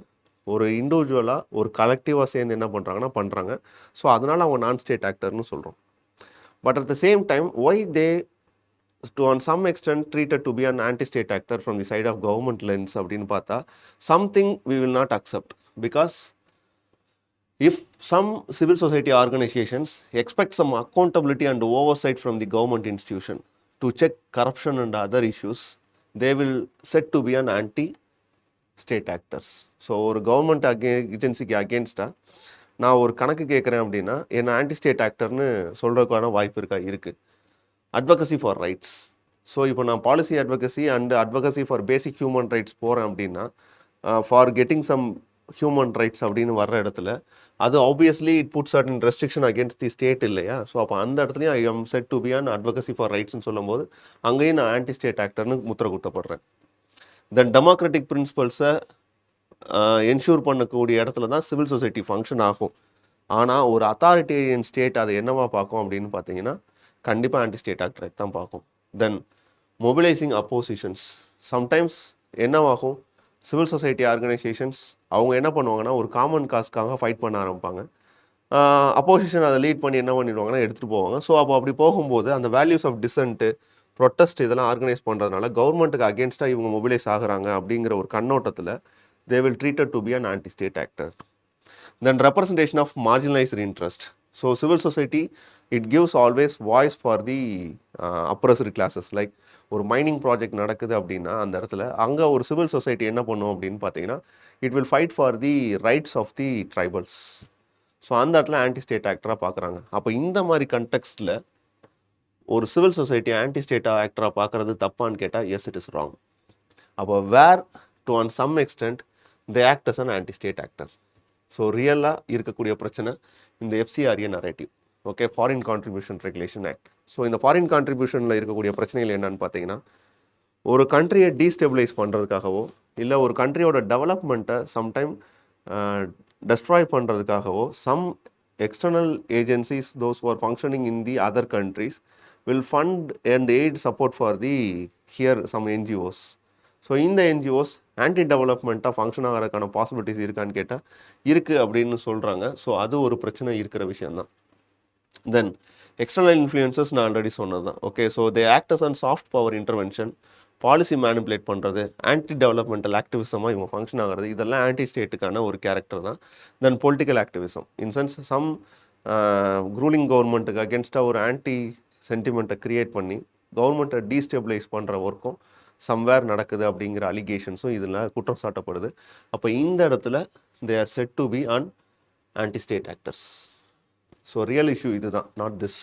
ஒரு இண்டிவிஜுவலாக ஒரு கலெக்டிவாக சேர்ந்து என்ன பண்ணுறாங்கன்னா பண்ணுறாங்க. ஸோ அதனால் அவங்க நான் ஸ்டேட் ஆக்டர்னு சொல்கிறோம். But at the same time, why they to on some extent treated to be an anti-state actor from the side of government lens அப்படின்னு பார்த்தா something we will not accept. Because if some civil society organizations expect some accountability and oversight from the government institution to check corruption and other issues, they will set to be an anti-state actors. So ஒரு government ஏஜென்சிக்கு அகேன்ஸ்டாக நான் ஒரு கணக்கு கேட்குறேன் அப்படின்னா என்ன anti state ஆக்டர்னு சொல்கிறதுக்கான வாய்ப்பு இருக்குது. Advocacy for rights. ஸோ இப்போ நான் policy advocacy and advocacy for basic human rights போகிறேன் அப்படின்னா, for getting some human rights அப்படின்னு வர்ற இடத்துல அது obviously it put certain restriction against the state இல்லையா? ஸோ அப்போ அந்த இடத்துலையும் I am said to be an advocacy for ரைட்ஸ்னு சொல்லும்போது அங்கேயும் நான் ஆன்டி ஸ்டேட் ஆக்டர்னு முத்திரை குத்தப்படுறேன். தென் டெமோக்ராட்டிக் பிரின்சிபல்ஸை என்ஷூர் பண்ணக்கூடிய இடத்துல தான் சிவில் சொசைட்டி ஃபங்க்ஷன் ஆகும். ஆனால் ஒரு அத்தாரிட்டேரியன் ஸ்டேட் அதை என்னவா பார்க்கும் அப்படின்னு பார்த்தீங்கன்னா கண்டிப்பாக ஆன்டி ஸ்டேட் ஆக்டரை தான் பார்க்கும். தென் மொபிலைசிங் அப்போசிஷன்ஸ். சம்டைம்ஸ் என்னவாகும், சிவில் சொசைட்டி ஆர்கனைசேஷன்ஸ் அவங்க என்ன பண்ணுவாங்கன்னா ஒரு காமன் காஸ்க்காக ஃபைட் பண்ண ஆரம்பிப்பாங்க. அப்போசிஷன் அதை லீட் பண்ணி என்ன பண்ணிடுவாங்கன்னா எடுத்துகிட்டு போவாங்க. ஸோ அப்படி போகும்போது அந்த வேல்யூஸ் ஆஃப் டிசன்ட்டு, ப்ரொட்டஸ்ட் இதெல்லாம் ஆர்கனைஸ் பண்ணுறதுனால கவர்மெண்ட்டுக்கு அகேன்ஸ்டாக இவங்க மொபிலைஸ் ஆகுறாங்க அப்படிங்கிற ஒரு கண்ணோட்டத்தில் they will treated to be an anti-state actor. Then representation of marginalized interest. So civil society, it gives always voice for the oppressed classes. Like ஒரு மைனிங் ப்ராஜெக்ட் நடக்குது அப்படின்னா அந்த இடத்துல அங்கே ஒரு சிவில் சொசைட்டி என்ன பண்ணும் அப்படின்னு பார்த்தீங்கன்னா it will fight for the rights of the tribals. So அந்த இடத்துல ஆன்டி ஸ்டேட் ஆக்டராக பார்க்குறாங்க. அப்போ இந்த மாதிரி கண்டெக்ஸ்டில் ஒரு சிவில் சொசைட்டி ஆன்டி ஸ்டேட் ஆக்டராக பார்க்குறது தப்பான்னு கேட்டால் எஸ், இட் இஸ் ராங். அப்போ where to on some extent they act as an anti-state actor. So ரியலாக இருக்கக்கூடிய பிரச்சனை இந்த FCRA narrative. Okay, foreign contribution regulation act. So இந்த ஃபாரின் கான்ட்ரிபியூஷனில் இருக்கக்கூடிய பிரச்சனைகள் என்னன்னு பார்த்தீங்கன்னா, ஒரு கண்ட்ரியை டீஸ்டெபிளைஸ் பண்ணுறதுக்காகவோ இல்லை ஒரு கண்ட்ரியோட டெவலப்மெண்ட்டை சம்டைம் டெஸ்ட்ராய் பண்ணுறதுக்காகவோ some external agencies those who are functioning in the other countries will fund and aid support for the here some NGOs. So இந்த NGOs ஆன்டி டெவலப்மெண்ட்டாக ஃபங்க்ஷன் ஆகிறதுக்கான பாசிபிலிட்டிஸ் இருக்கான்னு கேட்டால் இருக்குது அப்படின்னு சொல்கிறாங்க. ஸோ அது ஒரு பிரச்சனை இருக்கிற விஷயந்தான். தென் எக்ஸ்டர்னல் இன்ஃப்ளூயன்சஸ் நான் ஆல்ரெடி சொன்னது தான். Okay, so they act as an soft power intervention policy manipulate பண்ணுறது, ஆன்டி டெவலப்மெண்டல் ஆக்டிவிசமாக இவங்க ஃபங்க்ஷன் ஆகிறது, இதெல்லாம் ஆன்டி ஸ்டேட்டுக்கான ஒரு கேரக்டர் தான். Then political activism in sense some ruling கவர்மெண்ட்டுக்கு அகேன்ஸ்டாக ஒரு ஆன்டி சென்டிமெண்ட்டை க்ரியேட் பண்ணி கவர்மெண்ட்டை டீஸ்டெபிளைஸ் பண்ணுற ஒர்க்கும் சம்வேர் நடக்குது அப்படிங்கிற அலிகேஷன்ஸும் இதில் குற்றம் சாட்டப்படுது. அப்போ இந்த இடத்துல they are set to be an anti state actors. So real issue இதுதான், நாட் திஸ்.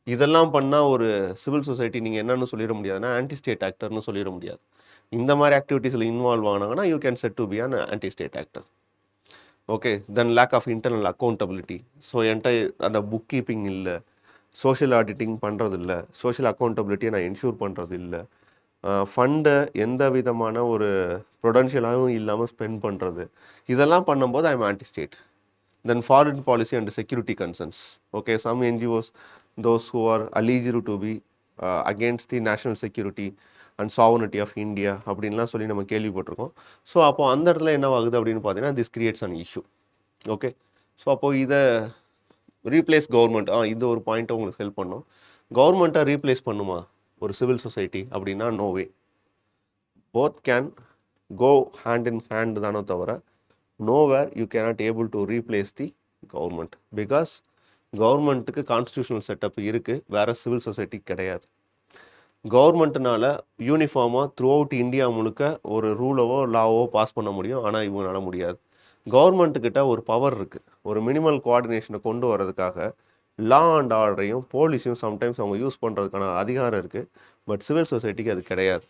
இதெல்லாம் பண்ணால் ஒரு சிவில் சொசைட்டி நீங்கள் என்னன்னு சொல்லிட முடியாதுன்னா ஆன்டி ஸ்டேட் ஆக்டர்னு சொல்லிட முடியாது. இந்த மாதிரி ஆக்டிவிட்டீஸில் இன்வால்வ் ஆனாங்கன்னா you can said to be an anti state actor. Okay, then lack of internal accountability. So என்கிட்ட அந்த புக் கீப்பிங் இல்லை, சோஷியல் ஆடிட்டிங் பண்ணுறது இல்லை, சோஷியல் அக்கௌண்டபிலிட்டியை நான் என்ஷூர் பண்ணுறது இல்லை, ஃபண்டை எந்த விதமான ஒரு ப்ரொடென்ஷியலாகவும் இல்லாமல் ஸ்பெண்ட் பண்ணுறது, இதெல்லாம் பண்ணும்போது I am anti state. Then foreign policy and security concerns. Okay, some NGOs, those who are alleged to be against the national security and sovereignty of India அப்படின்லாம் சொல்லி நம்ம கேள்விப்பட்டிருக்கோம். ஸோ அப்போ அந்த இடத்துல என்ன ஆகுது அப்படின்னு பார்த்தீங்கன்னா this creates an issue. Okay, so அப்போது இதை ரீப்ளேஸ் கவர்மெண்ட், இது ஒரு பாயிண்ட்டை உங்களுக்கு ஹெல்ப் பண்ணும். கவர்மெண்ட்டை ரீப்ளேஸ் பண்ணுமா ஒரு சிவில் சொசைட்டி அப்படின்னா no way. Both can go hand in hand தானோ தவிர nowhere you cannot able to replace the government. Because கவர்மெண்ட்டுக்கு கான்ஸ்டியூஷனல் செட்டப் இருக்குது, வேறு சிவில் சொசைட்டி கிடையாது. கவர்மெண்ட்னால யூனிஃபார்மாக த்ரூ அவுட் இந்தியா முழுக்க ஒரு ரூலவோ லாவோ பாஸ் பண்ண முடியும், ஆனால் இவங்களால முடியாது. கவர்மெண்ட்டுக்கிட்ட ஒரு பவர் இருக்குது, ஒரு மினிமல் கோஆர்டினேஷனை கொண்டு வரதுக்காக லா அண்ட் ஆர்டரையும் போலீஸையும் சம்டைம்ஸ் அவங்க யூஸ் பண்ணுறதுக்கான அதிகாரம் இருக்குது. பட் சிவில் சொசைட்டிக்கு அது கிடையாது.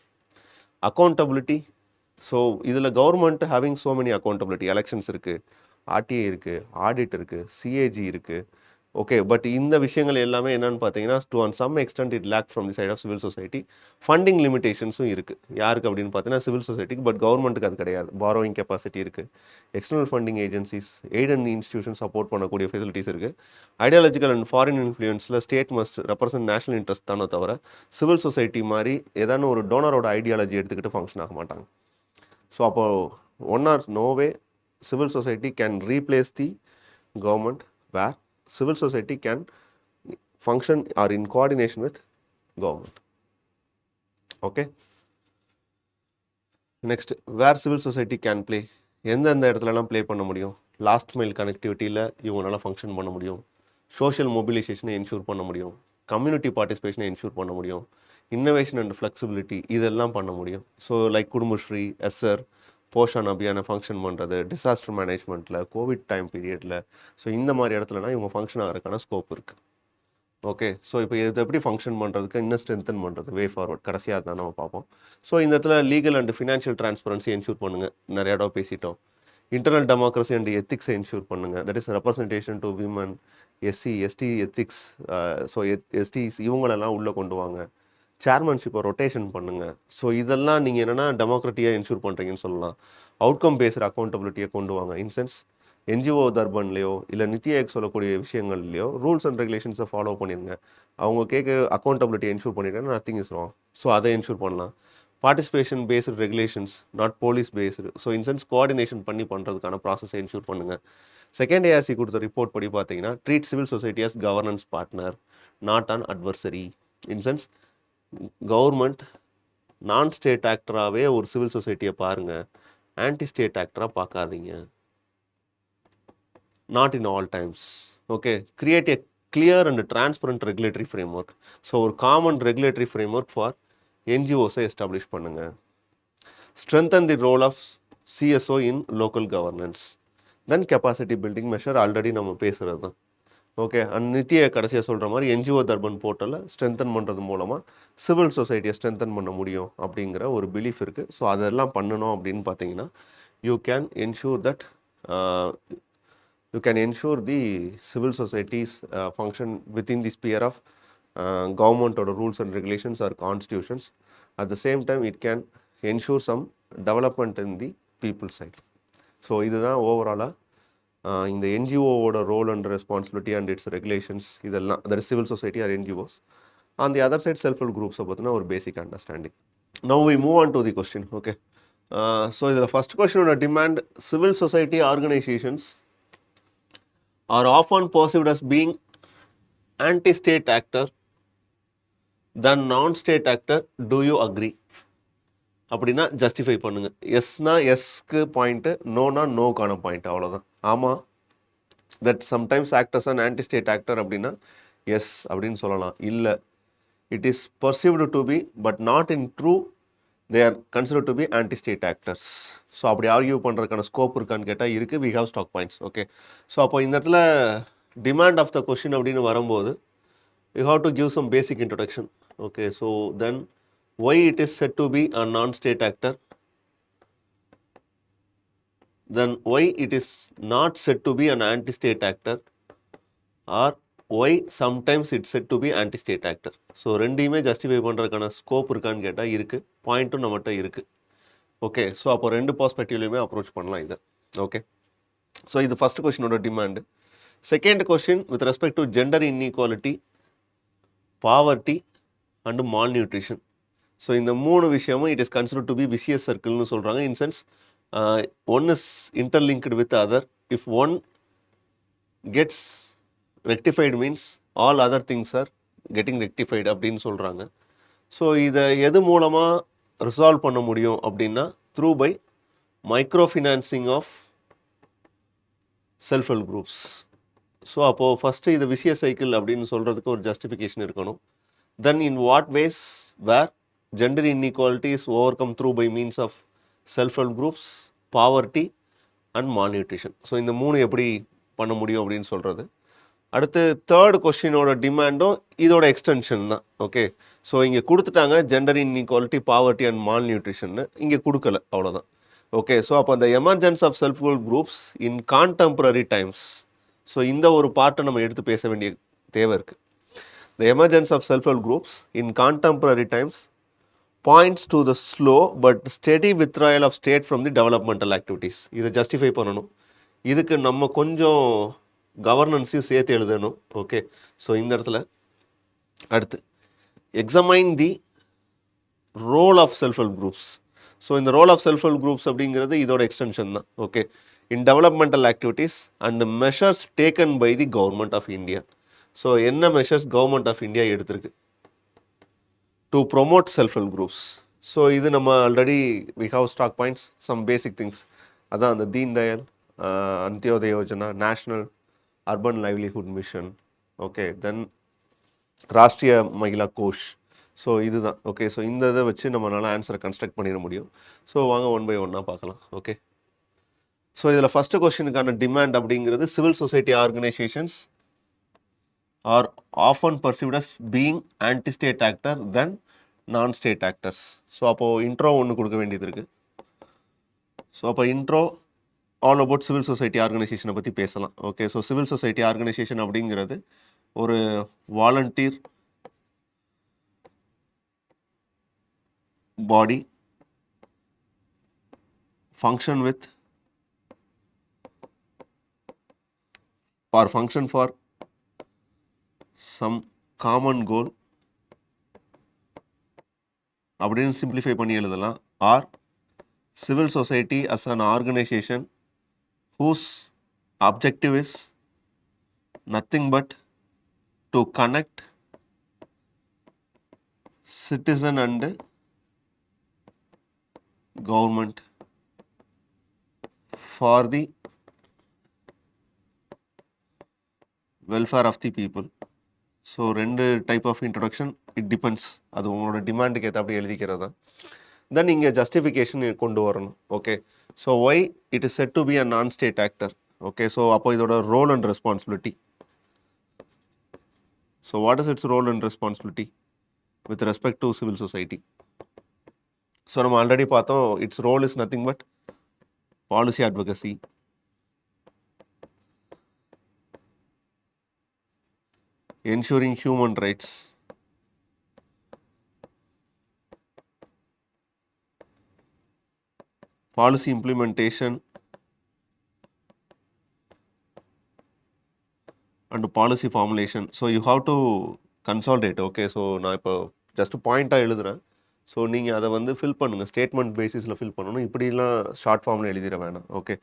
அக்கௌண்டபிலிட்டி, ஸோ இதில் government having so many accountability, elections இருக்குது, RTA இருக்குது, ஆடிட் இருக்குது, CAG இருக்குது. ஓகே, பட் இந்த விஷயங்கள் எல்லாமே என்னென்னு பார்த்தீங்கன்னா to on some extent it lack from the side of civil society. Funding லிமிடேஷன்ஸும் இருக்குது. யாருக்கு அப்படின்னு பார்த்தீங்கன்னா சிவில் சொசைட்டிக்கு, பட் கவர்மெண்ட்டுக்கு அது கிடையாது. பாரோவிங் கெப்பாசிட்டி இருக்குது, external funding agencies, aid and institution support பண்ணக்கூடிய ஃபெசிலிட்டிஸ் இருக்குது. ஐடியாலஜிக்கல் அண்ட் ஃபாரின் இன்ஃப்ளூயன்ஸில் state must represent national interest தானே தவிர சிவில் சொசைட்டி மாதிரி ஏதான ஒரு டோனரோட ஐடியாலஜி எடுத்துக்கிட்டு ஃபங்க்ஷன் ஆக மாட்டாங்க. ஸோ அப்போது one or no way civil society can replace the government, where civil society can function or in coordination with government. Okay, next, where civil society can play, எந்தெந்த இடத்துலலாம் play பண்ண முடியும். Last mile கனெக்டிவிட்டியில் இவங்களால function பண்ண முடியும், social மொபிலைசேஷனை ensure பண்ண முடியும், community பார்ட்டிசிபேஷனை ensure பண்ண முடியும், இன்னோவேஷன் அண்ட் ஃப்ளெக்சிபிலிட்டி இதெல்லாம் பண்ண முடியும். So like Kudumbashree, SR, Poshan Abhiyan function பண்ணுறது, டிசாஸ்டர் மேனேஜ்மெண்ட்டில், கோவிட் டைம் பீரியடில். ஸோ இந்த மாதிரி இடத்துலனா இவங்க ஃபங்க்ஷன் ஆகிறதுக்கான ஸ்கோப் இருக்குது. ஓகே, ஸோ இப்போ இது எப்படி ஃபங்க்ஷன் பண்ணுறதுக்கு இன்னும் ஸ்ட்ரென்தன் பண்ணுறது, வே ஃபார்வர்ட் கடைசியாக தான் நம்ம பார்ப்போம். ஸோ இந்த இடத்துல legal and financial transparency ensure பண்ணுங்கள், நிறைய இடம் பேசிட்டோம். இன்டர்னல் டெமோக்ரஸி அண்ட் எத்திக்ஸை என்ஷூர் பண்ணுங்கள், that is representation to women, SC, ST ethics. So STs இவங்களெல்லாம் உள்ளே கொண்டு வாங்க. சேர்மன்ஷிப்பை ரொட்டேஷன் பண்ணுங்கள். ஸோ இதெல்லாம் நீங்கள் என்னென்னா டெமோக்ரட்டியாக என்ஷூர் பண்ணுறீங்கன்னு சொல்லலாம். அவுட்கம் பேஸ்டு அக்கௌண்டபிலிட்டியை கொண்டு வாங்க. இன்சென்ஸ் NGO தர்பன்லையோ இல்லை நித்தி ஆயோக் சொல்லக்கூடிய விஷயங்கள்லையோ ரூல்ஸ் அண்ட் ரெகுலேஷன்ஸை ஃபாலோ பண்ணிடுங்க. அவங்க கேட்க அக்கௌண்டபிலிட்டி என்ஷூர் பண்ணிட்டேன்னா நத்திங் இஸ் ராங். ஸோ அதை என்ஷூர் பண்ணலாம். Participation based regulations, not police based. So incense coordination பண்ணி பண்ணுறதுக்கான ப்ராசஸை என்ஷூர் பண்ணுங்கள். செகண்ட் ARC கொடுத்த ரிப்போர்ட் படி பார்த்தீங்கன்னா treat civil society as governance partner, not an adversary. In sense government non state ஆக்டராகவே ஒரு சிவில் சொசைட்டியை பாருங்கள், ஆன்டி ஸ்டேட் ஆக்டராக பார்க்காதீங்க. Not in all times. Okay, create a clear and transparent regulatory framework. So ஒரு common regulatory framework for NGOஸை establish பண்ணுங்கள். Strengthen the role of CSO in local governance. Then capacity building measure already நம்ம பேசுகிறது தான். Okay, and நித்திய கடைசியாக சொல்கிற மாதிரி NGO தர்பன் போர்ட்டலில் ஸ்ட்ரென்தன் பண்ணுறது மூலமாக சிவில் சொசைட்டியை ஸ்ட்ரென்தன் பண்ண முடியும் அப்படிங்கிற ஒரு பிலீஃப் இருக்குது. ஸோ அதெல்லாம் பண்ணணும் அப்படின்னு பார்த்தீங்கன்னா you can ensure the civil societies function within the sphere of கவர்மெண்ட்டோட rules and regulations or constitutions. At the same time it can ensure some development in the people side. So இதுதான் ஓவராலாக இந்த NGOவோட role and responsibility and its regulations இதெல்லாம், that is civil society or NGOs. On the other side self help குரூப்ஸை பற்றின ஒரு basic understanding. Now we move on to the question. Okay, so இதில் first கொஸ்டினோட demand, civil society organisations are often perceived as being anti-state actor then non state actor do you agree அப்படின்னா justify பண்ணுங்கள். எஸ்னா எஸ்க்கு point, நோனா நோக்கான point, அவ்வளோதான். ஆமாம், that sometimes actors and anti state actor அப்படின்னா எஸ் அப்படின்னு சொல்லலாம். இல்லை, it is perceived to be but not in true they are consider to be anti state actors. So அப்படி ஆர்கியூ பண்ணுறதுக்கான ஸ்கோப் இருக்கான்னு கேட்டால் இருக்குது. We have stock points. Okay, so அப்போ இந்த இடத்துல டிமாண்ட் ஆஃப் த கொஷின் அப்படின்னு வரும்போது you have to give some basic introduction. Okay, so then why it is said to be a non-state actor, then why it is not said to be an anti-state actor, or why sometimes it's said to be anti-state actor. So ரெண்டையுமே justify பண்ணுறதுக்கான scope இருக்கான்னு கேட்டால் இருக்குது, பாயிண்ட்டும் நம்மகிட்ட இருக்குது. Okay, so அப்போ ரெண்டு பர்ஸ்பெக்டிவ்லையுமே அப்ரோச் பண்ணலாம் இதை. ஓகே, ஸோ இது ஃபஸ்ட் கொஷினோட demand. Second question with respect to gender inequality, poverty and malnutrition. So இந்த மூணு விஷயமும் it is consider to be vicious சர்க்கிள்னு சொல்கிறாங்க. In sense one is interlinked with other. If one gets rectified means all other things are getting rectified அப்படின்னு சொல்கிறாங்க. So இதை எது மூலமாக ரிசால்வ் பண்ண முடியும் அப்படின்னா through by micro financing of self help groups. So அப்போது ஃபஸ்ட்டு இது விசியஸ் சைக்கிள் அப்படின்னு சொல்கிறதுக்கு ஒரு ஜஸ்டிஃபிகேஷன் இருக்கணும். Then in what ways where gender inequality is overcome through by means of self-help groups, poverty and malnutrition. So இந்த மூணு எப்படி பண்ண முடியும் அப்படின்னு சொல்கிறது. அடுத்து தேர்ட் கொஸ்டினோட டிமாண்டும் இதோட எக்ஸ்டென்ஷன் தான். ஓகே, ஸோ இங்கே கொடுத்துட்டாங்க ஜெண்டர் இன்இக்வாலிட்டி, பாவர்ட்டி அண்ட் மால் நியூட்ரிஷன்னு, இங்கே கொடுக்கல, அவ்வளோதான். ஓகே, ஸோ அப்போ அந்த emergence of self help groups in contemporary times, so இந்த ஒரு பார்ட்டை நம்ம எடுத்து பேச வேண்டிய தேவை இருக்குது. The emergence of self help groups in contemporary times points to the slow but steady withdrawal of state from the developmental activities. இதை ஜஸ்டிஃபை பண்ணணும். இதுக்கு நம்ம கொஞ்சம் கவர்னன்ஸையும் சேர்த்து எழுதணும். ஓகே, ஸோ இந்த இடத்துல அடுத்து examine the role of self help groups. So இந்த role of self help groups அப்படிங்கிறது இதோட எக்ஸ்டென்ஷன் தான். Okay, in developmental activities and measures taken by the government of India. So என்ன மெஷர்ஸ் கவர்மெண்ட் ஆஃப் இந்தியா எடுத்திருக்கு to promote self-help groups. So இது நம்ம already we have stock points, some basic things. அதான் அந்த Deen Dayal Antyodaya Yojana, national urban livelihood mission, okay, then Rashtriya Mahila Ghosh. So இதுதான். Okay, so இந்த இதை வச்சு நம்மளால் ஆன்சரை கன்ஸ்ட்ரக்ட் பண்ணிட முடியும். ஸோ வாங்க ஒன் பை ஒன்னாக பார்க்கலாம். ஓகே, ஸோ இதில் ஃபஸ்ட்டு கொஸ்டினுக்கான டிமாண்ட் அப்படிங்கிறது civil society organisations are often perceived as being anti-state actor than non-state actors. So அப்போது இன்ட்ரோ ஒன்று கொடுக்க வேண்டியது இருக்குது. ஸோ அப்போ intro all about civil society ஆர்கனைசேஷனை பற்றி பேசலாம். Okay, so civil society organisation அப்படிங்கிறது ஒரு volunteer body function with function for some common goal அப்படின்னு சிம்பிளிஃபை பண்ணி எழுதலாம். Or civil society as an organisation whose objective is nothing but to connect citizen and government for the welfare of the people. So ரெண்டு type of introduction, it depends, அது உங்களோட டிமாண்டுக்கு ஏற்ற அப்படி எழுதிக்கிறதா. தென் இங்கே justification கொண்டு வரணும். Okay, so why it is said to be a non state actor. Okay, so அப்போ இதோட role and responsibility. So what is its role and responsibility with respect to civil society? So நம்ம already பார்த்தோம், it's role is nothing but policy advocacy, ensuring human rights, policy implementation and policy formulation. So you have to consolidate. Okay, so நான் இப்போ just பாயிண்ட்டாக எழுதுகிறேன். So நீங்கள் அதை வந்து fill பண்ணுங்கள், ஸ்டேட்மெண்ட் பேசிஸில் ஃபில் பண்ணணும், இப்படிலாம் ஷார்ட் ஃபார்மில் எழுதிட வேணாம். Okay,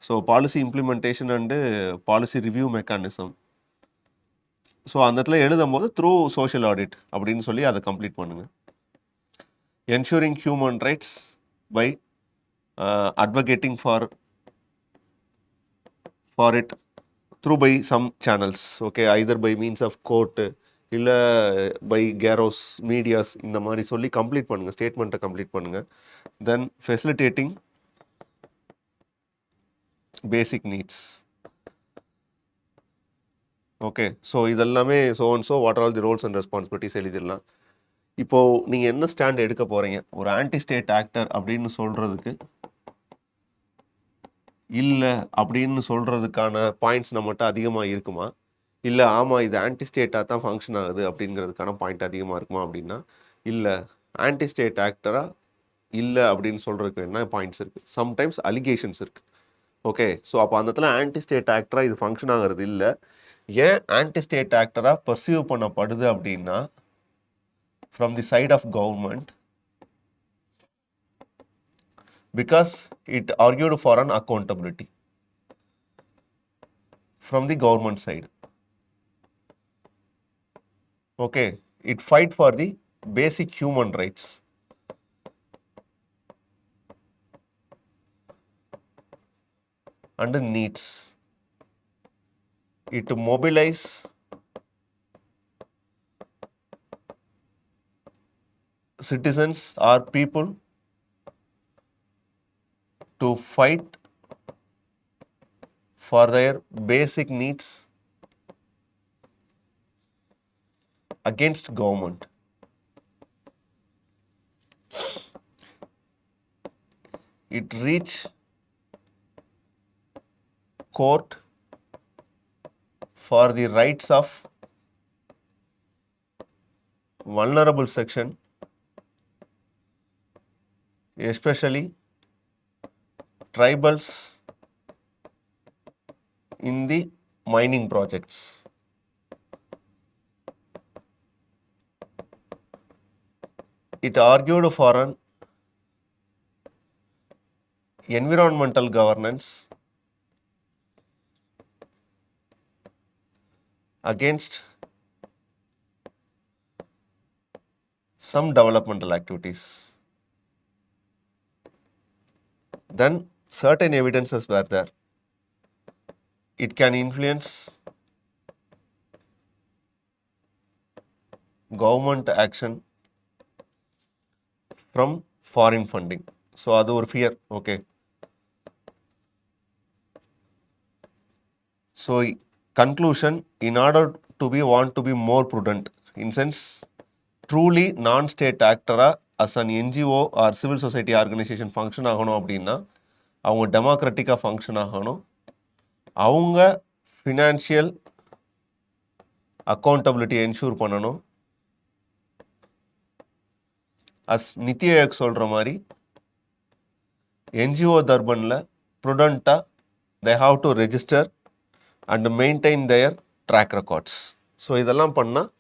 so policy implementation and policy review mechanism, so அந்த இடத்துல எழுதும்போது த்ரூ சோஷியல் ஆடிட் அப்படின்னு சொல்லி அதை கம்ப்ளீட் பண்ணுங்கள். Ensuring human rights by advocating for it through by some channels, okay, either by means of court இல்லை பை கேரோஸ் medias இந்த மாதிரி சொல்லி கம்ப்ளீட் பண்ணுங்கள், ஸ்டேட்மெண்ட்டை கம்ப்ளீட் பண்ணுங்கள். Then facilitating basic needs. Okay, so இதெல்லாமே so what are all the roles and responsibilities எழுதிடலாம். இப்போது நீங்கள் என்ன ஸ்டாண்ட் எடுக்க போகிறீங்க? ஒரு ஆன்டி ஸ்டேட் ஆக்டர் அப்படின்னு சொல்கிறதுக்கு இல்லை அப்படின்னு சொல்கிறதுக்கான பாயிண்ட்ஸ் நம்மகிட்ட அதிகமாக இருக்குமா? இல்லை ஆமாம் இது ஆன்டி ஸ்டேட்டாக தான் ஃபங்க்ஷன் ஆகுது அப்படிங்கிறதுக்கான பாயிண்ட் அதிகமாக இருக்குமா அப்படின்னா இல்லை, ஆன்டி ஸ்டேட் ஆக்டராக இல்லை அப்படின்னு சொல்கிறதுக்கு என்ன பாயிண்ட்ஸ் இருக்குது? சம்டைம்ஸ் அலிகேஷன்ஸ் இருக்குது. ஓகே, ஸோ அப்போ அந்த இடத்துல ஆன்டி ஸ்டேட் ஆக்டராக இது ஃபங்க்ஷன் ஆகிறது இல்லை. ஏன் ஆன்டி ஸ்டேட் ஆக்டராக பர்சீவ் பண்ணப்படுது அப்படின்னா from the side of government, because it argued for an accountability from the government side. Okay, it fight for the basic human rights. And needs. It mobilize citizens or people to fight for their basic needs against government. It reach court for the rights of vulnerable section, especially tribals in the mining projects. It argued for an environmental governance against some developmental activities. Then certain evidences were there. It can influence government action from foreign funding. So அது ஒரு fear. Okay. So conclusion, in order to want to be more prudent, in sense truly non-state actor as an NGO or civil society organization function ஆகணும் அப்படின்னா அவங்க டெமோக்ராட்டிக்காக function ஆகணும், அவங்க financial accountability ensure பண்ணணும். As Niti Aayog சொல்கிற மாதிரி என்ஜிஓ தர்பனில் ப்ருடண்ட்டாக they have to register and maintain their track records. So இதெல்லாம் பண்ணால்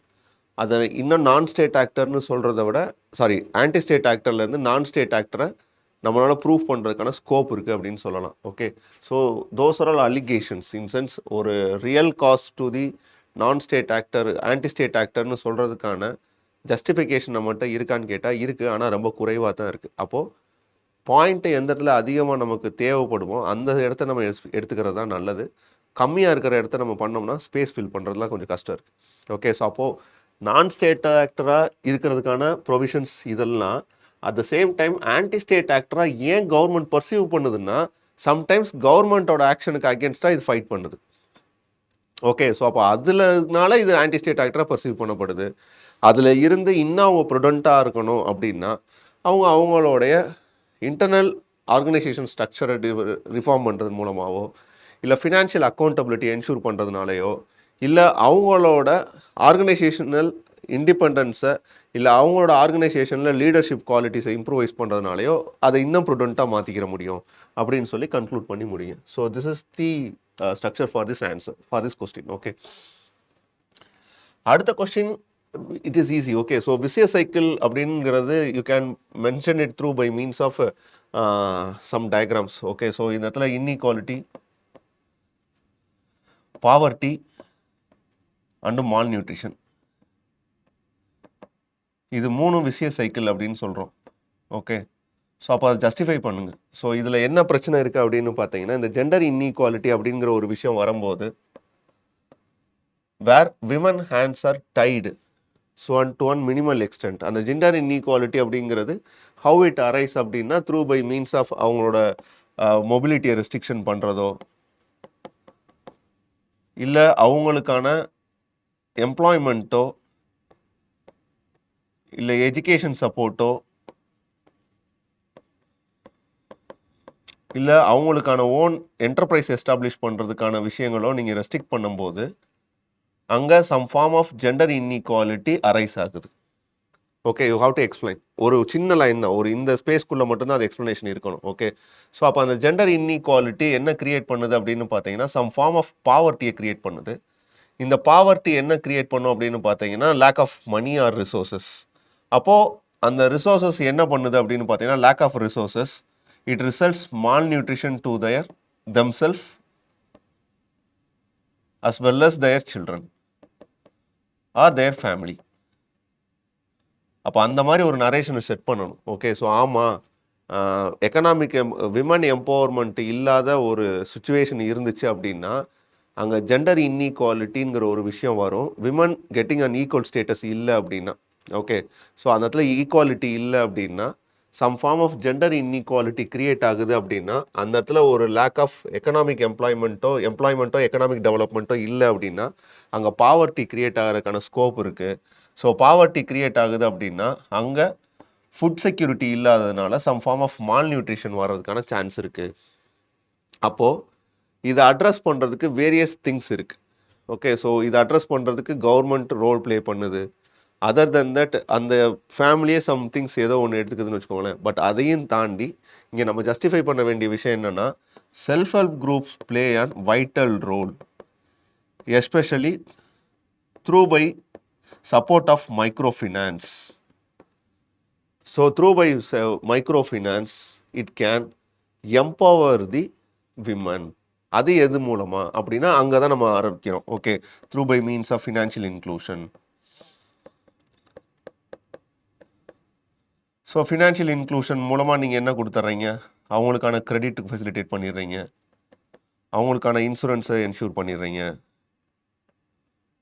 அதை இன்னும் நான் ஸ்டேட் ஆக்டர்னு சொல்கிறத விட ஆன்டி ஸ்டேட் ஆக்டர்லேருந்து நான் ஸ்டேட் ஆக்டரை நம்மளால் ப்ரூவ் பண்ணுறதுக்கான ஸ்கோப் இருக்குது அப்படின்னு சொல்லலாம். Okay, so those are all allegations. In sense ஒரு real cost to the non state actor anti state ஆக்டர்னு சொல்கிறதுக்கான ஜஸ்டிஃபிகேஷன் நம்மகிட்ட இருக்கான்னு கேட்டால் இருக்குது, ஆனால் ரொம்ப குறைவாக தான் இருக்குது. அப்போது பாயிண்ட்டு எந்த இடத்துல அதிகமாக நமக்கு தேவைப்படுமோ அந்த இடத்த நம்ம எடுத்துக்கிறது தான் நல்லது. கம்மியாக இருக்கிற இடத்த நம்ம பண்ணோம்னா ஸ்பேஸ் ஃபில் பண்ணுறதுலாம் கொஞ்சம் கஷ்டம் இருக்குது. ஓகே, ஸோ அப்போது நான் ஸ்டேட் ஆக்டராக இருக்கிறதுக்கான ப்ரொவிஷன்ஸ் இதெல்லாம் at the same time anti state ஆக்டராக ஏன் கவர்மெண்ட் பர்சீவ் பண்ணுதுன்னா சம்டைம்ஸ் கவர்மெண்ட்டோட ஆக்ஷனுக்கு அகேன்ஸ்டாக இது ஃபைட் பண்ணுது. ஓகே, ஸோ அப்போ அதுலனால இது ஆன்டி ஸ்டேட் ஆக்டராக பர்சீவ் பண்ணப்படுது. அதில் இருந்து இன்னும் அவங்க ப்ரொடண்ட்டாக இருக்கணும் அப்படின்னா அவங்களுடைய இன்டர்னல் ஆர்கனைசேஷன் ஸ்ட்ரக்சரை ரிஃபார்ம் பண்ணுறது மூலமாகவோ இல்லை ஃபினான்ஷியல் அக்கௌண்டபிலிட்டி என்ஷூர் பண்ணுறதுனாலையோ இல்லை அவங்களோட ஆர்கனைசேஷனல் இண்டிபெண்டன்ஸை இல்லை அவங்களோட ஆர்கனைசேஷனில் லீடர்ஷிப் குவாலிட்டிஸை இம்ப்ரூவைஸ் பண்ணுறதுனாலையோ அதை இன்னும் ப்ரொடண்ட்டாக மாற்றிக்கிற முடியும் அப்படின்னு சொல்லி கன்க்ளூட் பண்ணி முடியும். So this is the structure for this answer for this question. Okay, அடுத்த question it is easy. Okay, so vicious cycle அப்படிங்கிறது you can mention it through by means of some diagrams. Okay, so இந்த இடத்துல inequality, poverty and malnutrition. இது 3 vicious cycle அப்படின்னு சொல்கிறோம். Okay, so அப்போ அதை justify பண்ணுங்கள். ஸோ இதில் என்ன பிரச்சனை இருக்குது அப்படின்னு பார்த்தீங்கன்னா, இந்த ஜெண்டர் இன்இக்வாலிட்டி அப்படிங்கிற ஒரு விஷயம் வரும்போது, where women hands are tied so and to one minimal extent. அந்த ஜெண்டர் இன்இக்வாலிட்டி அப்படிங்கிறது ஹவு இட் அரைஸ் அப்படின்னா த்ரூ பை மீன்ஸ் ஆஃப் அவங்களோட மொபிலிட்டியை ரெஸ்ட்ரிக்ஷன் பண்ணுறதோ, இல்லை அவங்களுக்கான எம்ப்ளாய்மெண்ட்டோ, இல்லை எஜுகேஷன் சப்போர்ட்டோ, இல்லை அவங்களுக்கான ஓன் என்டர்பிரைஸ் எஸ்டாப்ளிஷ் பண்ணுறதுக்கான விஷயங்களோ நீங்கள் ரெஸ்ட்ரிக்ட் பண்ணும்போது அங்கே some form of gender inequality arise ஆகுது. Okay, you have to explain. ஒரு சின்ன லைன் தான், ஒரு இந்த ஸ்பேஸ்க்குள்ளே மட்டும்தான் அது எக்ஸ்ப்ளனேஷன் இருக்கணும். ஓகே, ஸோ அப்போ அந்த ஜெண்டர் இன்இக்வாலிட்டி என்ன கிரியேட் பண்ணுது அப்படின்னு பார்த்தீங்கன்னா சம் ஃபார்ம் ஆஃப் பாவர்ட்டியை கிரியேட் பண்ணுது. இந்த பாவர்ட்டி என்ன கிரியேட் பண்ணும் அப்படின்னு பார்த்தீங்கன்னா lack of money or resources. அப்போது அந்த ரிசோர்ஸஸ் என்ன பண்ணுது அப்படின்னு பார்த்தீங்கன்னா lack of resources, it results malnutrition to their themselves as well as their children or their family. அப்போ அந்த மாதிரி ஒரு நரேஷனை செட் பண்ணணும். ஓகே, ஸோ ஆமாம், எக்கனாமிக் விமன் எம்பவர்மெண்ட் இல்லாத ஒரு சுச்சுவேஷன் இருந்துச்சு அப்படின்னா அங்கே ஜெண்டர் இன்இக்வாலிட்டிங்கிற ஒரு விஷயம் வரும். Women getting unequal status இல்லை அப்படின்னா, ஓகே, ஸோ அந்த இடத்துல ஈக்குவாலிட்டி இல்லை அப்படின்னா some form of gender inequality create ஆகுது அப்படின்னா அந்த இடத்துல ஒரு லேக் ஆஃப் எக்கனாமிக் எம்ப்ளாய்மெண்ட்டோ எக்கனாமிக் டெவலப்மெண்ட்டோ இல்லை அப்படின்னா அங்கே பாவர்ட்டி கிரியேட் ஆகிறதுக்கான ஸ்கோப் இருக்குது. ஸோ பாவர்ட்டி கிரியேட் ஆகுது அப்படின்னா அங்கே ஃபுட் செக்யூரிட்டி இல்லாததுனால some form of malnutrition வர்றதுக்கான சான்ஸ் இருக்குது. அப்போது இதை அட்ரஸ் பண்ணுறதுக்கு வேரியஸ் திங்ஸ் இருக்குது. ஓகே, ஸோ இதை அட்ரஸ் பண்ணுறதுக்கு கவர்மெண்ட் ரோல் ப்ளே பண்ணுது. அதர் தென் தட் அந்த ஃபேமிலியே சம்திங்ஸ் ஏதோ ஒன்று எடுத்துக்குதுன்னு வச்சுக்கோங்களேன். பட் அதையும் தாண்டி இங்கே நம்ம ஜஸ்டிஃபை பண்ண வேண்டிய விஷயம் என்னென்னா self help groups play an vital role especially through by support of micro finance. So through by micro finance it can empower the women. அது எது மூலமாக அப்படின்னா அங்கே தான் நம்ம ஆரம்பிக்கிறோம். Okay, through by means of financial inclusion. So financial inclusion மூலமாக நீங்கள் என்ன கொடுத்துட்றீங்க, அவங்களுக்கான கிரெடிட் ஃபெசிலிட்டேட் பண்ணிடுறீங்க, அவங்களுக்கான இன்சூரன்ஸை என்ஷூர் பண்ணிடுறீங்க,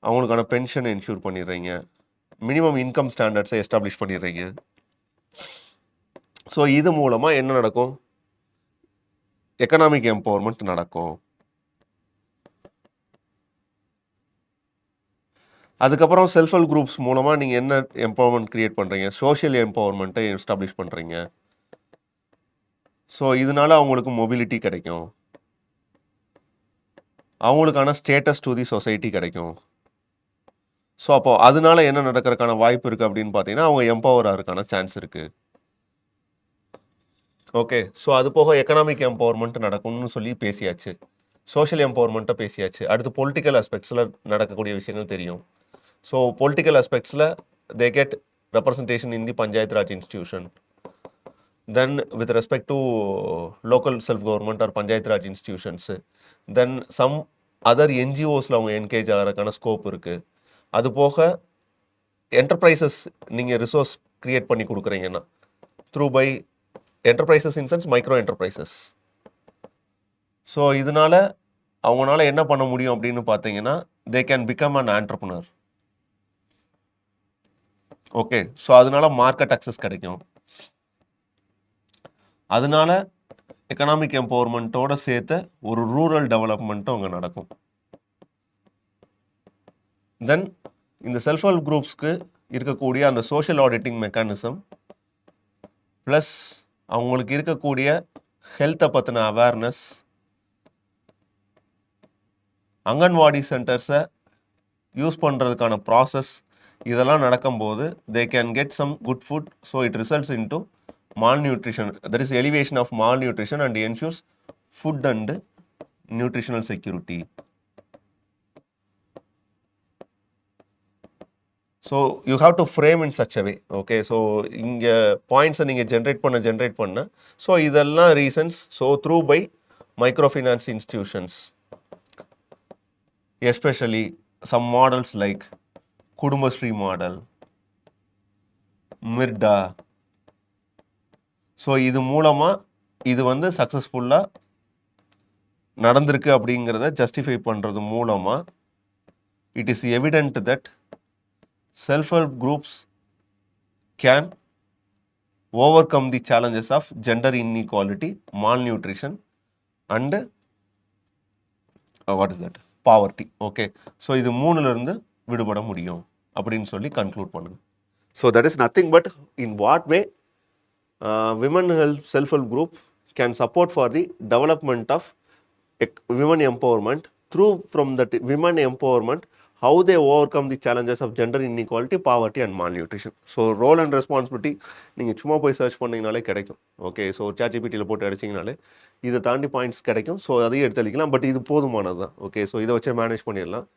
அவங்களுக்கான பென்ஷனை என்ஷூர் பண்ணிடுறீங்க, மினிமம் இன்கம் ஸ்டாண்டர்ட்ஸை எஸ்டாப்ளிஷ் பண்ணிடுறீங்க. ஸோ இது மூலமாக என்ன நடக்கும், எக்கனாமிக் எம்பவர்மெண்ட் நடக்கும். அதுக்கப்புறம் செல்ஃப் ஹெல்ப் குரூப்ஸ் மூலமாக நீங்கள் என்ன எம்பவர்மெண்ட் க்ரியேட் பண்ணுறீங்க, சோஷியல் எம்பவர்மெண்ட்டை எஸ்டாப்ளிஷ் பண்ணுறீங்க. ஸோ இதனால அவங்களுக்கு மொபிலிட்டி கிடைக்கும், அவங்களுக்கான ஸ்டேட்டஸ் டு தி சொசைட்டி கிடைக்கும். ஸோ அப்போ அதனால என்ன நடக்கிறதுக்கான வாய்ப்பு இருக்குது அப்படின்னு பார்த்தீங்கன்னா அவங்க எம்பவர் ஆகிறதுக்கான சான்ஸ் இருக்குது. ஓகே, ஸோ அது போக எக்கனாமிக் எம்பவர்மெண்ட் நடக்கும்னு சொல்லி பேசியாச்சு, சோஷியல் எம்பவர்மெண்ட்டை பேசியாச்சு. அடுத்து பொலிட்டிக்கல் ஆஸ்பெக்ட்ஸில் நடக்கக்கூடிய விஷயங்கள் தெரியும். ஸோ பொலிட்டிக்கல் ஆஸ்பெக்ட்ஸில் they get representation in the panchayat raj institution. Then with respect to local self government or panchayat raj institutions, then some other என்ஜிஓஸில் அவங்க என்கேஜ் ஆகிறதுக்கான ஸ்கோப் இருக்குது. அது போக என்டர்பிரைசஸ் நீங்கள் ரிசோர்ஸ் க்ரியேட் பண்ணி கொடுக்குறீங்கன்னா through by enterprises in sense micro enterprises. So இதனால் அவங்களால என்ன பண்ண முடியும் அப்படின்னு பார்த்தீங்கன்னா they can become an entrepreneur. Okay, so அதனால மார்க்கெட் அக்சஸ் கிடைக்கும், அதனால எக்கனாமிக் எம்பவர்மெண்ட்டோட சேர்த்து ஒரு ரூரல் டெவலப்மெண்ட்டும் அங்கே நடக்கும். தென் இந்த செல்ஃப் ஹெல்ப் குரூப்ஸ்க்கு இருக்கக்கூடிய அந்த சோஷியல் ஆடிட்டிங் மெக்கானிசம் ப்ளஸ் அவங்களுக்கு இருக்கக்கூடிய ஹெல்த்தை பற்றின அவேர்னஸ், அங்கன்வாடி சென்டர்ஸை யூஸ் பண்ணுறதுக்கான ப்ராசஸ், இதெல்லாம் நடக்கும்போது they can get some good food. So it results in to malnutrition, that is elevation of malnutrition and ensures food and nutritional security. So you have to frame in such a way. Okay, so இங்கே பாயிண்ட்ஸை நீங்கள் generate பண்ண so இதெல்லாம் reasons. So through by micro finance institutions especially some models like Kudumbashree model, MIRDA. So இது மூலமாக இது வந்து சக்ஸஸ்ஃபுல்லாக நடந்திருக்கு அப்படிங்கிறத ஜஸ்டிஃபை பண்ணுறது மூலமாக it is evident that self-help groups can overcome the challenges of gender inequality, malnutrition and what is that? Poverty. Okay. So இது மூணுலேருந்து விடுபட முடியும் அப்படின்னு சொல்லி கன்க்ளூட் பண்ணுங்க. So that is nothing but in what way women self-help group can support for the development of women empowerment through from that women empowerment how they overcome the challenges of gender inequality, poverty and malnutrition. So role and responsibility நீங்கள் சும்மா போய் search பண்ணிங்கனாலே கிடைக்கும். Okay, so ChatGPTயில் போட்டு அடிச்சிங்கனாலே இதை தாண்டி points கிடைக்கும். So அதையும் எடுத்துக்கலாம். பட் இது போதுமானது தான். ஓகே, ஸோ இதை வச்சு மேனேஜ் பண்ணிடலாம்.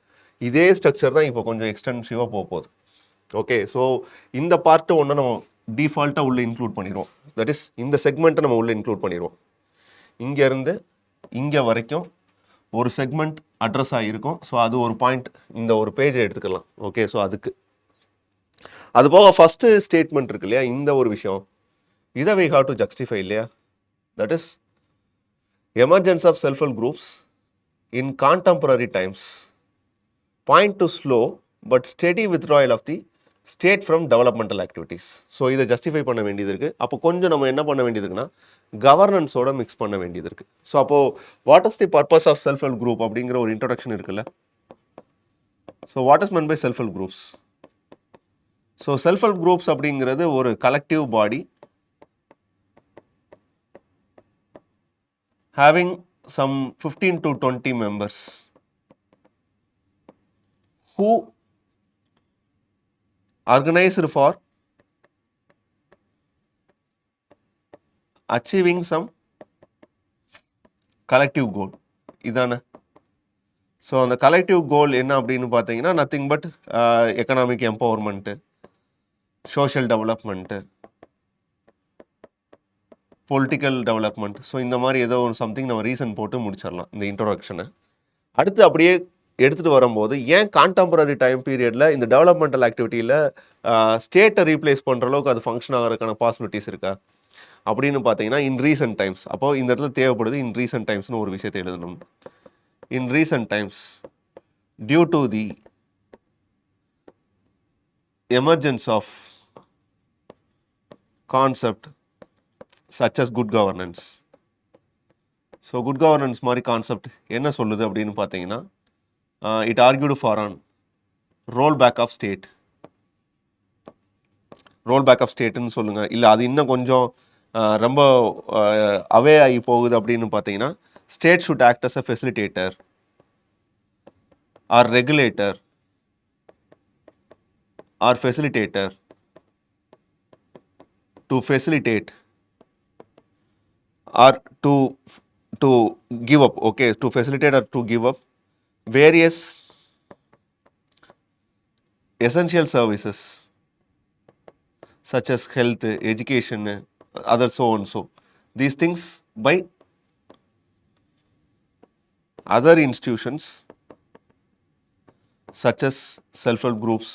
இதே ஸ்ட்ரக்சர் தான் இப்போ கொஞ்சம் எக்ஸ்டென்சிவாக போகுது. ஓகே, ஸோ இந்த பார்ட்டு ஒன்று நம்ம டிஃபால்ட்டாக உள்ளே இன்க்ளூட் பண்ணிடுவோம். தட் இஸ் இந்த செக்மெண்ட்டை நம்ம உள்ளே இன்க்ளூட் பண்ணிடுவோம். இங்கேருந்து இங்கே வரைக்கும் ஒரு செக்மெண்ட் அட்ரஸ் ஆகிருக்கும். ஸோ அது ஒரு பாயிண்ட் இந்த ஒரு பேஜை எடுத்துக்கலாம். ஓகே, ஸோ அது போக ஃபஸ்ட்டு ஸ்டேட்மெண்ட் இருக்கு இல்லையா, இந்த ஒரு விஷயம் இதை we have to justify இல்லையா. That is emergence of self help groups in contemporary times point to slow but steady withdrawal of the state from developmental activities. So இதை ஜஸ்டிஃபை பண்ண வேண்டியது இருக்குது. அப்போ கொஞ்சம் நம்ம என்ன பண்ண வேண்டியது இருக்குன்னா கவர்னன்ஸோட மிக்ஸ் பண்ண வேண்டியது இருக்குது. ஸோ அப்போது what is the purpose of self help group அப்படிங்கிற ஒரு இன்ட்ரடக்ஷன் இருக்குல்ல. So what is meant by self help groups? So self help groups அப்படிங்கிறது ஒரு collective body having some 15 to 20 members who organized for achieving some collective goal. இதானே. So அந்த collective கோல் என்ன அப்படின்னு பார்த்தீங்கன்னா nothing but economic empowerment, social development, political development. So இந்த மாதிரி ஏதோ ஒரு சம்திங் நம்ம ரீசன் போட்டு முடிச்சிடலாம் இந்த இன்ட்ரோடக்ஷனை. அடுத்து அப்படியே எடுத்துகிட்டு வரும்போது ஏன் கான்டெம்பரரி டைம் பீரியடில் இந்த டெவலப்மெண்டல் ஆக்டிவிட்டியில் ஸ்டேட்டை ரீப்ளேஸ் பண்ணுற அளவுக்கு அது ஃபங்க்ஷன் ஆகிறதுக்கான பாசிபிலிட்டிஸ் இருக்கா அப்படின்னு பார்த்தீங்கன்னா இன் ரீசன்ட் டைம்ஸ். அப்போது இந்த இடத்துல தேவைப்படுது இன் ரீசன்ட் டைம்ஸ்னு ஒரு விஷயத்தை எழுதணும். In recent times due to the emergence of concept such as good governance. So good governance மாதிரி கான்செப்ட் என்ன சொல்லுது அப்படின்னு பார்த்தீங்கன்னா it argued for an roll back of state. Roll back of ஸ்டேட்டுன்னு சொல்லுங்கள், இல்லை அது இன்னும் கொஞ்சம் ரொம்ப அவே ஆகி போகுது அப்படின்னு பார்த்தீங்கன்னா state should act as a facilitator or regulator or facilitator to facilitate or to give up, okay, to facilitate or to give up various essential services such as health, education, other so and so. These things by other institutions such as self-help groups,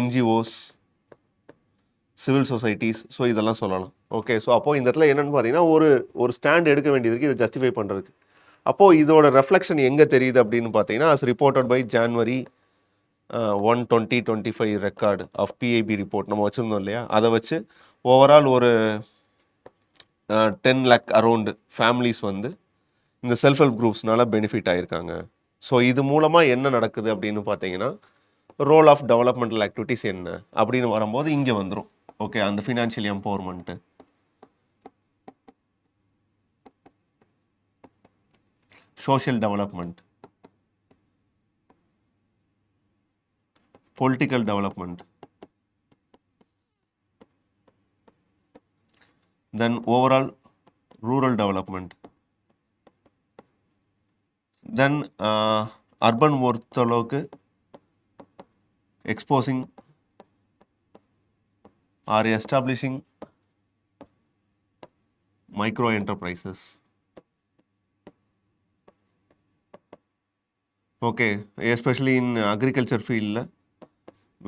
NGOs, civil societies. So இதெல்லாம் சொல்லலாம். Okay, so அப்போது இந்த இடத்துல என்னென்னு பார்த்தீங்கன்னா ஒரு stand எடுக்க வேண்டியது இருக்குது இதை ஜஸ்டிஃபை பண்ணுறதுக்கு. அப்போது இதோட ரெஃப்ளெக்ஷன் எங்கே தெரியுது அப்படின்னு பார்த்தீங்கன்னா as reported by January 1, 2025 record of PIB report நம்ம வச்சுருந்தோம் இல்லையா, அதை வச்சு ஓவரால் ஒரு 10 lakh அரௌண்டு ஃபேமிலிஸ் வந்து இந்த செல்ஃப் ஹெல்ப் குரூப்ஸ்னால பெனிஃபிட் ஆகியிருக்காங்க. ஸோ இது மூலமாக என்ன நடக்குது அப்படின்னு பார்த்தீங்கன்னா ரோல் ஆஃப் டெவலப்மெண்டல் ஆக்டிவிட்டிஸ் என்ன அப்படின்னு வரும்போது இங்கே வந்துடும். ஓகே, அந்த financial empowerment, social development, political development, then overall rural development, then urban பொறுத்தளவுக்கு exposing or establishing micro enterprises. Okay, especially in agriculture ஃபீல்டில்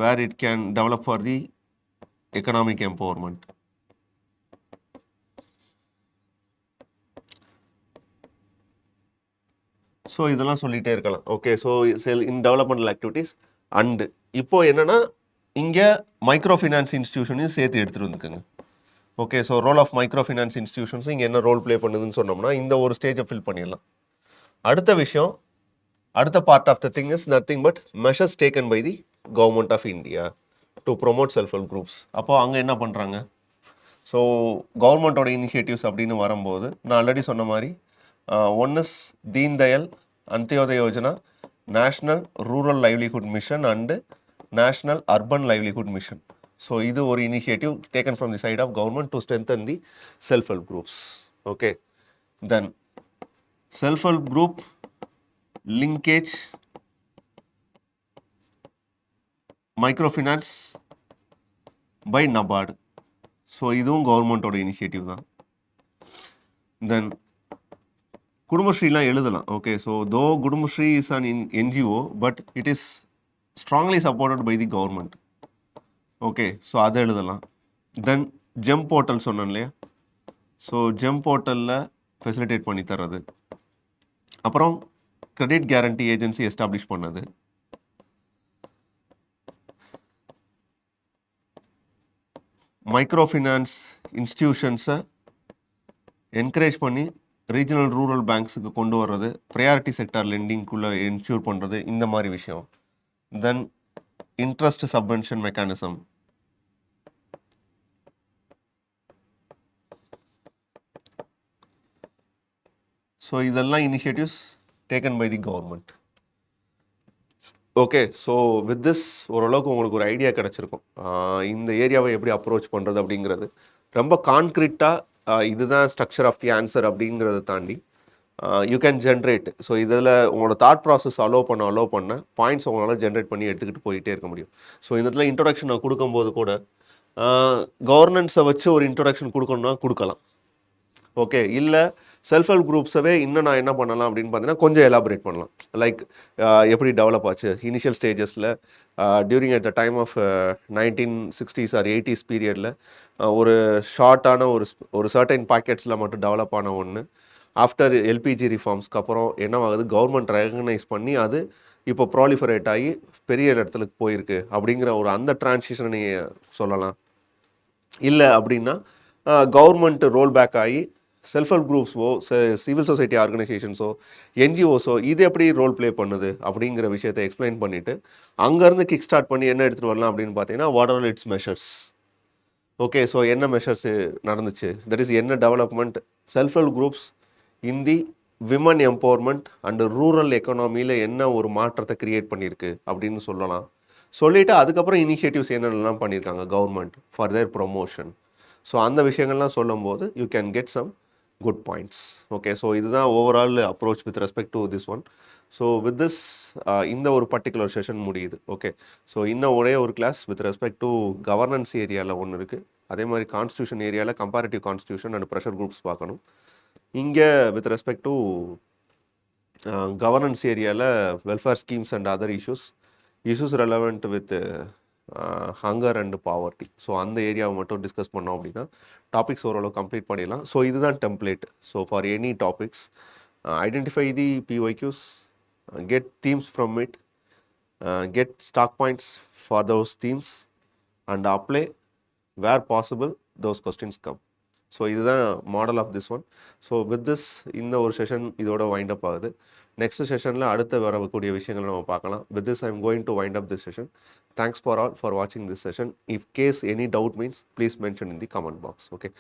where it can develop for the economic empowerment. So இதெல்லாம் சொல்லிகிட்டே இருக்கலாம். Okay, so in developmental activities and இப்போ என்னென்னா இங்கே micro finance இன்ஸ்டியூஷனையும் சேர்த்து எடுத்துகிட்டு வந்துக்குங்க. Okay, so role of micro finance இன்ஸ்டியூஷன்ஸும் இங்கே என்ன ரோல் ப்ளே பண்ணுதுன்னு சொன்னோம்னா இந்த ஒரு ஸ்டேஜை ஃபில் பண்ணிடலாம். அடுத்த விஷயம், அடுத்த part of the thing is nothing but measures taken by the government of India to promote self help groups. அப்போது அங்கே என்ன பண்ணுறாங்க? ஸோ கவர்மெண்ட்டோட இனிஷியேட்டிவ்ஸ் அப்படின்னு வரும்போது நான் ஆல்ரெடி சொன்ன மாதிரி one is Deen Dayal Antyodaya Yojana, national rural livelihood mission and national urban livelihood mission. So இது ஒரு initiative taken from the side of government to strengthen the self help groups. Okay, then self help group linkage micro finance by NABARD. So இதுவும் கவர்மெண்ட்டோட initiative தான். தென் குடும்பஸ்ரீலாம் எழுதலாம். Okay, so though Kudumbashree is an NGO but it is strongly supported by the government. Okay, so அதை எழுதலாம். தென் GeM portal சொன்னேன் இல்லையா, so GeM போர்ட்டலில் facilitate பண்ணி தர்றது. அப்புறம் கிரெடிட் கேரண்டி ஏஜென்சி எஸ்டாப்ளிஷ் பண்ணது. மைக்ரோ ஃபினான்ஸ் இன்ஸ்டிடியூஷன்ஸை என்கரேஜ் பண்ணி ரீஜனல் ரூரல் பேங்க்ஸுக்கு கொண்டு வர்றது, ப்ரையாரிட்டி செக்டார் லெண்டிங்குள்ளே என்ஷூர் பண்ணுறது, இந்த மாதிரி விஷயம். Then interest subvention mechanism. So இதெல்லாம் initiatives taken by the government. Okay, so with this ஓரளவுக்கு உங்களுக்கு ஒரு ஐடியா கிடச்சிருக்கும் இந்த ஏரியாவை எப்படி அப்ரோச் பண்ணுறது அப்படிங்கிறது. ரொம்ப கான்க்ரீட்டாக இதுதான் ஸ்ட்ரக்சர் ஆஃப் தி ஆன்சர் அப்படிங்கிறத தாண்டி யூ கேன் ஜென்ரேட். ஸோ இதில் உங்களோட தாட் ப்ராசஸ் அலோவ் பண்ண பாயிண்ட்ஸ் உங்களால் ஜென்ரேட் பண்ணி எடுத்துக்கிட்டு போயிட்டே இருக்க முடியும். ஸோ இந்த இடத்துல இன்ட்ரொடக்ஷன் நான் கொடுக்கும்போது கூட கவர்னன்ஸை வச்சு ஒரு இன்ட்ரொடக்ஷன் கொடுக்கணும்னா கொடுக்கலாம். ஓகே, இல்லை செல்ஃப் ஹெல்ப் குரூப்ஸவே இன்னும் நான் என்ன பண்ணலாம் அப்படின்னு பார்த்தீங்கன்னா கொஞ்சம் எலாபரேட் பண்ணலாம். லைக் எப்படி டெவலப் ஆச்சு இனிஷியல் ஸ்டேஜஸில் during at the time of 1960s or 80s பீரியடில் ஒரு ஷார்ட்டான ஒரு சர்டைன் பாக்கெட்ஸில் மட்டும் டெவலப் ஆன ஒன்று. ஆஃப்டர் எல்பிஜி ரிஃபார்ம்ஸ்க்கு அப்புறம் என்னவாகுது, கவர்மெண்ட் ரெகக்னைஸ் பண்ணி அது இப்போ ப்ராலிஃபரேட் ஆகி பெரிய இடத்துக்கு போயிருக்கு அப்படிங்கிற ஒரு அந்த டிரான்சிஷனை நீங்கள் சொல்லலாம். இல்லை அப்படின்னா கவர்மெண்ட் ரோல் பேக் ஆகி செல்ஃப் ஹெல்ப் குரூப்ஸோ சிவில் சொசைட்டி ஆர்கனைசேஷன்ஸோ என்ஜிஓஸோ இது எப்படி ரோல் ப்ளே பண்ணுது அப்படிங்கிற விஷயத்தை எக்ஸ்பிளைன் பண்ணிவிட்டு அங்கேருந்து கிக் ஸ்டார்ட் பண்ணி என்ன எடுத்துகிட்டு வரலாம் அப்படின்னு பார்த்தீங்கன்னா what are its measures. Okay, so என்ன மெஷர்ஸ் நடந்துச்சு, தட் இஸ் என்ன development self help groups in the women empowerment and rural எக்கனாமியில் என்ன ஒரு மாற்றத்தை க்ரியேட் பண்ணியிருக்கு அப்படின்னு சொல்லலாம். சொல்லிவிட்டு அதுக்கப்புறம் இனிஷியேட்டிவ்ஸ் என்னென்னலாம் பண்ணியிருக்காங்க government for their promotion. So அந்த விஷயங்கள்லாம் சொல்லும்போது you can get some good points. Okay, so இதுதான் overall approach with respect to this one. So with this இந்த ஒரு பர்டிகுலர் செஷன் முடியுது. ஓகே, ஸோ இன்னும் ஒரே ஒரு class with respect to governance ஏரியாவில் ஒன்று இருக்குது. அதே மாதிரி கான்ஸ்டியூஷன் ஏரியாவில் comparative constitution and pressure groups பார்க்கணும். இங்கே வித் ரெஸ்பெக்ட் டு கவர்னன்ஸ் ஏரியாவில் welfare schemes and other issues relevant with hunger and poverty. So அந்த ஏரியாவை மட்டும் டிஸ்கஸ் பண்ணோம் அப்படின்னா டாபிக்ஸ் ஓரளவு கம்ப்ளீட் பண்ணிடலாம். ஸோ இதுதான் template. So for any topics identify the PYQs, get themes from it, get stock points for those themes and apply where possible those questions come. So இதுதான் model of this one. So with this இந்த ஒரு session இதோட wind up ஆகுது. Next செஷனில் அடுத்து வரக்கூடிய விஷயங்களை நம்ம பார்க்கலாம். With this I am going to wind up this session. Thanks for all for watching this session. If case any doubt means please mention in the comment box. Okay.